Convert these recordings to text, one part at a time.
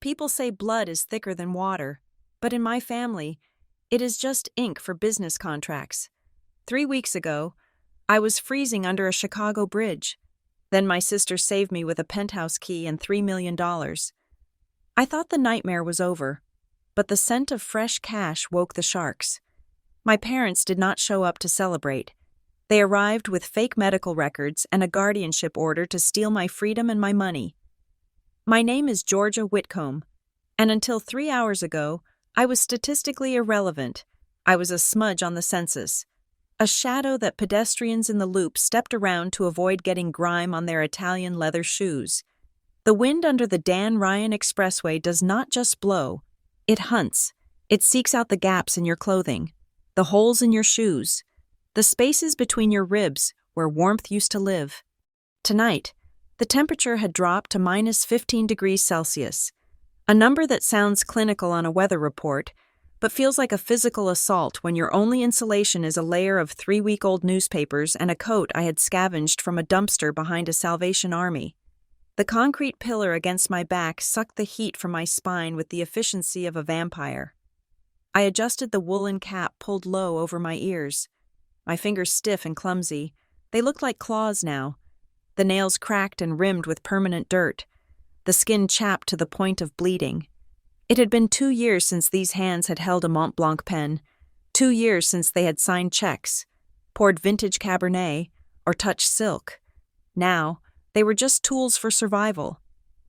People say blood is thicker than water, but in my family, it is just ink for business contracts. 3 weeks ago, I was freezing under a Chicago bridge. Then my sister saved me with a penthouse key and $3 million. I thought the nightmare was over, but the scent of fresh cash woke the sharks. My parents did not show up to celebrate. They arrived with fake medical records and a guardianship order to steal my freedom and my money. My name is Georgia Whitcomb, and until 3 hours ago, I was statistically irrelevant. I was a smudge on the census, a shadow that pedestrians in the loop stepped around to avoid getting grime on their Italian leather shoes. The wind under the Dan Ryan Expressway does not just blow, it hunts. It seeks out the gaps in your clothing, the holes in your shoes, the spaces between your ribs where warmth used to live. Tonight, the temperature had dropped to minus 15 degrees Celsius, a number that sounds clinical on a weather report, but feels like a physical assault when your only insulation is a layer of 3-week-old newspapers and a coat I had scavenged from a dumpster behind a Salvation Army. The concrete pillar against my back sucked the heat from my spine with the efficiency of a vampire. I adjusted the woolen cap pulled low over my ears. My fingers stiff and clumsy. They looked like claws now. The nails cracked and rimmed with permanent dirt. The skin chapped to the point of bleeding. It had been 2 years since these hands had held a Mont Blanc pen, 2 years since they had signed checks, poured vintage Cabernet, or touched silk. Now, they were just tools for survival.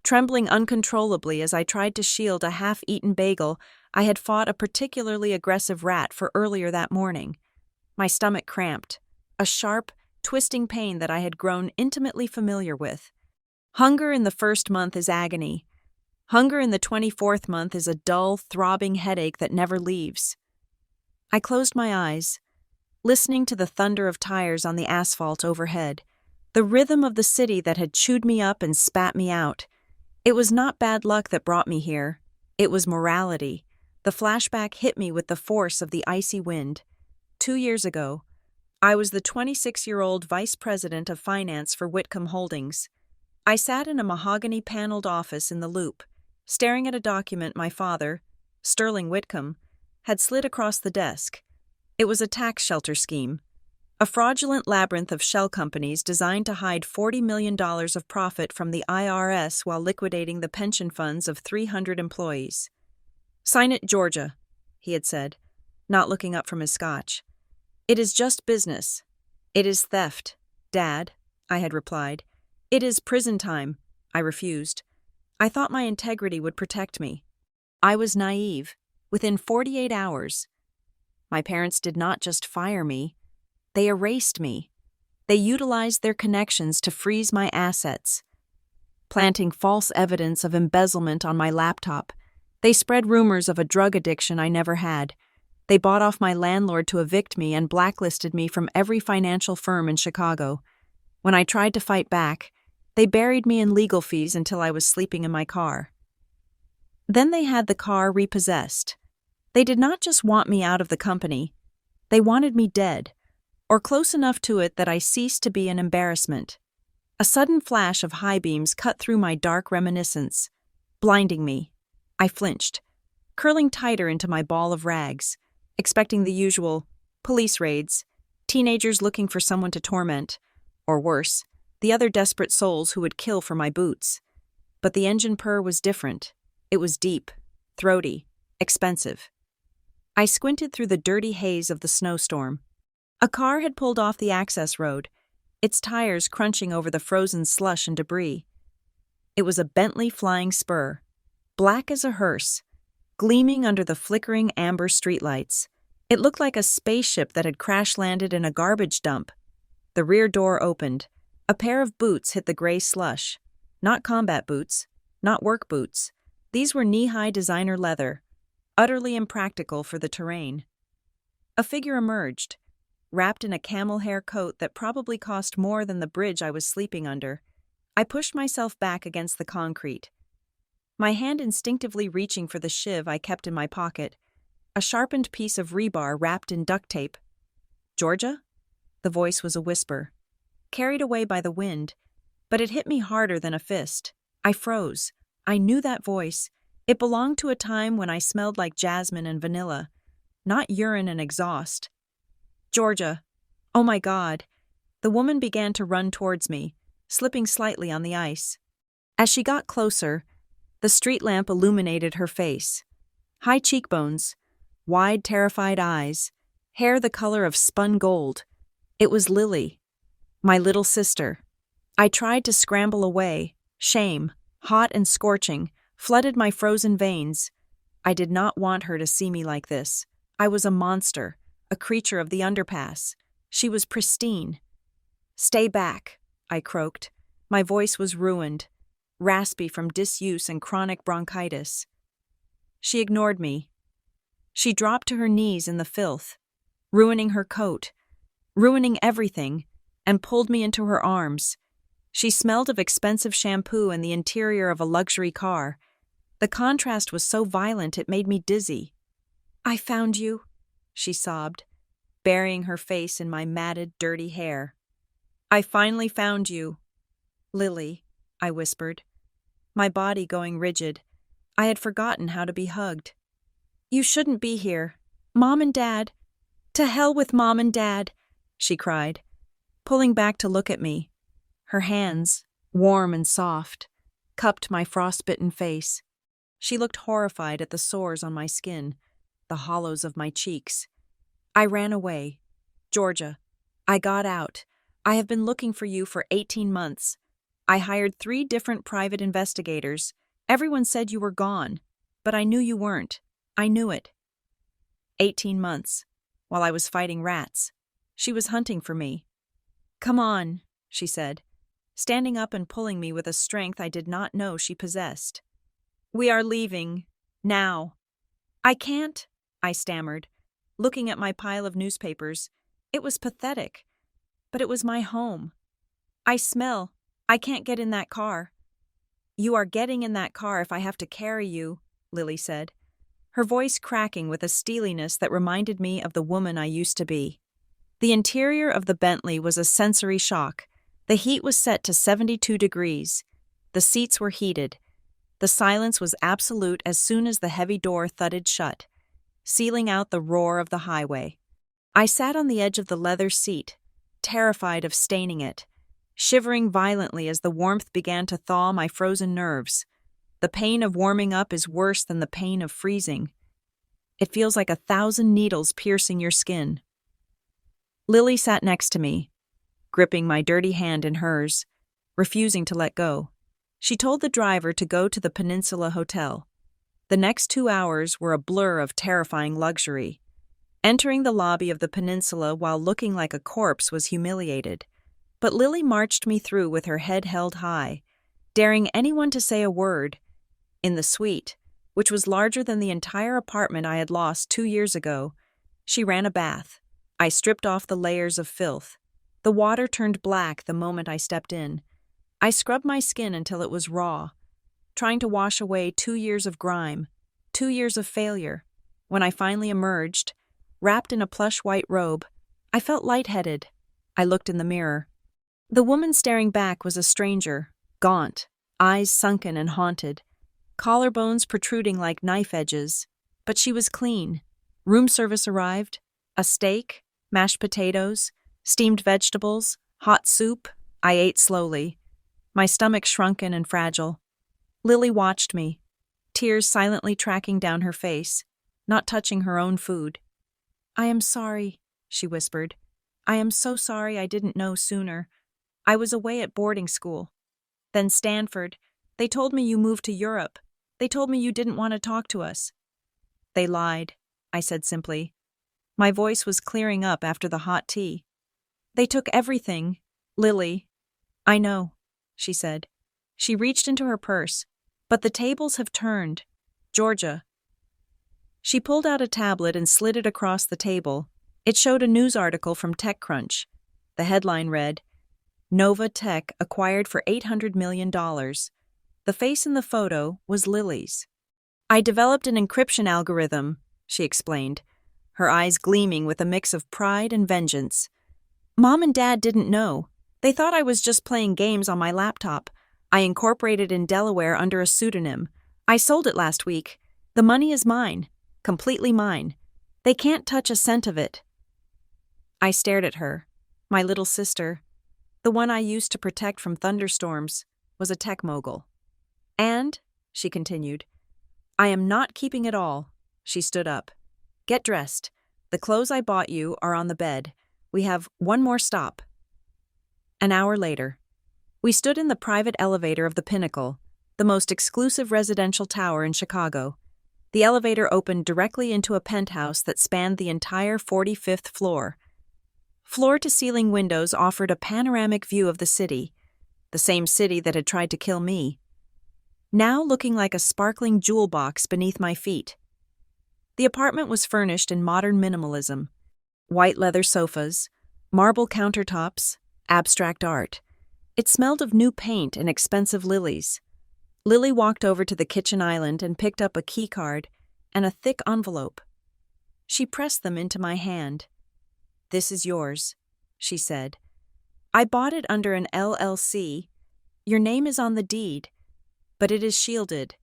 Trembling uncontrollably as I tried to shield a half-eaten bagel, I had fought a particularly aggressive rat for earlier that morning. My stomach cramped, a sharp, twisting pain that I had grown intimately familiar with. Hunger in the first month is agony. Hunger in the 24th month is a dull, throbbing headache that never leaves. I closed my eyes, listening to the thunder of tires on the asphalt overhead, the rhythm of the city that had chewed me up and spat me out. It was not bad luck that brought me here. It was morality. The flashback hit me with the force of the icy wind. 2 years ago, I was the 26-year-old vice president of finance for Whitcomb Holdings. I sat in a mahogany-paneled office in the Loop, staring at a document my father, Sterling Whitcomb, had slid across the desk. It was a tax shelter scheme, a fraudulent labyrinth of shell companies designed to hide $40 million of profit from the IRS while liquidating the pension funds of 300 employees. "Sign it, Georgia," he had said, not looking up from his scotch. "It is just business." "It is theft, Dad," I had replied. "It is prison time," I refused. I thought my integrity would protect me. I was naive. Within 48 hours. My parents did not just fire me. They erased me. They utilized their connections to freeze my assets. Planting false evidence of embezzlement on my laptop, they spread rumors of a drug addiction I never had. They bought off my landlord to evict me and blacklisted me from every financial firm in Chicago. When I tried to fight back, they buried me in legal fees until I was sleeping in my car. Then they had the car repossessed. They did not just want me out of the company. They wanted me dead, or close enough to it that I ceased to be an embarrassment. A sudden flash of high beams cut through my dark reminiscence, blinding me. I flinched, curling tighter into my ball of rags, expecting the usual police raids, teenagers looking for someone to torment, or worse, the other desperate souls who would kill for my boots. But the engine purr was different. It was deep, throaty, expensive. I squinted through the dirty haze of the snowstorm. A car had pulled off the access road, its tires crunching over the frozen slush and debris. It was a Bentley Flying Spur, black as a hearse, gleaming under the flickering amber streetlights. It looked like a spaceship that had crash-landed in a garbage dump. The rear door opened. A pair of boots hit the gray slush. Not combat boots, not work boots. These were knee-high designer leather, utterly impractical for the terrain. A figure emerged, wrapped in a camel hair coat that probably cost more than the bridge I was sleeping under. I pushed myself back against the concrete, my hand instinctively reaching for the shiv I kept in my pocket, a sharpened piece of rebar wrapped in duct tape. "Georgia?" The voice was a whisper, carried away by the wind, but it hit me harder than a fist. I froze. I knew that voice. It belonged to a time when I smelled like jasmine and vanilla, not urine and exhaust. Georgia. Oh my God. The woman began to run towards me, slipping slightly on the ice. As she got closer, the street lamp illuminated her face. High cheekbones, wide, terrified eyes, hair the color of spun gold. It was Lily, my little sister. I tried to scramble away. Shame, hot and scorching, flooded my frozen veins. I did not want her to see me like this. I was a monster, a creature of the underpass. She was pristine. "Stay back," I croaked. My voice was ruined, raspy from disuse and chronic bronchitis. She ignored me. She dropped to her knees in the filth, ruining her coat, ruining everything, and pulled me into her arms. She smelled of expensive shampoo and the interior of a luxury car. The contrast was so violent it made me dizzy. "I found you," she sobbed, burying her face in my matted, dirty hair. "I finally found you, Lily," I whispered, my body going rigid. I had forgotten how to be hugged. "You shouldn't be here. Mom and Dad. To hell with Mom and Dad," she cried, pulling back to look at me. Her hands, warm and soft, cupped my frostbitten face. She looked horrified at the sores on my skin, the hollows of my cheeks. I ran away. "Georgia, I got out. I have been looking for you for 18 months. I hired 3 different private investigators. Everyone said you were gone, but I knew you weren't. I knew it." 18 months, while I was fighting rats. She was hunting for me. "Come on," she said, standing up and pulling me with a strength I did not know she possessed. "We are leaving. Now." "I can't," I stammered, looking at my pile of newspapers. It was pathetic, but it was my home. "I smell. I can't get in that car." "You are getting in that car if I have to carry you," Lily said, her voice cracking with a steeliness that reminded me of the woman I used to be. The interior of the Bentley was a sensory shock. The heat was set to 72 degrees. The seats were heated. The silence was absolute as soon as the heavy door thudded shut, sealing out the roar of the highway. I sat on the edge of the leather seat, terrified of staining it, shivering violently as the warmth began to thaw my frozen nerves. The pain of warming up is worse than the pain of freezing. It feels like 1,000 needles piercing your skin. Lily sat next to me, gripping my dirty hand in hers, refusing to let go. She told the driver to go to the Peninsula Hotel. The next 2 hours were a blur of terrifying luxury. Entering the lobby of the Peninsula while looking like a corpse was humiliated, but Lily marched me through with her head held high, daring anyone to say a word. In the suite, which was larger than the entire apartment I had lost 2 years ago, she ran a bath. I stripped off the layers of filth. The water turned black the moment I stepped in. I scrubbed my skin until it was raw, trying to wash away 2 years of grime, 2 years of failure. When I finally emerged, wrapped in a plush white robe, I felt lightheaded. I looked in the mirror. The woman staring back was a stranger, gaunt, eyes sunken and haunted, collarbones protruding like knife edges, but she was clean. Room service arrived. A steak, mashed potatoes, steamed vegetables, hot soup. I ate slowly, my stomach shrunken and fragile. Lily watched me, tears silently tracking down her face, not touching her own food. "I am sorry," she whispered. "I am so sorry I didn't know sooner. I was away at boarding school. Then Stanford. They told me you moved to Europe. They told me you didn't want to talk to us." "They lied," I said simply. My voice was clearing up after the hot tea. "They took everything, Lily." "I know," she said. She reached into her purse. "But the tables have turned. Georgia." She pulled out a tablet and slid it across the table. It showed a news article from TechCrunch. The headline read, "Nova Tech acquired for $800 million. The face in the photo was Lily's. "I developed an encryption algorithm," she explained, her eyes gleaming with a mix of pride and vengeance. "Mom and Dad didn't know. They thought I was just playing games on my laptop. I incorporated in Delaware under a pseudonym. I sold it last week. The money is mine, completely mine. They can't touch a cent of it. I stared at her. My little sister, the one I used to protect from thunderstorms, was a tech mogul. And, she continued, I am not keeping it all. She stood up. Get dressed. The clothes I bought you are on the bed. We have one more stop. An hour later, we stood in the private elevator of the Pinnacle, the most exclusive residential tower in Chicago. The elevator opened directly into a penthouse that spanned the entire 45th floor. Floor-to-ceiling windows offered a panoramic view of the city, the same city that had tried to kill me, now looking like a sparkling jewel box beneath my feet. The apartment was furnished in modern minimalism: white leather sofas, marble countertops, abstract art. It smelled of new paint and expensive lilies. Lily walked over to the kitchen island and picked up a key card and a thick envelope. She pressed them into my hand. This is yours, she said. I bought it under an LLC. Your name is on the deed, but it is shielded.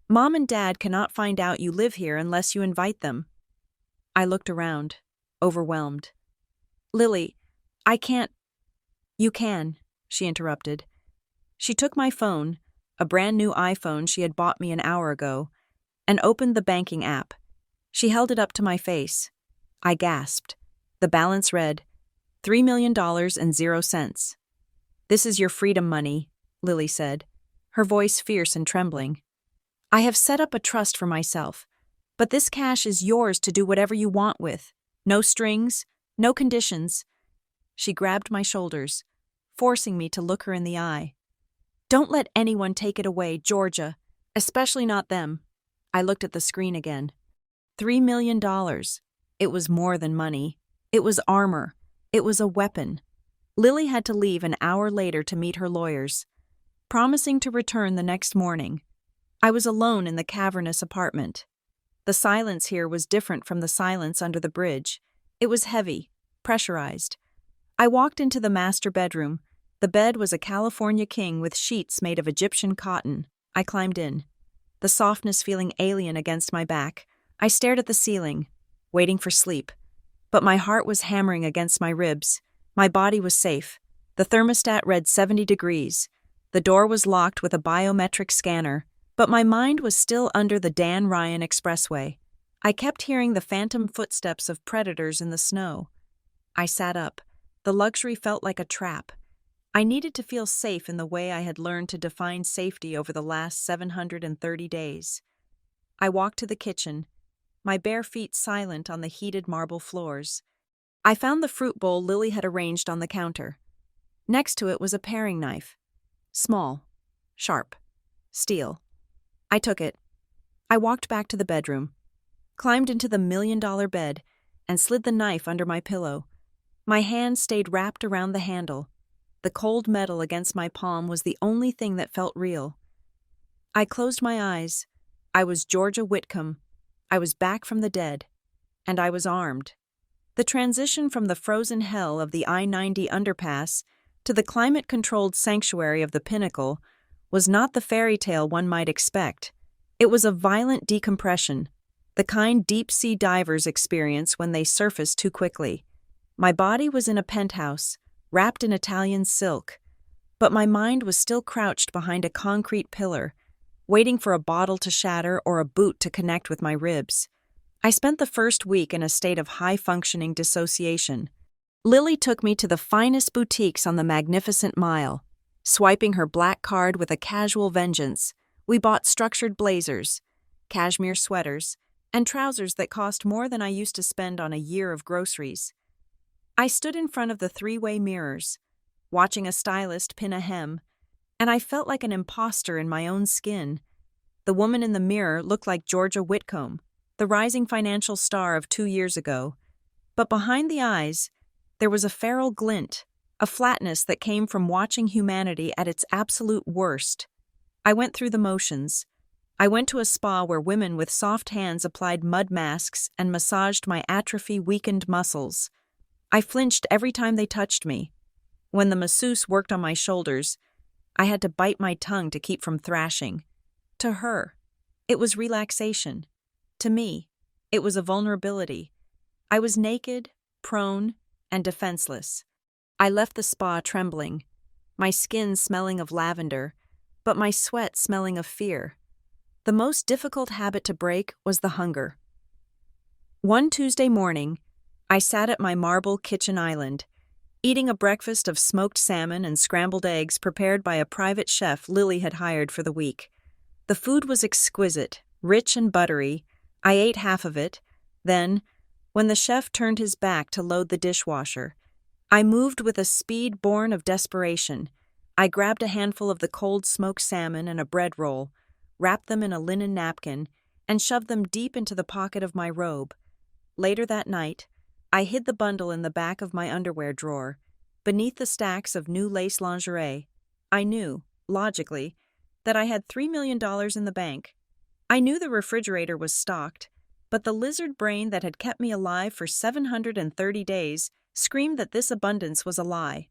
Mom and Dad cannot find out you live here unless you invite them. I looked around, overwhelmed. Lily, I can't. You can, she interrupted. She took my phone, a brand new iPhone she had bought me an hour ago, and opened the banking app. She held it up to my face. I gasped. The balance read, $3 million and 0 cents. This is your freedom money, Lily said, her voice fierce and trembling. I have set up a trust for myself, but this cash is yours to do whatever you want with. No strings, no conditions. She grabbed my shoulders, forcing me to look her in the eye. Don't let anyone take it away, Georgia, especially not them. I looked at the screen again. $3 million. It was more than money. It was armor. It was a weapon. Lily had to leave an hour later to meet her lawyers, promising to return the next morning. I was alone in the cavernous apartment. The silence here was different from the silence under the bridge. It was heavy, pressurized. I walked into the master bedroom. The bed was a California king with sheets made of Egyptian cotton. I climbed in, the softness feeling alien against my back. I stared at the ceiling, waiting for sleep. But my heart was hammering against my ribs. My body was safe. The thermostat read 70 degrees. The door was locked with a biometric scanner, but my mind was still under the Dan Ryan Expressway. I kept hearing the phantom footsteps of predators in the snow. I sat up. The luxury felt like a trap. I needed to feel safe in the way I had learned to define safety over the last 730 days. I walked to the kitchen, my bare feet silent on the heated marble floors. I found the fruit bowl Lily had arranged on the counter. Next to it was a paring knife. Small, sharp, steel. I took it. I walked back to the bedroom, climbed into the $1 million bed, and slid the knife under my pillow. My hand stayed wrapped around the handle. The cold metal against my palm was the only thing that felt real. I closed my eyes. I was Georgia Whitcomb. I was back from the dead, and I was armed. The transition from the frozen hell of the I-90 underpass to the climate-controlled sanctuary of the Pinnacle was not the fairy tale one might expect. It was a violent decompression, the kind deep-sea divers experience when they surface too quickly. My body was in a penthouse, wrapped in Italian silk, but my mind was still crouched behind a concrete pillar, waiting for a bottle to shatter or a boot to connect with my ribs. I spent the first week in a state of high-functioning dissociation. Lily took me to the finest boutiques on the Magnificent Mile. Swiping her black card with a casual vengeance, we bought structured blazers, cashmere sweaters, and trousers that cost more than I used to spend on a year of groceries. I stood in front of the three-way mirrors, watching a stylist pin a hem, and I felt like an imposter in my own skin. The woman in the mirror looked like Georgia Whitcomb, the rising financial star of 2 years ago. But behind the eyes, there was a feral glint, a flatness that came from watching humanity at its absolute worst. I went through the motions. I went to a spa where women with soft hands applied mud masks and massaged my atrophy-weakened muscles. I flinched every time they touched me. When the masseuse worked on my shoulders, I had to bite my tongue to keep from thrashing. To her, It was relaxation. To me, it was a vulnerability. I was naked, prone, and defenseless. I left the spa trembling, my skin smelling of lavender, but my sweat smelling of fear. The most difficult habit to break was the hunger. One Tuesday morning, I sat at my marble kitchen island, eating a breakfast of smoked salmon and scrambled eggs prepared by a private chef Lily had hired for the week. The food was exquisite, rich and buttery. I ate half of it. Then, when the chef turned his back to load the dishwasher, I moved with a speed born of desperation. I grabbed a handful of the cold smoked salmon and a bread roll, wrapped them in a linen napkin, and shoved them deep into the pocket of my robe. Later that night, I hid the bundle in the back of my underwear drawer, beneath the stacks of new lace lingerie. I knew, logically, that I had $3 million in the bank. I knew the refrigerator was stocked, but the lizard brain that had kept me alive for 730 days screamed that this abundance was a lie.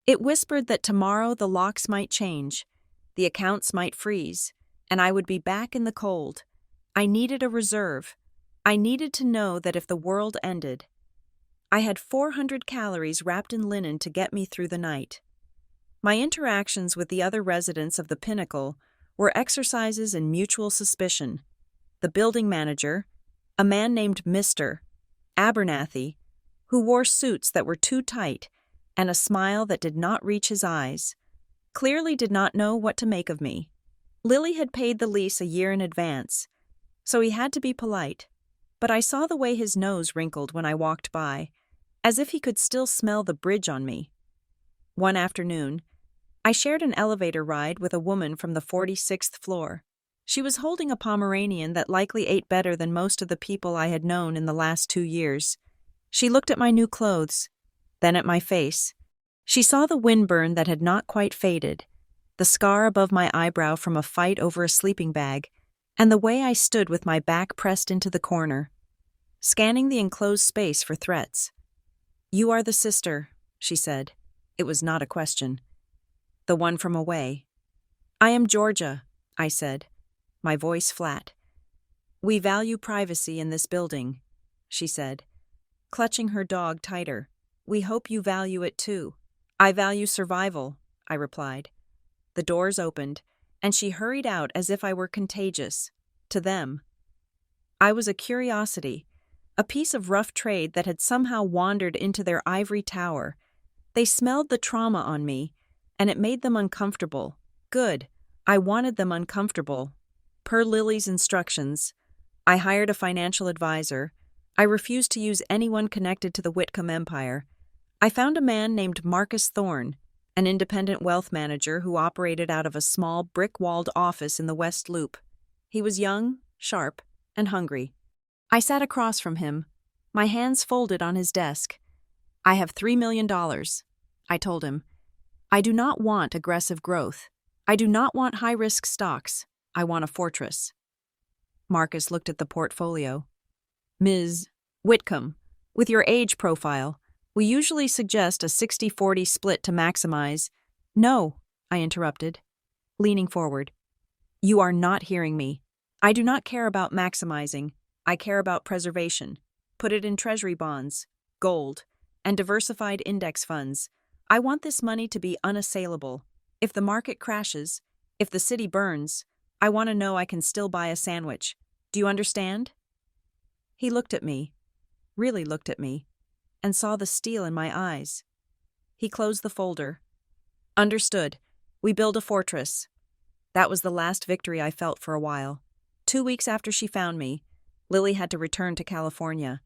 It whispered that tomorrow the locks might change, the accounts might freeze, and I would be back in the cold. I needed a reserve. I needed to know that if the world ended, I had 400 calories wrapped in linen to get me through the night. My interactions with the other residents of the Pinnacle were exercises in mutual suspicion. The building manager, a man named Mr. Abernathy, who wore suits that were too tight and a smile that did not reach his eyes, clearly did not know what to make of me. Lily had paid the lease a year in advance, so he had to be polite, but I saw the way his nose wrinkled when I walked by, as if he could still smell the bridge on me. One afternoon, I shared an elevator ride with a woman from the 46th floor. She was holding a Pomeranian that likely ate better than most of the people I had known in the last 2 years. She looked at my new clothes, then at my face. She saw the windburn that had not quite faded, the scar above my eyebrow from a fight over a sleeping bag, and the way I stood with my back pressed into the corner, scanning the enclosed space for threats. "You are the sister," she said. It was not a question. "The one from away." "I am Georgia," I said, my voice flat. "We value privacy in this building," she said, clutching her dog tighter. "We hope you value it too." "I value survival," I replied. The doors opened, and she hurried out as if I were contagious. To them, I was a curiosity, a piece of rough trade that had somehow wandered into their ivory tower. They smelled the trauma on me, and it made them uncomfortable. Good. I wanted them uncomfortable. Per Lily's instructions, I hired a financial advisor. I refused to use anyone connected to the Whitcomb empire. I found a man named Marcus Thorne, an independent wealth manager who operated out of a small brick-walled office in the West Loop. He was young, sharp, and hungry. I sat across from him, my hands folded on his desk. "I have $3 million, I told him. "I do not want aggressive growth. I do not want high-risk stocks. I want a fortress." Marcus looked at the portfolio. "Ms. Whitcomb, with your age profile, we usually suggest a 60-40 split to maximize—" "No," I interrupted, leaning forward. "You are not hearing me. I do not care about maximizing. I care about preservation. Put it in treasury bonds, gold, and diversified index funds. I want this money to be unassailable. If the market crashes, if the city burns, I want to know I can still buy a sandwich. Do you understand?" He looked at me, really looked at me, and saw the steel in my eyes. He closed the folder. "Understood. We build a fortress." That was the last victory I felt for a while. 2 weeks after she found me, Lily had to return to California.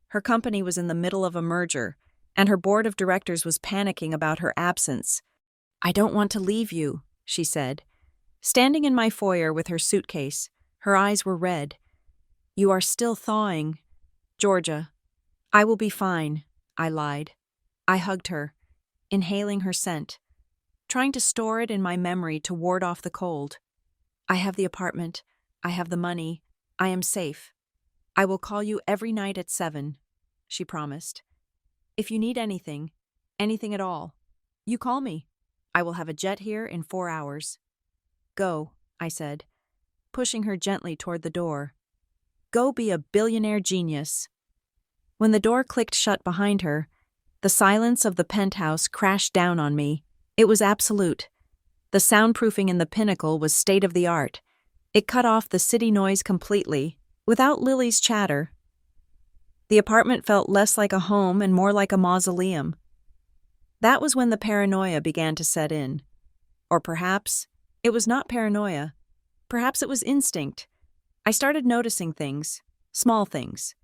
Her company was in the middle of a merger, and her board of directors was panicking about her absence. "I don't want to leave you," she said, standing in my foyer with her suitcase. Her eyes were red. "You are still thawing, Georgia." "I will be fine," I lied. I hugged her, inhaling her scent, trying to store it in my memory to ward off the cold. "I have the apartment. I have the money. I am safe. I will call you every night at 7, she promised. "If you need anything at all, you call me. I will have a jet here in 4 hours." "Go," I said. pushing her gently toward the door. Go be a billionaire genius. When the door clicked shut behind her, the silence of the penthouse crashed down on me. It was absolute. The soundproofing in the pinnacle was state-of-the-art. It cut off the city noise completely, without Lily's chatter. The apartment felt less like a home and more like a mausoleum. That was when the paranoia began to set in. Or perhaps it was not paranoia. Perhaps it was instinct. I started noticing things, small things.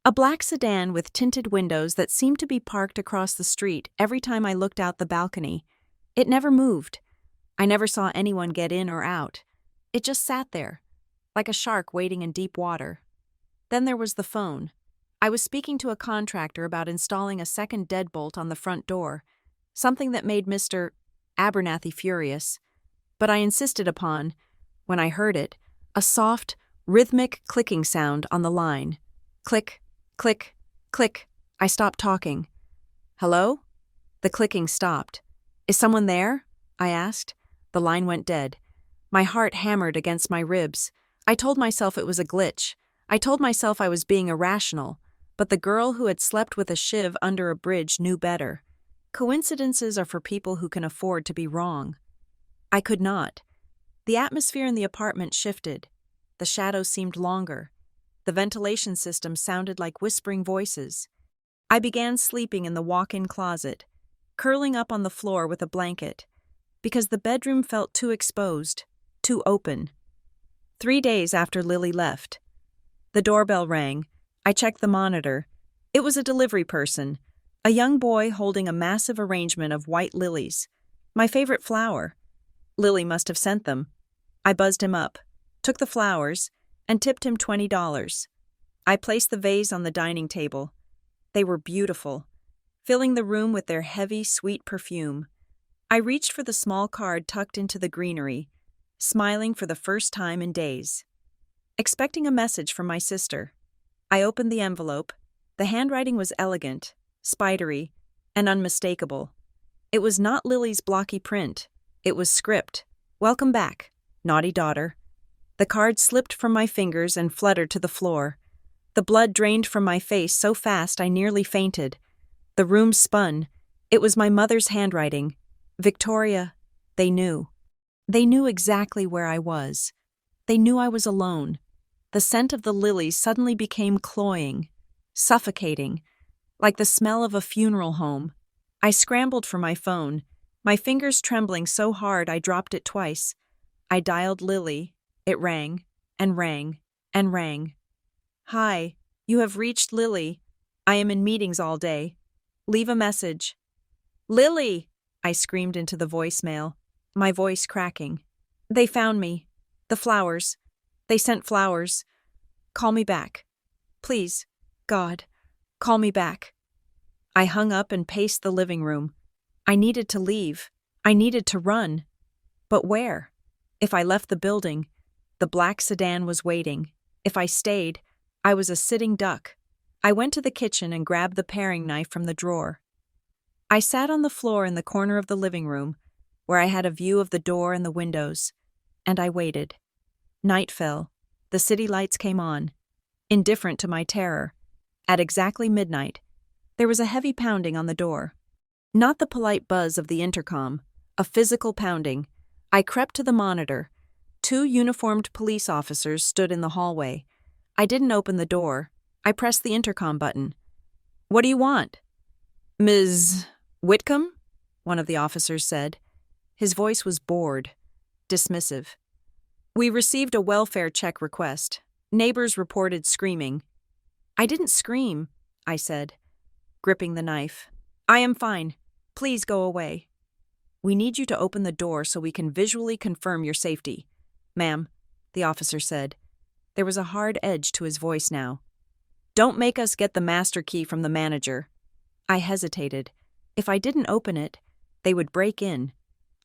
A black sedan with tinted windows that seemed to be parked across the street every time I looked out the balcony. It never moved. I never saw anyone get in or out. It just sat there, like a shark waiting in deep water. Then there was the phone. I was speaking to a contractor about installing a second deadbolt on the front door, something that made Mr. Abernathy furious. But I insisted upon, when I heard it, a soft, rhythmic clicking sound on the line. Click, click, click. I stopped talking. Hello? The clicking stopped. Is someone there? I asked. The line went dead. My heart hammered against my ribs. I told myself it was a glitch. I told myself I was being irrational. But the girl who had slept with a Shiv under a bridge knew better. Coincidences are for people who can afford to be wrong. I could not. The atmosphere in the apartment shifted. The shadows seemed longer. The ventilation system sounded like whispering voices. I began sleeping in the walk-in closet, curling up on the floor with a blanket, because the bedroom felt too exposed, too open. 3 days after Lily left, the doorbell rang. I checked the monitor. It was a delivery person, a young boy holding a massive arrangement of white lilies, my favorite flower. Lily must have sent them. I buzzed him up, took the flowers, and tipped him $20. I placed the vase on the dining table. They were beautiful, filling the room with their heavy, sweet perfume. I reached for the small card tucked into the greenery, smiling for the first time in days. Expecting a message from my sister. I opened the envelope. The handwriting was elegant, spidery, and unmistakable. It was not Lily's blocky print. It was script. Welcome back, naughty daughter. The card slipped from my fingers and fluttered to the floor. The blood drained from my face so fast I nearly fainted. The room spun. It was my mother's handwriting. Victoria, they knew. They knew exactly where I was. They knew I was alone. The scent of the lilies suddenly became cloying, suffocating, like the smell of a funeral home. I scrambled for my phone, my fingers trembling so hard I dropped it twice. I dialed Lily. It rang, and rang, and rang. Hi, you have reached Lily. I am in meetings all day. Leave a message. Lily! I screamed into the voicemail, my voice cracking. They found me. The flowers. They sent flowers. Call me back. Please, God, call me back. I hung up and paced the living room. I needed to leave. I needed to run. But where? If I left the building, the black sedan was waiting. If I stayed, I was a sitting duck. I went to the kitchen and grabbed the paring knife from the drawer. I sat on the floor in the corner of the living room, where I had a view of the door and the windows, and I waited. Night fell. The city lights came on. Indifferent to my terror. At exactly midnight, there was a heavy pounding on the door. Not the polite buzz of the intercom, a physical pounding. I crept to the monitor. 2 uniformed police officers stood in the hallway. I didn't open the door. I pressed the intercom button. What do you want? Ms. Whitcomb? One of the officers said. His voice was bored, dismissive. We received a welfare check request. Neighbors reported screaming. I didn't scream, I said, gripping the knife. I am fine. Please go away. We need you to open the door so we can visually confirm your safety. Ma'am, the officer said. There was a hard edge to his voice now. Don't make us get the master key from the manager. I hesitated. If I didn't open it, they would break in.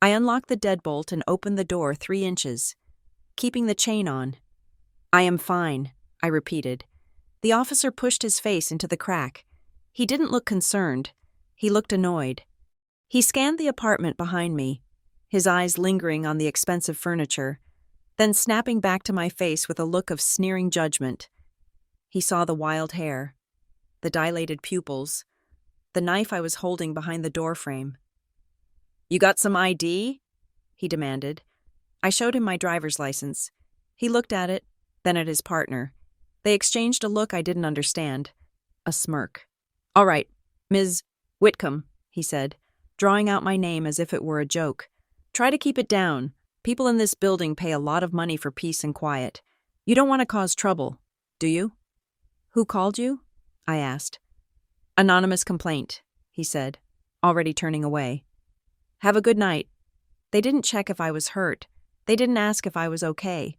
I unlocked the deadbolt and opened the door 3 inches, keeping the chain on. I am fine, I repeated. The officer pushed his face into the crack. He didn't look concerned. He looked annoyed. He scanned the apartment behind me, his eyes lingering on the expensive furniture. then snapping back to my face with a look of sneering judgment. He saw the wild hair, the dilated pupils, the knife I was holding behind the doorframe. "You got some ID?" he demanded. I showed him my driver's license. He looked at it, then at his partner. They exchanged a look I didn't understand. A smirk. "All right, Ms. Whitcomb," he said, drawing out my name as if it were a joke. "Try to keep it down. People in this building pay a lot of money for peace and quiet. You don't want to cause trouble, do you?" "Who called you?" I asked. "Anonymous complaint," he said, already turning away. "Have a good night." They didn't check if I was hurt. They didn't ask if I was okay.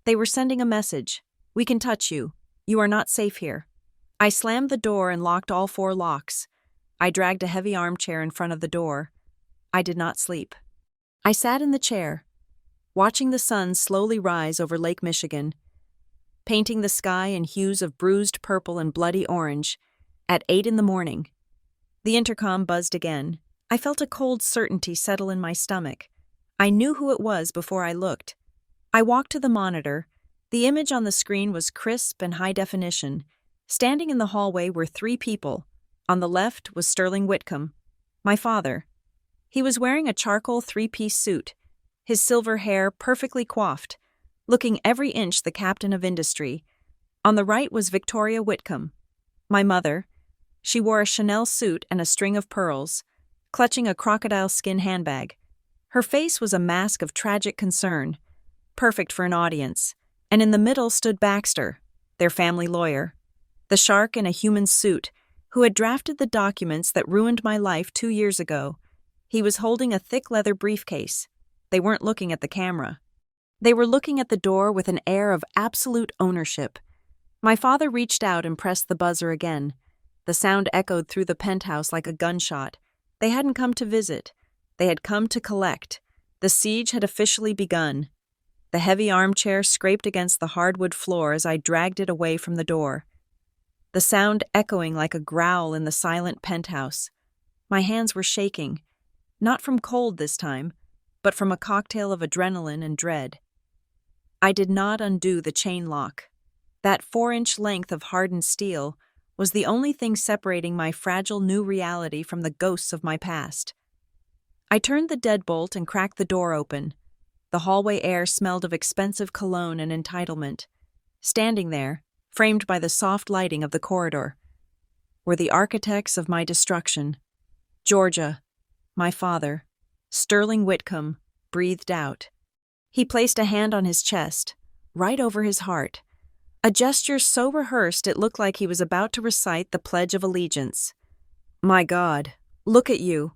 They were sending a message. "We can touch you. You are not safe here." I slammed the door and locked all 4 locks. I dragged a heavy armchair in front of the door. I did not sleep. I sat in the chair, watching the sun slowly rise over Lake Michigan, painting the sky in hues of bruised purple and bloody orange, at 8 in the morning. The intercom buzzed again. I felt a cold certainty settle in my stomach. I knew who it was before I looked. I walked to the monitor. The image on the screen was crisp and high definition. Standing in the hallway were 3 people. On the left was Sterling Whitcomb, my father. He was wearing a charcoal 3-piece suit, his silver hair perfectly coiffed, looking every inch the captain of industry. On the right was Victoria Whitcomb, my mother. She wore a Chanel suit and a string of pearls, clutching a crocodile skin handbag. Her face was a mask of tragic concern, perfect for an audience, and in the middle stood Baxter, their family lawyer, the shark in a human suit, who had drafted the documents that ruined my life 2 years ago. He was holding a thick leather briefcase. They weren't looking at the camera. They were looking at the door with an air of absolute ownership. My father reached out and pressed the buzzer again. The sound echoed through the penthouse like a gunshot. They hadn't come to visit. They had come to collect. The siege had officially begun. The heavy armchair scraped against the hardwood floor as I dragged it away from the door, the sound echoing like a growl in the silent penthouse. My hands were shaking, not from cold this time, but from a cocktail of adrenaline and dread. I did not undo the chain lock. That 4-inch length of hardened steel was the only thing separating my fragile new reality from the ghosts of my past. I turned the deadbolt and cracked the door open. The hallway air smelled of expensive cologne and entitlement. Standing there, framed by the soft lighting of the corridor, were the architects of my destruction. Georgia, my father, Sterling Whitcomb, breathed out. He placed a hand on his chest, right over his heart, a gesture so rehearsed it looked like he was about to recite the Pledge of Allegiance. "My God, look at you."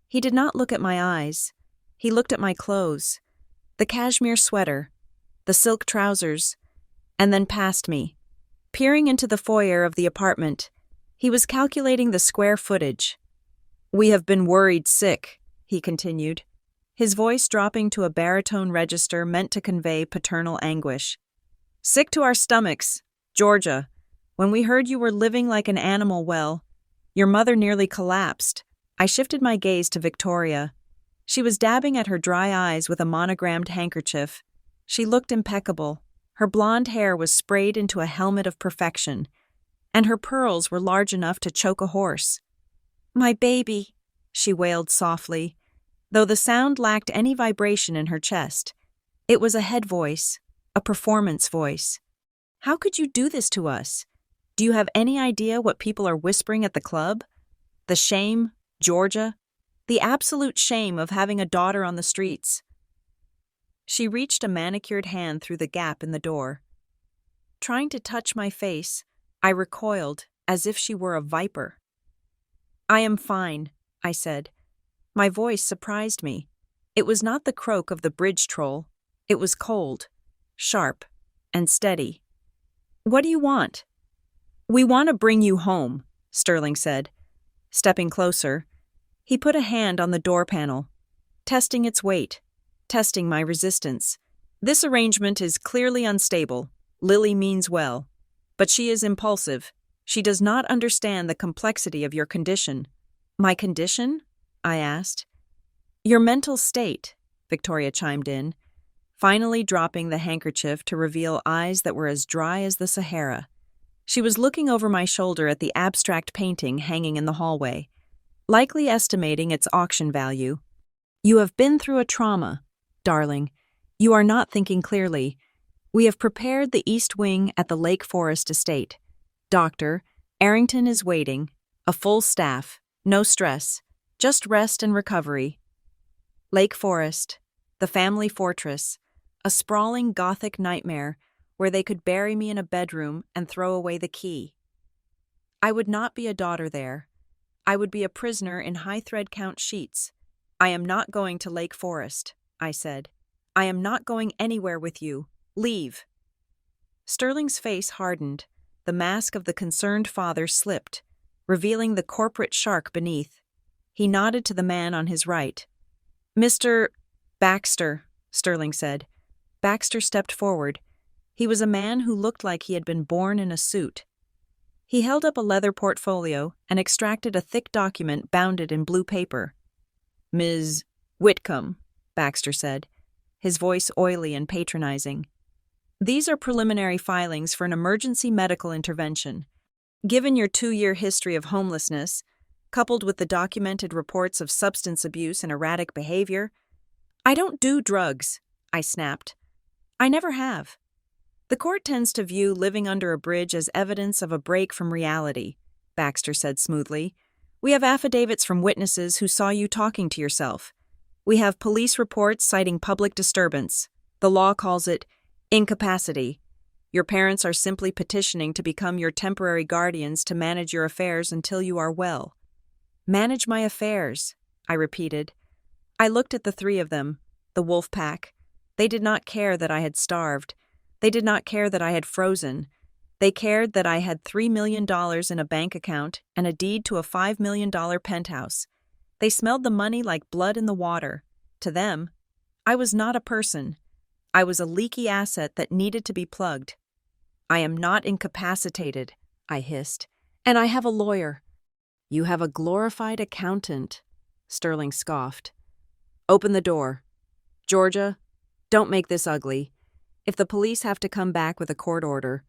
He did not look at my eyes. He looked at my clothes, the cashmere sweater, the silk trousers, and then past me. Peering into the foyer of the apartment, he was calculating the square footage. "We have been worried sick," he continued, his voice dropping to a baritone register meant to convey paternal anguish. "Sick to our stomachs, Georgia. When we heard you were living like an animal, well, your mother nearly collapsed." I shifted my gaze to Victoria. She was dabbing at her dry eyes with a monogrammed handkerchief. She looked impeccable. Her blonde hair was sprayed into a helmet of perfection, and her pearls were large enough to choke a horse. "My baby," she wailed softly, though the sound lacked any vibration in her chest. It was a head voice, a performance voice. "How could you do this to us? Do you have any idea what people are whispering at the club? The shame, Georgia, the absolute shame of having a daughter on the streets." She reached a manicured hand through the gap in the door. Trying to touch my face, I recoiled as if she were a viper. "I am fine," I said. My voice surprised me. It was not the croak of the bridge troll. It was cold, sharp, and steady. "What do you want?" "We want to bring you home," Sterling said. Stepping closer, he put a hand on the door panel, testing its weight, testing my resistance. "This arrangement is clearly unstable. Lily means well, but she is impulsive. She does not understand the complexity of your condition." "My condition?" I asked. "Your mental state," Victoria chimed in. finally dropping the handkerchief to reveal eyes that were as dry as the Sahara. She was looking over my shoulder at the abstract painting hanging in the hallway, likely estimating its auction value. "You have been through a trauma, darling. You are not thinking clearly. We have prepared the east wing at the Lake Forest estate. Doctor Arrington is waiting, a full staff, no stress, just rest and recovery." Lake Forest, the family fortress, a sprawling Gothic nightmare where they could bury me in a bedroom and throw away the key. I would not be a daughter there. I would be a prisoner in high-thread count sheets. "I am not going to Lake Forest," I said. "I am not going anywhere with you. Leave." Sterling's face hardened. The mask of the concerned father slipped, revealing the corporate shark beneath. He nodded to the man on his right. "Mr. Baxter," Sterling said. Baxter stepped forward. He was a man who looked like he had been born in a suit. He held up a leather portfolio and extracted a thick document bounded in blue paper. "Ms. Whitcomb," Baxter said, his voice oily and patronizing. "These are preliminary filings for an emergency medical intervention. Given your 2-year history of homelessness, coupled with the documented reports of substance abuse and erratic behavior—" "I don't do drugs," I snapped. "I never have." "The court tends to view living under a bridge as evidence of a break from reality," Baxter said smoothly. "We have affidavits from witnesses who saw you talking to yourself. We have police reports citing public disturbance. The law calls it incapacity. Your parents are simply petitioning to become your temporary guardians to manage your affairs until you are well." "Manage my affairs," I repeated. I looked at the three of them, the wolf pack. They did not care that I had starved. They did not care that I had frozen. They cared that I had $3 million in a bank account and a deed to a $5 million penthouse. They smelled the money like blood in the water. To them, I was not a person. I was a leaky asset that needed to be plugged. "I am not incapacitated," I hissed, "and I have a lawyer." "You have a glorified accountant," Sterling scoffed. "Open the door. Georgia, don't make this ugly. If the police have to come back with a court order,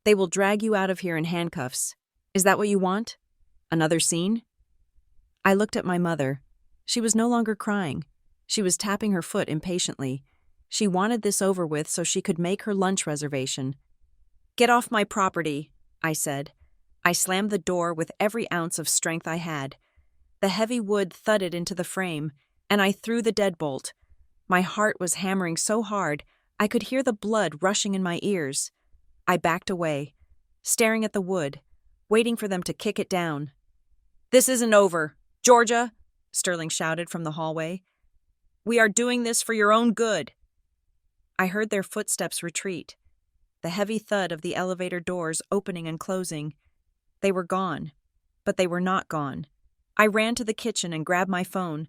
they will drag you out of here in handcuffs. Is that what you want? Another scene?" I looked at my mother. She was no longer crying. She was tapping her foot impatiently. She wanted this over with so she could make her lunch reservation. "Get off my property," I said. I slammed the door with every ounce of strength I had. The heavy wood thudded into the frame, and I threw the deadbolt. My heart was hammering so hard, I could hear the blood rushing in my ears. I backed away, staring at the wood, waiting for them to kick it down. "This isn't over. Georgia," Sterling shouted from the hallway. "We are doing this for your own good." I heard their footsteps retreat, the heavy thud of the elevator doors opening and closing. They were gone, but they were not gone. I ran to the kitchen and grabbed my phone.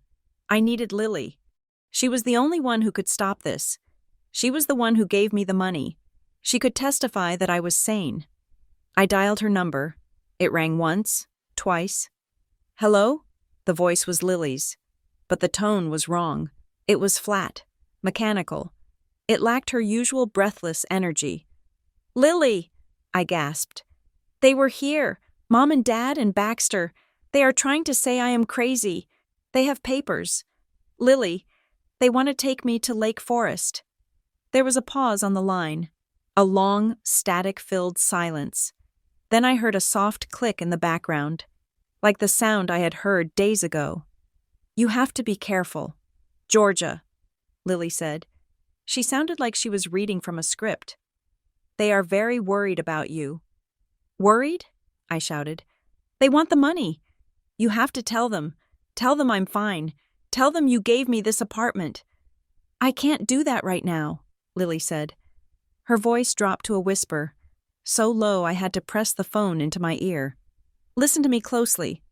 I needed Lily. She was the only one who could stop this. She was the one who gave me the money. She could testify that I was sane. I dialed her number. It rang once, twice. "Hello?" The voice was Lily's, but the tone was wrong. It was flat, mechanical. It lacked her usual breathless energy. "Lily!" I gasped. "They were here, Mom and Dad and Baxter. They are trying to say I am crazy. They have papers. Lily, they want to take me to Lake Forest." There was a pause on the line, a long, static-filled silence. Then I heard a soft click in the background, like the sound I had heard days ago. "You have to be careful. Georgia," Lily said. She sounded like she was reading from a script. "They are very worried about you." "Worried?" I shouted. "They want the money. You have to tell them. Tell them I'm fine. Tell them you gave me this apartment." "I can't do that right now," Lily said. Her voice dropped to a whisper, so low I had to press the phone into my ear. "Listen to me closely.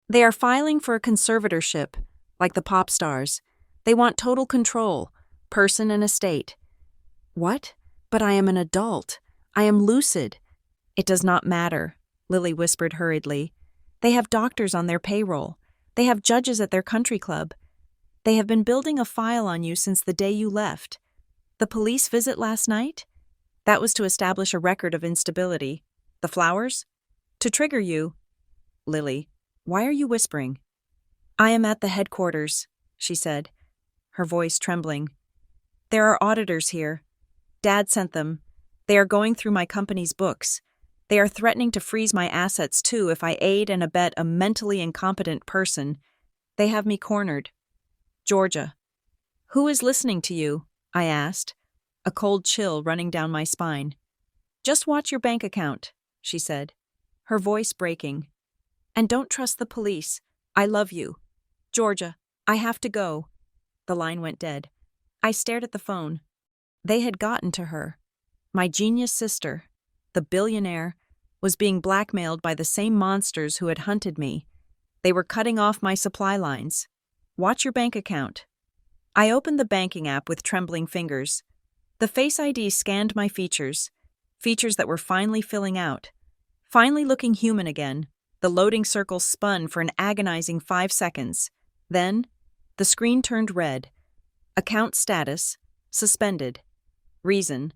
They are filing for a conservatorship, like the pop stars. They want total control, person and estate." "What? But I am an adult. I am lucid." "It does not matter," Lily whispered hurriedly. "They have doctors on their payroll. They have judges at their country club. They have been building a file on you since the day you left. The police visit last night? That was to establish a record of instability. The flowers? To trigger you. Lily, why are you whispering? I am at the headquarters, she said, her voice trembling. There are auditors here. Dad sent them. They are going through my company's books. They are threatening to freeze my assets too if I aid and abet a mentally incompetent person. They have me cornered. Georgia. Who is listening to you? I asked, a cold chill running down my spine. Just watch your bank account, she said, her voice breaking. And don't trust the police. I love you. Georgia, I have to go. The line went dead. I stared at the phone. They had gotten to her. My genius sister, the billionaire, was being blackmailed by the same monsters who had hunted me. They were cutting off my supply lines. Watch your bank account. I opened the banking app with trembling fingers. The Face ID scanned my features that were finally filling out. Finally looking human again, the loading circle spun for an agonizing 5 seconds. Then, the screen turned red. Account status, suspended. Reason,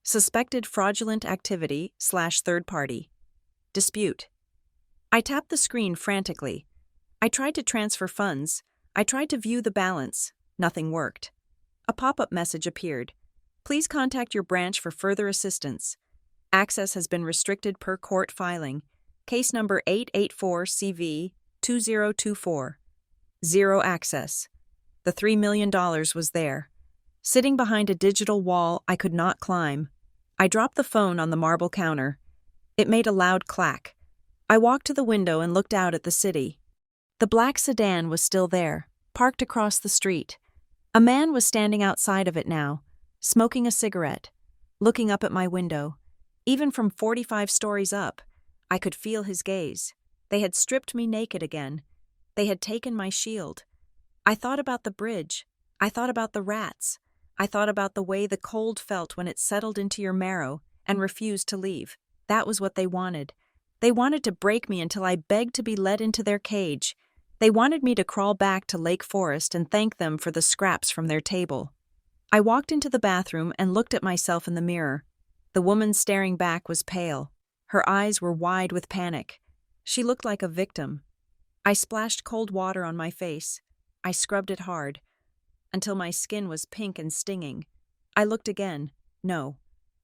suspected fraudulent activity / third party. Dispute. I tapped the screen frantically. I tried to transfer funds. I tried to view the balance. Nothing worked. A pop-up message appeared. Please contact your branch for further assistance. Access has been restricted per court filing. Case number 884CV2024. Zero access. The $3 million was there. Sitting behind a digital wall I could not climb. I dropped the phone on the marble counter. It made a loud clack. I walked to the window and looked out at the city. The black sedan was still there, parked across the street. A man was standing outside of it now, smoking a cigarette, looking up at my window. Even from 45 stories up, I could feel his gaze. They had stripped me naked again. They had taken my shield. I thought about the bridge. I thought about the rats. I thought about the way the cold felt when it settled into your marrow and refused to leave. That was what they wanted. They wanted to break me until I begged to be let into their cage. They wanted me to crawl back to Lake Forest and thank them for the scraps from their table. I walked into the bathroom and looked at myself in the mirror. The woman staring back was pale. Her eyes were wide with panic. She looked like a victim. I splashed cold water on my face. I scrubbed it hard, until my skin was pink and stinging. I looked again. No.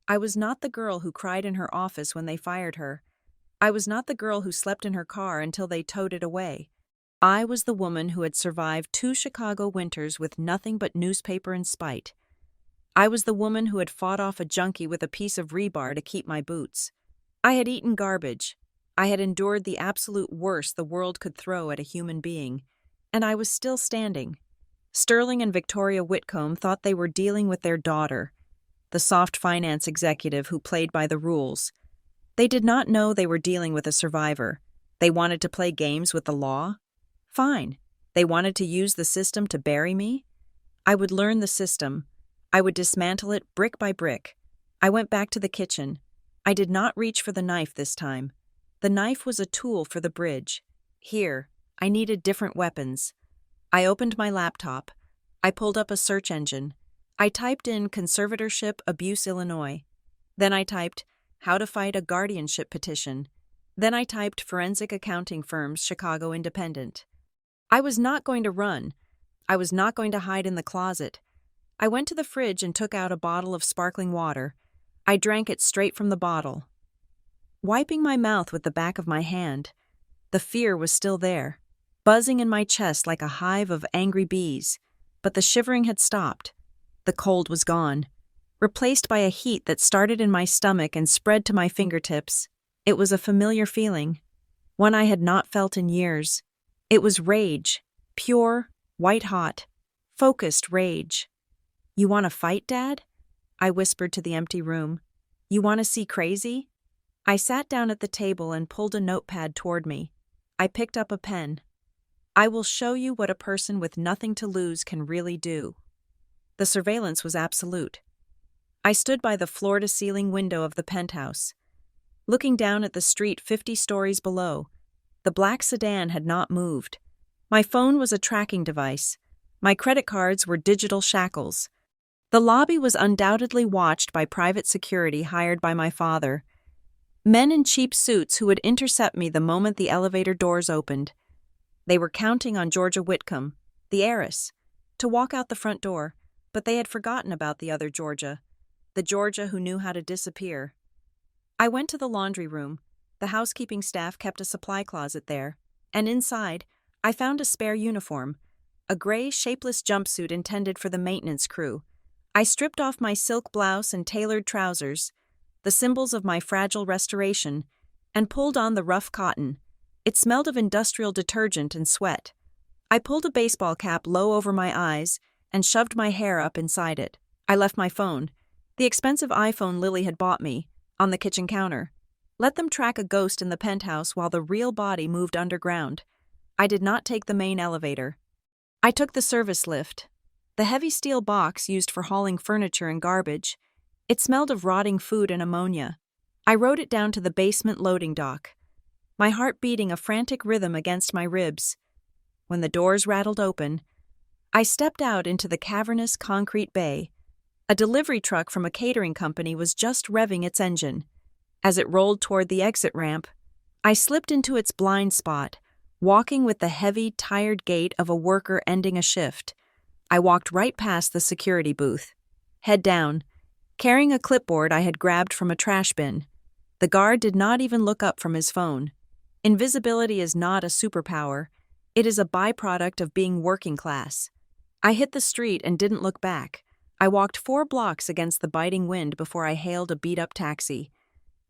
I was not the girl who cried in her office when they fired her. I was not the girl who slept in her car until they towed it away. I was the woman who had survived 2 Chicago winters with nothing but newspaper and spite. I was the woman who had fought off a junkie with a piece of rebar to keep my boots. I had eaten garbage. I had endured the absolute worst the world could throw at a human being. And I was still standing. Sterling and Victoria Whitcomb thought they were dealing with their daughter, the soft finance executive who played by the rules. They did not know they were dealing with a survivor. They wanted to play games with the law? Fine. They wanted to use the system to bury me? I would learn the system. I would dismantle it brick by brick. I went back to the kitchen. I did not reach for the knife this time. The knife was a tool for the bridge. Here, I needed different weapons. I opened my laptop. I pulled up a search engine. I typed in conservatorship abuse Illinois. Then I typed how to fight a guardianship petition. Then I typed forensic accounting firms Chicago Independent. I was not going to run. I was not going to hide in the closet. I went to the fridge and took out a bottle of sparkling water. I drank it straight from the bottle. Wiping my mouth with the back of my hand, the fear was still there, buzzing in my chest like a hive of angry bees, but the shivering had stopped. The cold was gone, replaced by a heat that started in my stomach and spread to my fingertips. It was a familiar feeling, one I had not felt in years. It was rage, pure, white-hot, focused rage. "You want to fight, Dad?" I whispered to the empty room. "You want to see crazy?" I sat down at the table and pulled a notepad toward me. I picked up a pen. "I will show you what a person with nothing to lose can really do." The surveillance was absolute. I stood by the floor-to-ceiling window of the penthouse, looking down at the street 50 stories below. The black sedan had not moved. My phone was a tracking device. My credit cards were digital shackles. The lobby was undoubtedly watched by private security hired by my father, men in cheap suits who would intercept me the moment the elevator doors opened. They were counting on Georgia Whitcomb, the heiress, to walk out the front door, but they had forgotten about the other Georgia, the Georgia who knew how to disappear. I went to the laundry room. The housekeeping staff kept a supply closet there, and inside, I found a spare uniform, a gray, shapeless jumpsuit intended for the maintenance crew. I stripped off my silk blouse and tailored trousers, the symbols of my fragile restoration, and pulled on the rough cotton. It smelled of industrial detergent and sweat. I pulled a baseball cap low over my eyes and shoved my hair up inside it. I left my phone, the expensive iPhone Lily had bought me, on the kitchen counter. Let them track a ghost in the penthouse while the real body moved underground. I did not take the main elevator. I took the service lift, the heavy steel box used for hauling furniture and garbage. It smelled of rotting food and ammonia. I rode it down to the basement loading dock, my heart beating a frantic rhythm against my ribs. When the doors rattled open, I stepped out into the cavernous concrete bay. A delivery truck from a catering company was just revving its engine. As it rolled toward the exit ramp, I slipped into its blind spot, walking with the heavy, tired gait of a worker ending a shift. I walked right past the security booth, head down, carrying a clipboard I had grabbed from a trash bin. The guard did not even look up from his phone. Invisibility is not a superpower. It is a byproduct of being working class. I hit the street and didn't look back. I walked 4 blocks against the biting wind before I hailed a beat-up taxi,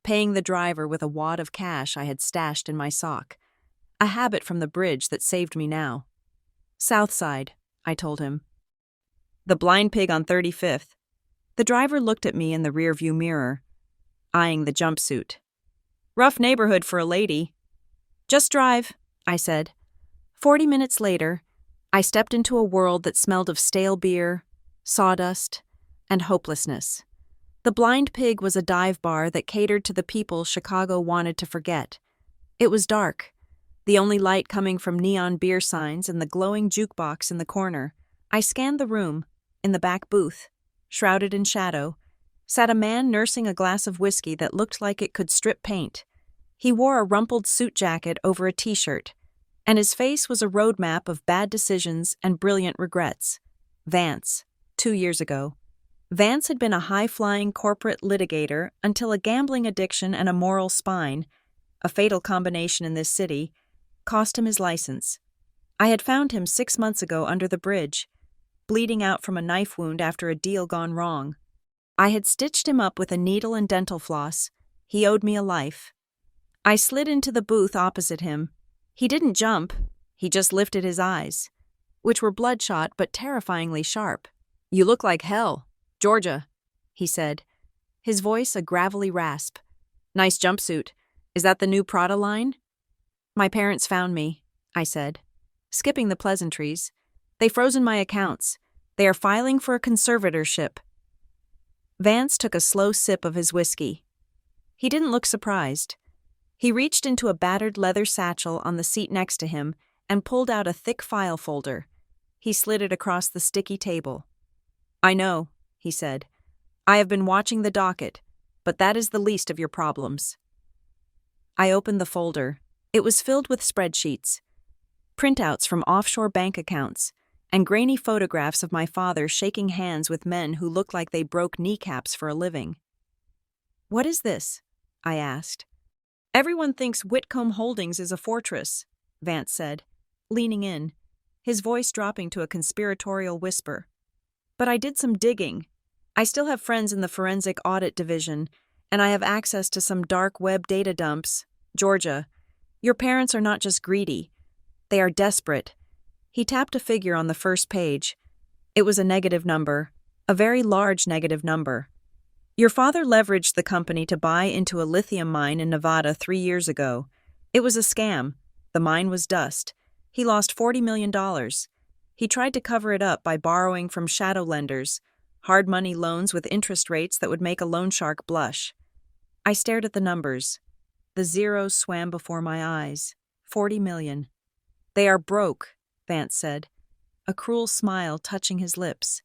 paying the driver with a wad of cash I had stashed in my sock, a habit from the bridge that saved me now. "South Side," I told him. "The blind pig on 35th. The driver looked at me in the rearview mirror, eyeing the jumpsuit. "Rough neighborhood for a lady." "Just drive," I said. 40 minutes later, I stepped into a world that smelled of stale beer, sawdust, and hopelessness. The Blind Pig was a dive bar that catered to the people Chicago wanted to forget. It was dark, the only light coming from neon beer signs and the glowing jukebox in the corner. I scanned the room. In the back booth, shrouded in shadow, sat a man nursing a glass of whiskey that looked like it could strip paint. He wore a rumpled suit jacket over a t-shirt, and his face was a roadmap of bad decisions and brilliant regrets. Vance, 2 years ago. Vance had been a high-flying corporate litigator until a gambling addiction and a moral spine, a fatal combination in this city, cost him his license. I had found him 6 months ago under the bridge, bleeding out from a knife wound after a deal gone wrong. I had stitched him up with a needle and dental floss. He owed me a life. I slid into the booth opposite him. He didn't jump, he just lifted his eyes, which were bloodshot but terrifyingly sharp. "You look like hell, Georgia," he said, his voice a gravelly rasp. "Nice jumpsuit. Is that the new Prada line?" "My parents found me," I said, skipping the pleasantries. "They frozen my accounts. They are filing for a conservatorship." Vance took a slow sip of his whiskey. He didn't look surprised. He reached into a battered leather satchel on the seat next to him and pulled out a thick file folder. He slid it across the sticky table. "I know," he said. "I have been watching the docket, but that is the least of your problems." I opened the folder. It was filled with spreadsheets, printouts from offshore bank accounts, and grainy photographs of my father shaking hands with men who looked like they broke kneecaps for a living. "What is this?" I asked. "Everyone thinks Whitcomb Holdings is a fortress," Vance said, leaning in, his voice dropping to a conspiratorial whisper. "But I did some digging. I still have friends in the forensic audit division, and I have access to some dark web data dumps. Georgia, your parents are not just greedy. They are desperate." He tapped a figure on the first page. It was a negative number, a very large negative number. "Your father leveraged the company to buy into a lithium mine in Nevada 3 years ago. It was a scam. The mine was dust. He lost $40 million. He tried to cover it up by borrowing from shadow lenders, hard money loans with interest rates that would make a loan shark blush." I stared at the numbers. The zeros swam before my eyes. 40 million. "They are broke," Vance said, a cruel smile touching his lips.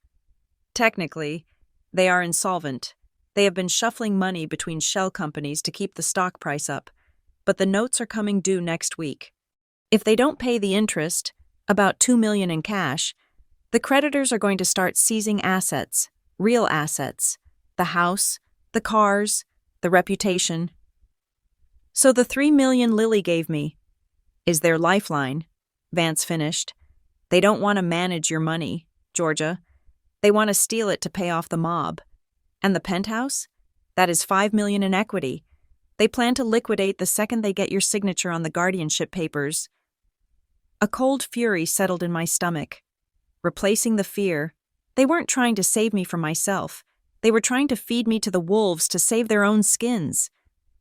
"Technically, They are insolvent. They have been shuffling money between shell companies to keep the stock price up, but the notes are coming due next week. If they don't pay the interest, about $2 million in cash, the creditors are going to start seizing assets, real assets, the house, the cars, the reputation. So the $3 million Lily gave me is their lifeline, Vance finished. They don't want to manage your money, Georgia. They want to steal it to pay off the mob. And the penthouse? That is $5 million in equity. They plan to liquidate the second they get your signature on the guardianship papers. A cold fury settled in my stomach. Replacing the fear, they weren't trying to save me from myself. They were trying to feed me to the wolves to save their own skins.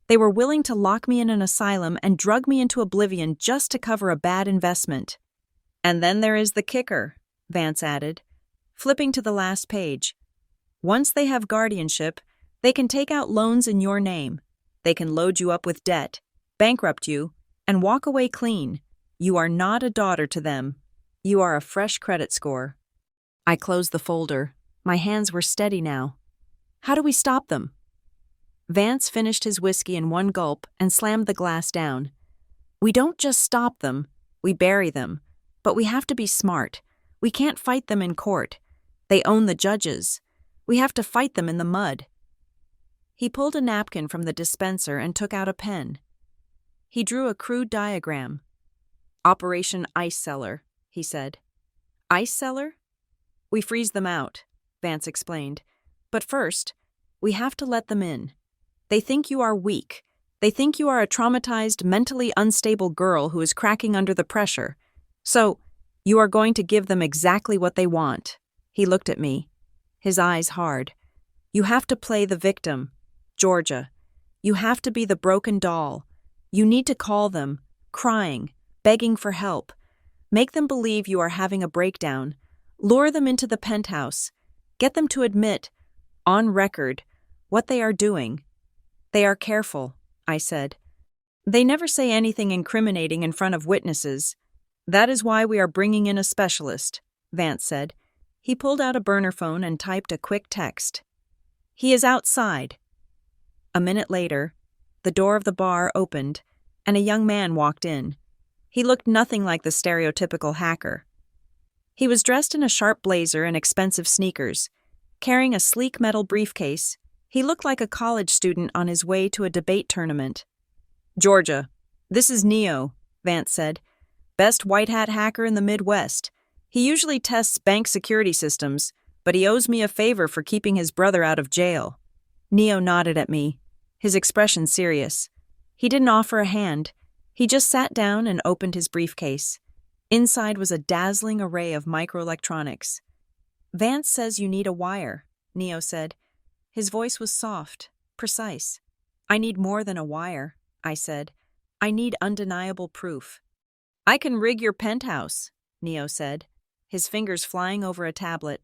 They were willing to lock me in an asylum and drug me into oblivion just to cover a bad investment. And then there is the kicker, Vance added, flipping to the last page. Once they have guardianship, they can take out loans in your name. They can load you up with debt, bankrupt you, and walk away clean. You are not a daughter to them. You are a fresh credit score. I closed the folder. My hands were steady now. How do we stop them? Vance finished his whiskey in one gulp and slammed the glass down. We don't just stop them, we bury them. But we have to be smart. We can't fight them in court. They own the judges. We have to fight them in the mud. He pulled a napkin from the dispenser and took out a pen. He drew a crude diagram. Operation Ice Cellar, he said. Ice cellar? We freeze them out, Vance explained. But first, we have to let them in. They think you are weak. They think you are a traumatized, mentally unstable girl who is cracking under the pressure. So, you are going to give them exactly what they want. He looked at me, his eyes hard. You have to play the victim, Georgia. You have to be the broken doll. You need to call them, crying, begging for help. Make them believe you are having a breakdown. Lure them into the penthouse. Get them to admit, on record, what they are doing. They are careful, I said. They never say anything incriminating in front of witnesses. That is why we are bringing in a specialist, Vance said. He pulled out a burner phone and typed a quick text. He is outside. A minute later, the door of the bar opened, and a young man walked in. He looked nothing like the stereotypical hacker. He was dressed in a sharp blazer and expensive sneakers. Carrying a sleek metal briefcase, he looked like a college student on his way to a debate tournament. Georgia, this is Neo, Vance said. Best white hat hacker in the Midwest. He usually tests bank security systems, but he owes me a favor for keeping his brother out of jail. Neo nodded at me, his expression serious. He didn't offer a hand. He just sat down and opened his briefcase. Inside was a dazzling array of microelectronics. Vance says you need a wire, Neo said. His voice was soft, precise. I need more than a wire, I said. I need undeniable proof. I can rig your penthouse, Neo said, his fingers flying over a tablet.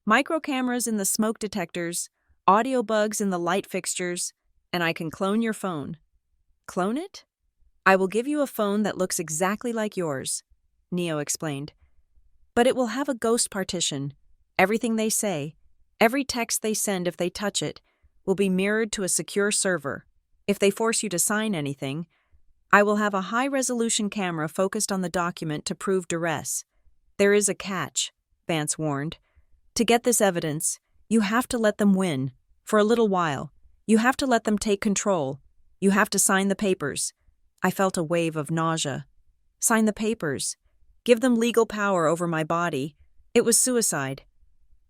Microcameras in the smoke detectors, audio bugs in the light fixtures, and I can clone your phone. Clone it? I will give you a phone that looks exactly like yours, Neo explained. But it will have a ghost partition. Everything they say, every text they send if they touch it, will be mirrored to a secure server. If they force you to sign anything, I will have a high-resolution camera focused on the document to prove duress. There is a catch, Vance warned. To get this evidence, you have to let them win, for a little while. You have to let them take control. You have to sign the papers. I felt a wave of nausea. Sign the papers. Give them legal power over my body. It was suicide.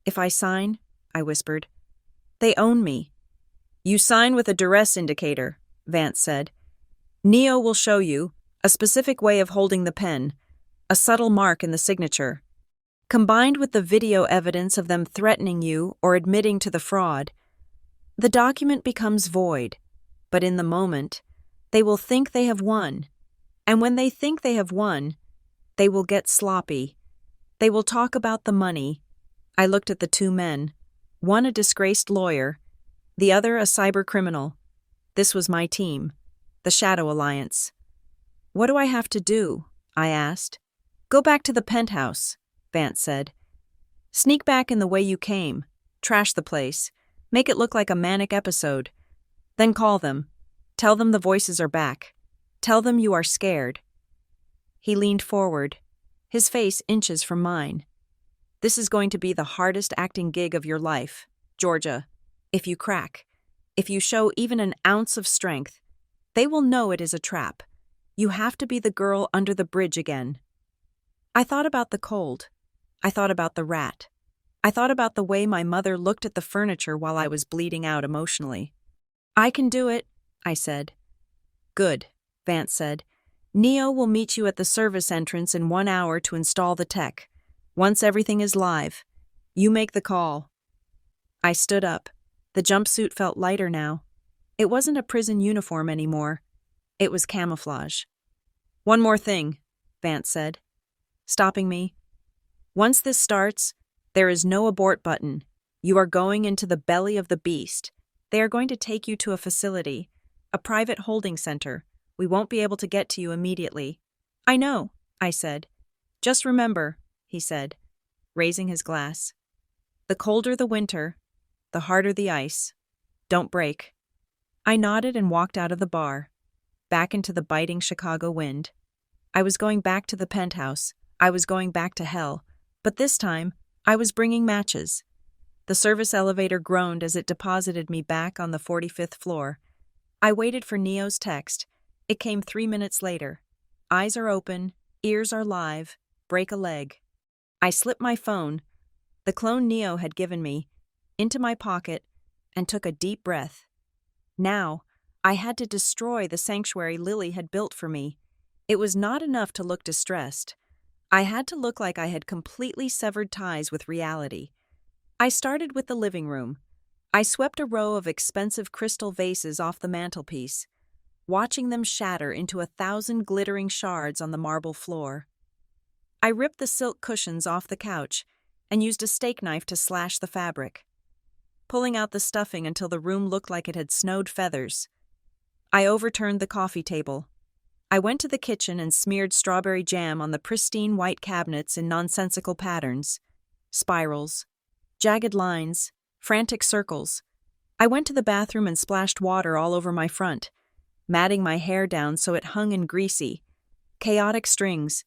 If I sign, I whispered, they own me. You sign with a duress indicator, Vance said. Neo will show you a specific way of holding the pen, a subtle mark in the signature. Combined with the video evidence of them threatening you or admitting to the fraud, the document becomes void. But in the moment, they will think they have won. And when they think they have won, they will get sloppy. They will talk about the money. I looked at the two men, one a disgraced lawyer, the other a cyber criminal. This was my team, the Shadow Alliance. What do I have to do? I asked. Go back to the penthouse, Vance said. Sneak back in the way you came. Trash the place. Make it look like a manic episode. Then call them. Tell them the voices are back. Tell them you are scared." He leaned forward, his face inches from mine. "This is going to be the hardest acting gig of your life, Georgia. If you crack, if you show even an ounce of strength, they will know it is a trap. You have to be the girl under the bridge again." I thought about the cold. I thought about the rat. I thought about the way my mother looked at the furniture while I was bleeding out emotionally. "I can do it," I said. "Good," Vance said. "Neo will meet you at the service entrance in 1 hour to install the tech. Once everything is live, you make the call." I stood up. The jumpsuit felt lighter now. It wasn't a prison uniform anymore. It was camouflage. "One more thing," Vance said, stopping me. "Once this starts, there is no abort button. You are going into the belly of the beast. They are going to take you to a facility, a private holding center. We won't be able to get to you immediately." "I know," I said. "Just remember," he said, raising his glass. "The colder the winter, the harder the ice. Don't break." I nodded and walked out of the bar, back into the biting Chicago wind. I was going back to the penthouse. I was going back to hell. But this time, I was bringing matches. The service elevator groaned as it deposited me back on the 45th floor. I waited for Neo's text. It came 3 minutes later. "Eyes are open, ears are live, break a leg." I slipped my phone, the clone Neo had given me, into my pocket and took a deep breath. Now, I had to destroy the sanctuary Lily had built for me. It was not enough to look distressed. I had to look like I had completely severed ties with reality. I started with the living room. I swept a row of expensive crystal vases off the mantelpiece, watching them shatter into 1,000 glittering shards on the marble floor. I ripped the silk cushions off the couch and used a steak knife to slash the fabric, pulling out the stuffing until the room looked like it had snowed feathers. I overturned the coffee table. I went to the kitchen and smeared strawberry jam on the pristine white cabinets in nonsensical patterns, spirals, jagged lines, frantic circles. I went to the bathroom and splashed water all over my front, matting my hair down so it hung in greasy, chaotic strings.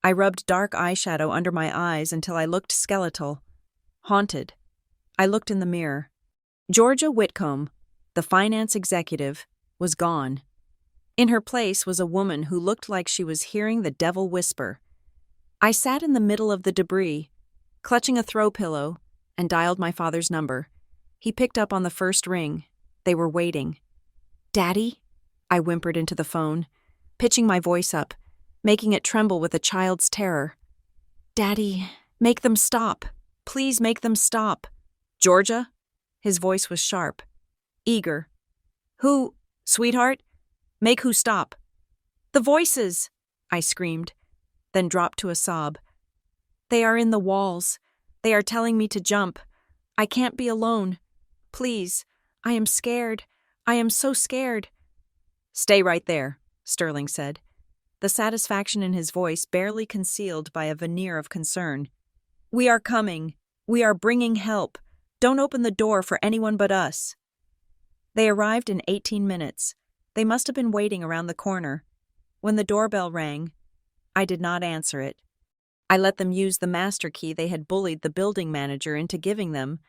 I rubbed dark eyeshadow under my eyes until I looked skeletal, haunted. I looked in the mirror. Georgia Whitcomb, the finance executive, was gone. In her place was a woman who looked like she was hearing the devil whisper. I sat in the middle of the debris, clutching a throw pillow, and dialed my father's number. He picked up on the first ring. They were waiting. "Daddy?" I whimpered into the phone, pitching my voice up, making it tremble with a child's terror. "Daddy, make them stop. Please make them stop." "Georgia?" His voice was sharp, eager. "Who, sweetheart? Make who stop?" "The voices!" I screamed, then dropped to a sob. "They are in the walls. They are telling me to jump. I can't be alone. Please, I am scared. I am so scared." "Stay right there," Sterling said, the satisfaction in his voice barely concealed by a veneer of concern. "We are coming. We are bringing help. Don't open the door for anyone but us." They arrived in 18 minutes. They must have been waiting around the corner. When the doorbell rang, I did not answer it. I let them use the master key they had bullied the building manager into giving them.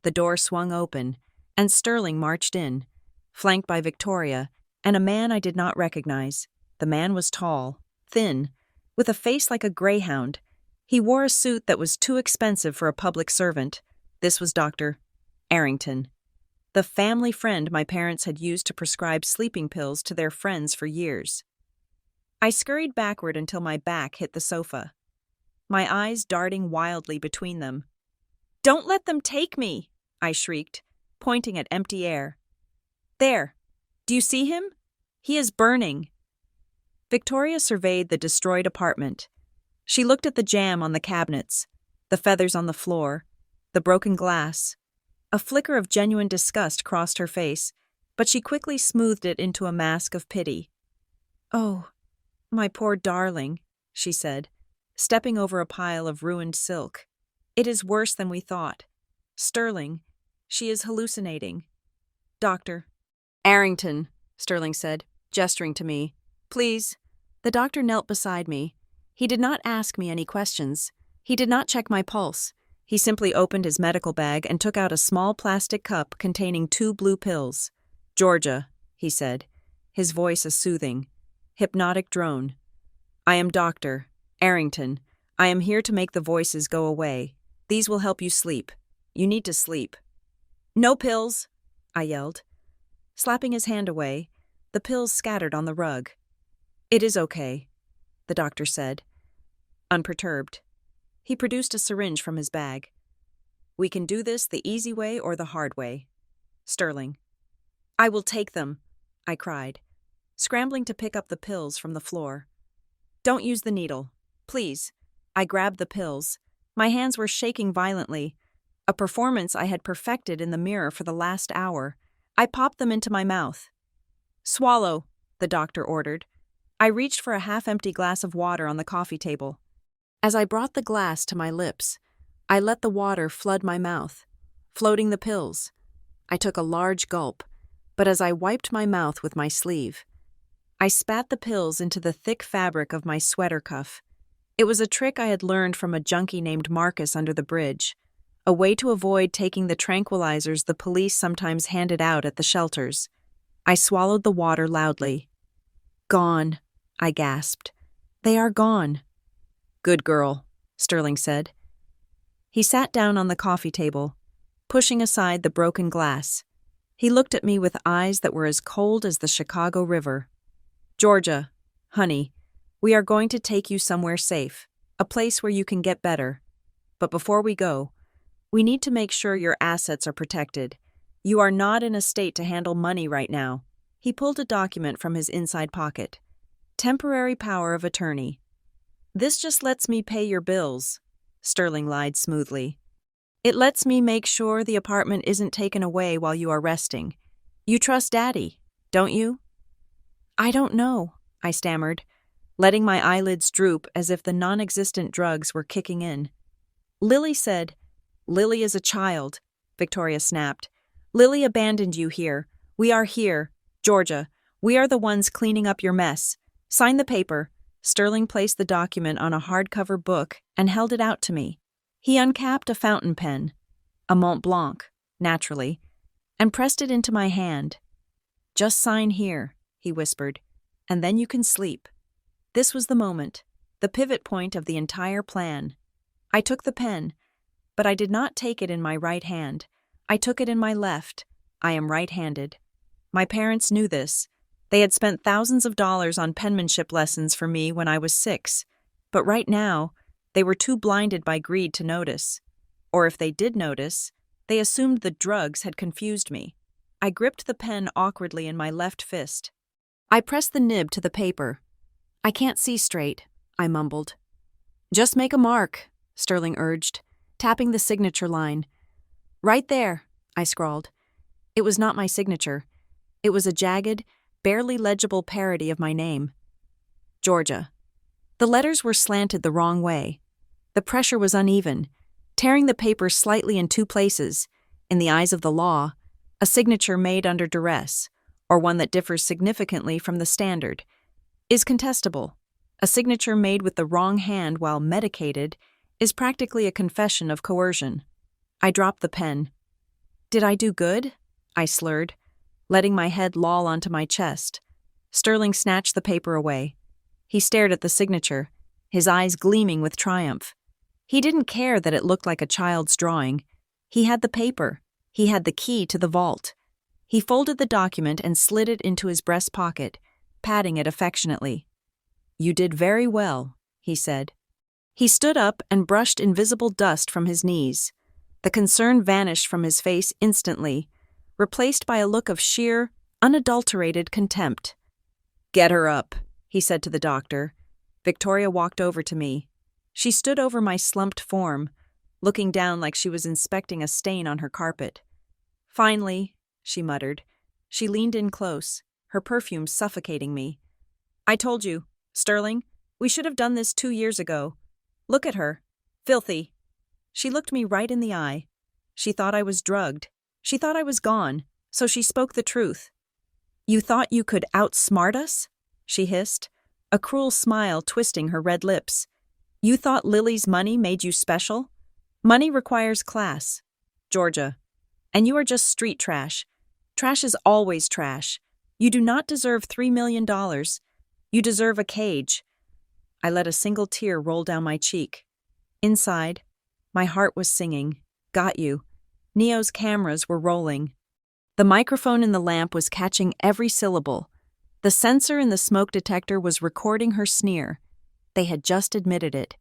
The door swung open, and Sterling marched in, flanked by Victoria and a man I did not recognize. The man was tall, thin, with a face like a greyhound. He wore a suit that was too expensive for a public servant. This was Dr. Arrington, the family friend my parents had used to prescribe sleeping pills to their friends for years. I scurried backward until my back hit the sofa, my eyes darting wildly between them. "Don't let them take me!" I shrieked, pointing at empty air. "There! Do you see him? He is burning." Victoria surveyed the destroyed apartment. She looked at the jam on the cabinets, the feathers on the floor, the broken glass. A flicker of genuine disgust crossed her face, but she quickly smoothed it into a mask of pity. "Oh, my poor darling," she said, stepping over a pile of ruined silk. "It is worse than we thought. Sterling, She is hallucinating. Doctor. Arrington, Sterling said, gesturing to me. Please. The doctor knelt beside me. He did not ask me any questions. He did not check my pulse. He simply opened his medical bag and took out a small plastic cup containing 2 blue pills. Georgia, he said, his voice a soothing, hypnotic drone. I am Dr. Arrington. I am here to make the voices go away. These will help you sleep. You need to sleep. No pills, I yelled. Slapping his hand away, the pills scattered on the rug. It is okay, the doctor said, unperturbed. He produced a syringe from his bag. We can do this the easy way or the hard way. Sterling. I will take them, I cried, scrambling to pick up the pills from the floor. Don't use the needle, please. I grabbed the pills. My hands were shaking violently, a performance I had perfected in the mirror for the last hour. I popped them into my mouth. Swallow, the doctor ordered. I reached for a half-empty glass of water on the coffee table. As I brought the glass to my lips, I let the water flood my mouth, floating the pills. I took a large gulp, but as I wiped my mouth with my sleeve, I spat the pills into the thick fabric of my sweater cuff. It was a trick I had learned from a junkie named Marcus under the bridge, a way to avoid taking the tranquilizers the police sometimes handed out at the shelters. I swallowed the water loudly. Gone, I gasped. They are gone. Good girl, Sterling said. He sat down on the coffee table, pushing aside the broken glass. He looked at me with eyes that were as cold as the Chicago River. Georgia, honey, we are going to take you somewhere safe, a place where you can get better. But before we go, we need to make sure your assets are protected. You are not in a state to handle money right now. He pulled a document from his inside pocket. Temporary power of attorney. This just lets me pay your bills, Sterling lied smoothly. It lets me make sure the apartment isn't taken away while you are resting. You trust Daddy, don't you? I don't know, I stammered, letting my eyelids droop as if the non-existent drugs were kicking in. Lily said, Lily is a child, Victoria snapped. Lily abandoned you here. We are here, Georgia. We are the ones cleaning up your mess. Sign the paper. Sterling placed the document on a hardcover book and held it out to me. He uncapped a fountain pen, a Mont Blanc, naturally, and pressed it into my hand. Just sign here, he whispered, and then you can sleep. This was the moment, the pivot point of the entire plan. I took the pen, but I did not take it in my right hand. I took it in my left. I am right-handed. My parents knew this. They had spent thousands of dollars on penmanship lessons for me when I was 6, but right now, they were too blinded by greed to notice. Or if they did notice, they assumed the drugs had confused me. I gripped the pen awkwardly in my left fist. I pressed the nib to the paper. I can't see straight, I mumbled. Just make a mark, Sterling urged, tapping the signature line. Right there, I scrawled. It was not my signature. It was a jagged, barely legible parody of my name. Georgia. The letters were slanted the wrong way. The pressure was uneven, tearing the paper slightly in 2 places. In the eyes of the law, a signature made under duress, or one that differs significantly from the standard, is contestable. A signature made with the wrong hand while medicated is practically a confession of coercion. I dropped the pen. Did I do good? I slurred, letting my head loll onto my chest. Sterling snatched the paper away. He stared at the signature, his eyes gleaming with triumph. He didn't care that it looked like a child's drawing. He had the paper. He had the key to the vault. He folded the document and slid it into his breast pocket, patting it affectionately. You did very well, he said. He stood up and brushed invisible dust from his knees. The concern vanished from his face instantly, replaced by a look of sheer, unadulterated contempt. Get her up, he said to the doctor. Victoria walked over to me. She stood over my slumped form, looking down like she was inspecting a stain on her carpet. Finally, she muttered. She leaned in close, her perfume suffocating me. I told you, Sterling, we should have done this 2 years ago. Look at her. Filthy. She looked me right in the eye. She thought I was drugged. She thought I was gone, so she spoke the truth. "You thought you could outsmart us?" she hissed, a cruel smile twisting her red lips. "You thought Lily's money made you special? Money requires class, Georgia. And you are just street trash. Trash is always trash. You do not deserve $3 million. You deserve a cage." I let a single tear roll down my cheek. Inside, my heart was singing, "Got you." Neo's cameras were rolling. The microphone in the lamp was catching every syllable. The sensor in the smoke detector was recording her sneer. They had just admitted it.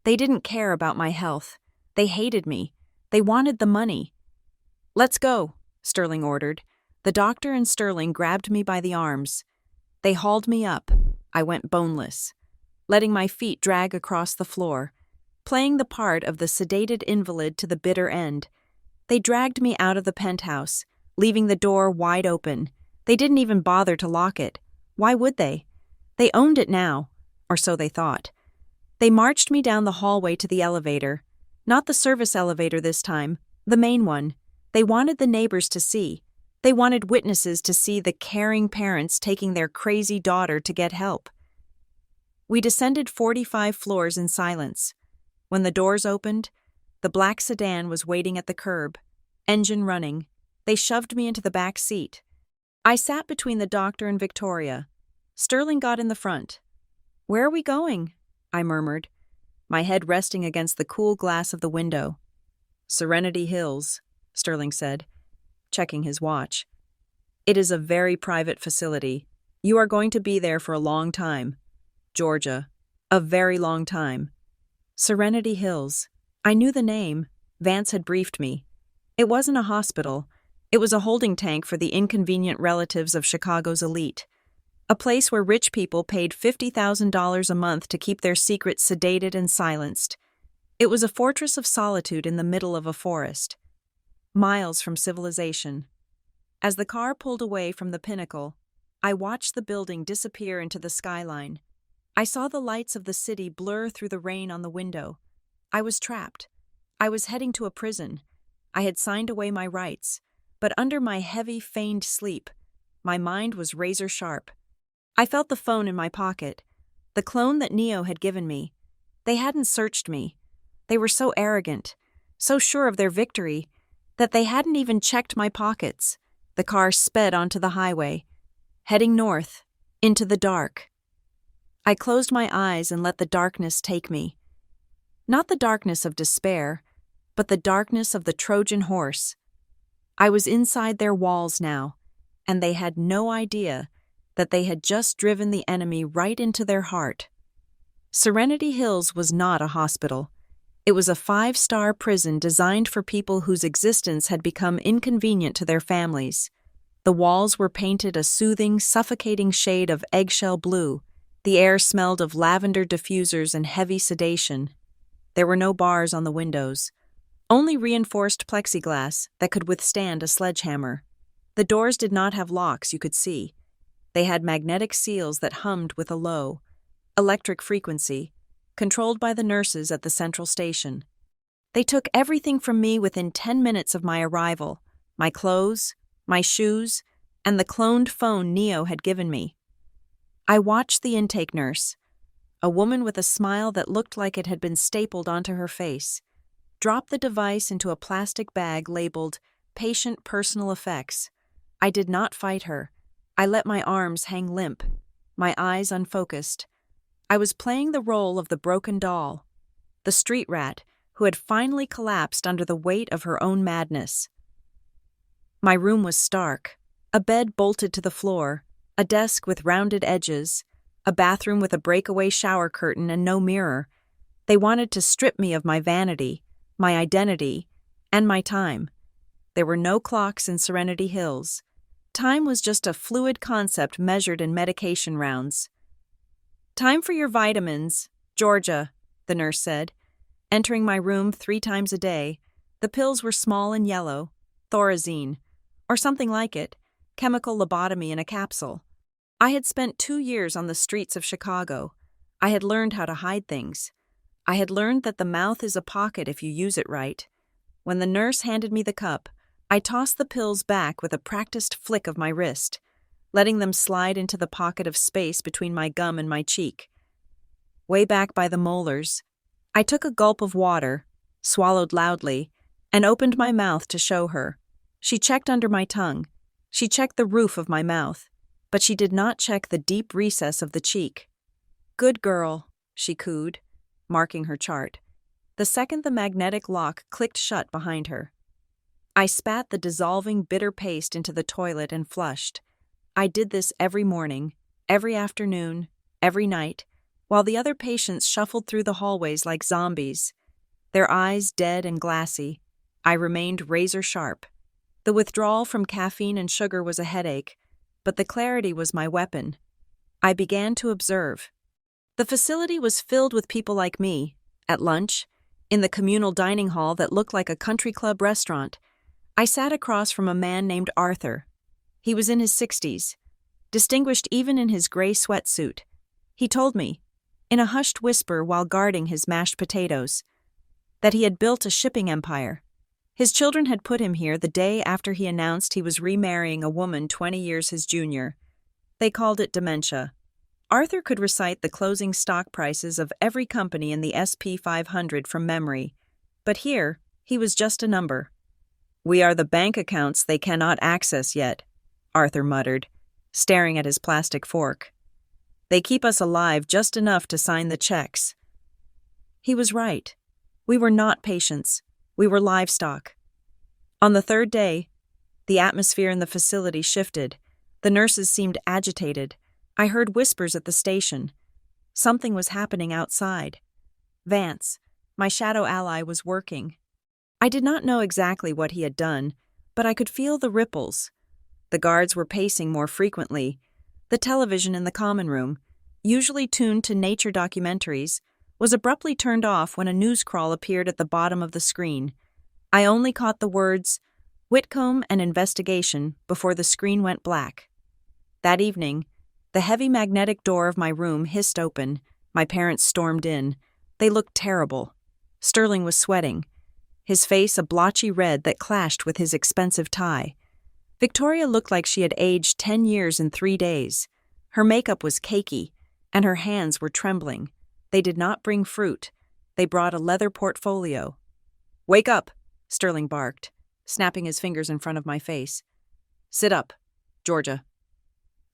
They didn't care about my health. They hated me. They wanted the money. "Let's go," Sterling ordered. The doctor and Sterling grabbed me by the arms. They hauled me up. I went boneless, letting my feet drag across the floor, playing the part of the sedated invalid to the bitter end. They dragged me out of the penthouse, leaving the door wide open. They didn't even bother to lock it. Why would they? They owned it now, or so they thought. They marched me down the hallway to the elevator. Not the service elevator this time, the main one. They wanted the neighbors to see. They wanted witnesses to see the caring parents taking their crazy daughter to get help. We descended 45 floors in silence. When the doors opened, the black sedan was waiting at the curb, engine running. They shoved me into the back seat. I sat between the doctor and Victoria. Sterling got in the front. "Where are we going?" I murmured, my head resting against the cool glass of the window. "Serenity Hills," Sterling said, checking his watch. "It is a very private facility. You are going to be there for a long time. Georgia, a very long time." Serenity Hills. I knew the name. Vance had briefed me. It wasn't a hospital. It was a holding tank for the inconvenient relatives of Chicago's elite. A place where rich people paid $50,000 a month to keep their secrets sedated and silenced. It was a fortress of solitude in the middle of a forest, miles from civilization. As the car pulled away from the pinnacle, I watched the building disappear into the skyline. I saw the lights of the city blur through the rain on the window. I was trapped. I was heading to a prison. I had signed away my rights, but under my heavy, feigned sleep, my mind was razor sharp. I felt the phone in my pocket, the clone that Neo had given me. They hadn't searched me. They were so arrogant, so sure of their victory, that they hadn't even checked my pockets. The car sped onto the highway, heading north, into the dark. I closed my eyes and let the darkness take me. Not the darkness of despair, but the darkness of the Trojan horse. I was inside their walls now, and they had no idea that they had just driven the enemy right into their heart. Serenity Hills was not a hospital. It was a 5-star prison designed for people whose existence had become inconvenient to their families. The walls were painted a soothing, suffocating shade of eggshell blue. The air smelled of lavender diffusers and heavy sedation. There were no bars on the windows, only reinforced plexiglass that could withstand a sledgehammer. The doors did not have locks you could see. They had magnetic seals that hummed with a low, electric frequency, controlled by the nurses at the central station. They took everything from me within 10 minutes of my arrival: my clothes, my shoes, and the cloned phone Neo had given me. I watched the intake nurse, a woman with a smile that looked like it had been stapled onto her face, drop the device into a plastic bag labeled Patient Personal Effects. I did not fight her. I let my arms hang limp, my eyes unfocused. I was playing the role of the broken doll, the street rat who had finally collapsed under the weight of her own madness. My room was stark, a bed bolted to the floor, a desk with rounded edges, a bathroom with a breakaway shower curtain and no mirror. They wanted to strip me of my vanity, my identity, and my time. There were no clocks in Serenity Hills. Time was just a fluid concept measured in medication rounds. "Time for your vitamins, Georgia," the nurse said. Entering my room 3 times a day, the pills were small and yellow, Thorazine, or something like it, chemical lobotomy in a capsule. I had spent 2 years on the streets of Chicago. I had learned how to hide things. I had learned that the mouth is a pocket if you use it right. When the nurse handed me the cup, I tossed the pills back with a practiced flick of my wrist, letting them slide into the pocket of space between my gum and my cheek. Way back by the molars, I took a gulp of water, swallowed loudly, and opened my mouth to show her. She checked under my tongue. She checked the roof of my mouth, but she did not check the deep recess of the cheek. "Good girl," she cooed, marking her chart. The second the magnetic lock clicked shut behind her. I spat the dissolving bitter paste into the toilet and flushed. I did this every morning, every afternoon, every night, while the other patients shuffled through the hallways like zombies. Their eyes dead and glassy, I remained razor sharp. The withdrawal from caffeine and sugar was a headache, but the clarity was my weapon. I began to observe. The facility was filled with people like me. At lunch, in the communal dining hall that looked like a country club restaurant, I sat across from a man named Arthur. He was in his 60s, distinguished even in his gray sweatsuit. He told me, in a hushed whisper while guarding his mashed potatoes, that he had built a shipping empire. His children had put him here the day after he announced he was remarrying a woman 20 years his junior. They called it dementia. Arthur could recite the closing stock prices of every company in the S&P 500 from memory, but here he was just a number. "We are the bank accounts they cannot access yet," Arthur muttered, staring at his plastic fork. "They keep us alive just enough to sign the checks." He was right. We were not patients. We were livestock. On the third day, the atmosphere in the facility shifted. The nurses seemed agitated. I heard whispers at the station. Something was happening outside. Vance, my shadow ally, was working. I did not know exactly what he had done, but I could feel the ripples. The guards were pacing more frequently. The television in the common room, usually tuned to nature documentaries, was abruptly turned off when a news crawl appeared at the bottom of the screen. I only caught the words, "Whitcomb and investigation," before the screen went black. That evening, the heavy magnetic door of my room hissed open. My parents stormed in. They looked terrible. Sterling was sweating, his face a blotchy red that clashed with his expensive tie. Victoria looked like she had aged 10 years in 3 days. Her makeup was cakey, and her hands were trembling. They did not bring fruit. They brought a leather portfolio. "Wake up," Sterling barked, snapping his fingers in front of my face. "Sit up, Georgia."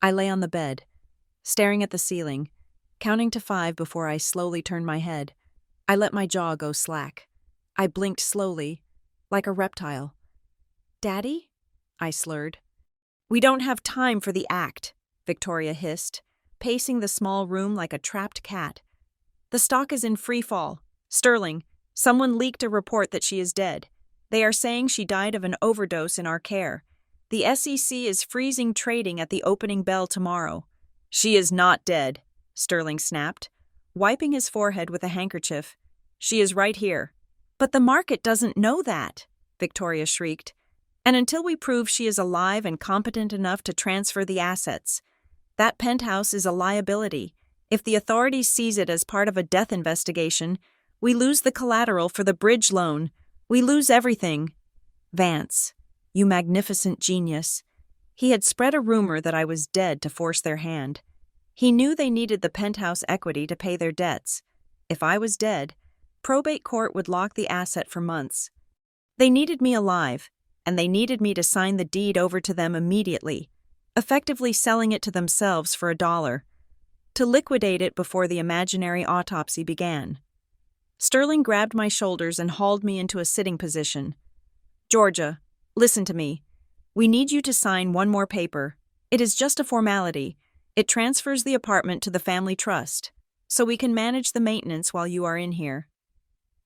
I lay on the bed, staring at the ceiling, counting to 5 before I slowly turned my head. I let my jaw go slack. I blinked slowly, like a reptile. "Daddy?" I slurred. "We don't have time for the act," Victoria hissed, pacing the small room like a trapped cat. "The stock is in free fall. Sterling, someone leaked a report that she is dead. They are saying she died of an overdose in our care. The SEC is freezing trading at the opening bell tomorrow." "She is not dead," Sterling snapped, wiping his forehead with a handkerchief. "She is right here." "But the market doesn't know that," Victoria shrieked. "And until we prove she is alive and competent enough to transfer the assets, that penthouse is a liability. If the authorities seize it as part of a death investigation, we lose the collateral for the bridge loan. We lose everything." "Vance, you magnificent genius." He had spread a rumor that I was dead to force their hand. He knew they needed the penthouse equity to pay their debts. If I was dead, probate court would lock the asset for months. They needed me alive, and they needed me to sign the deed over to them immediately, effectively selling it to themselves for $1, to liquidate it before the imaginary autopsy began. Sterling grabbed my shoulders and hauled me into a sitting position. "Georgia, listen to me. We need you to sign one more paper. It is just a formality. It transfers the apartment to the family trust, so we can manage the maintenance while you are in here."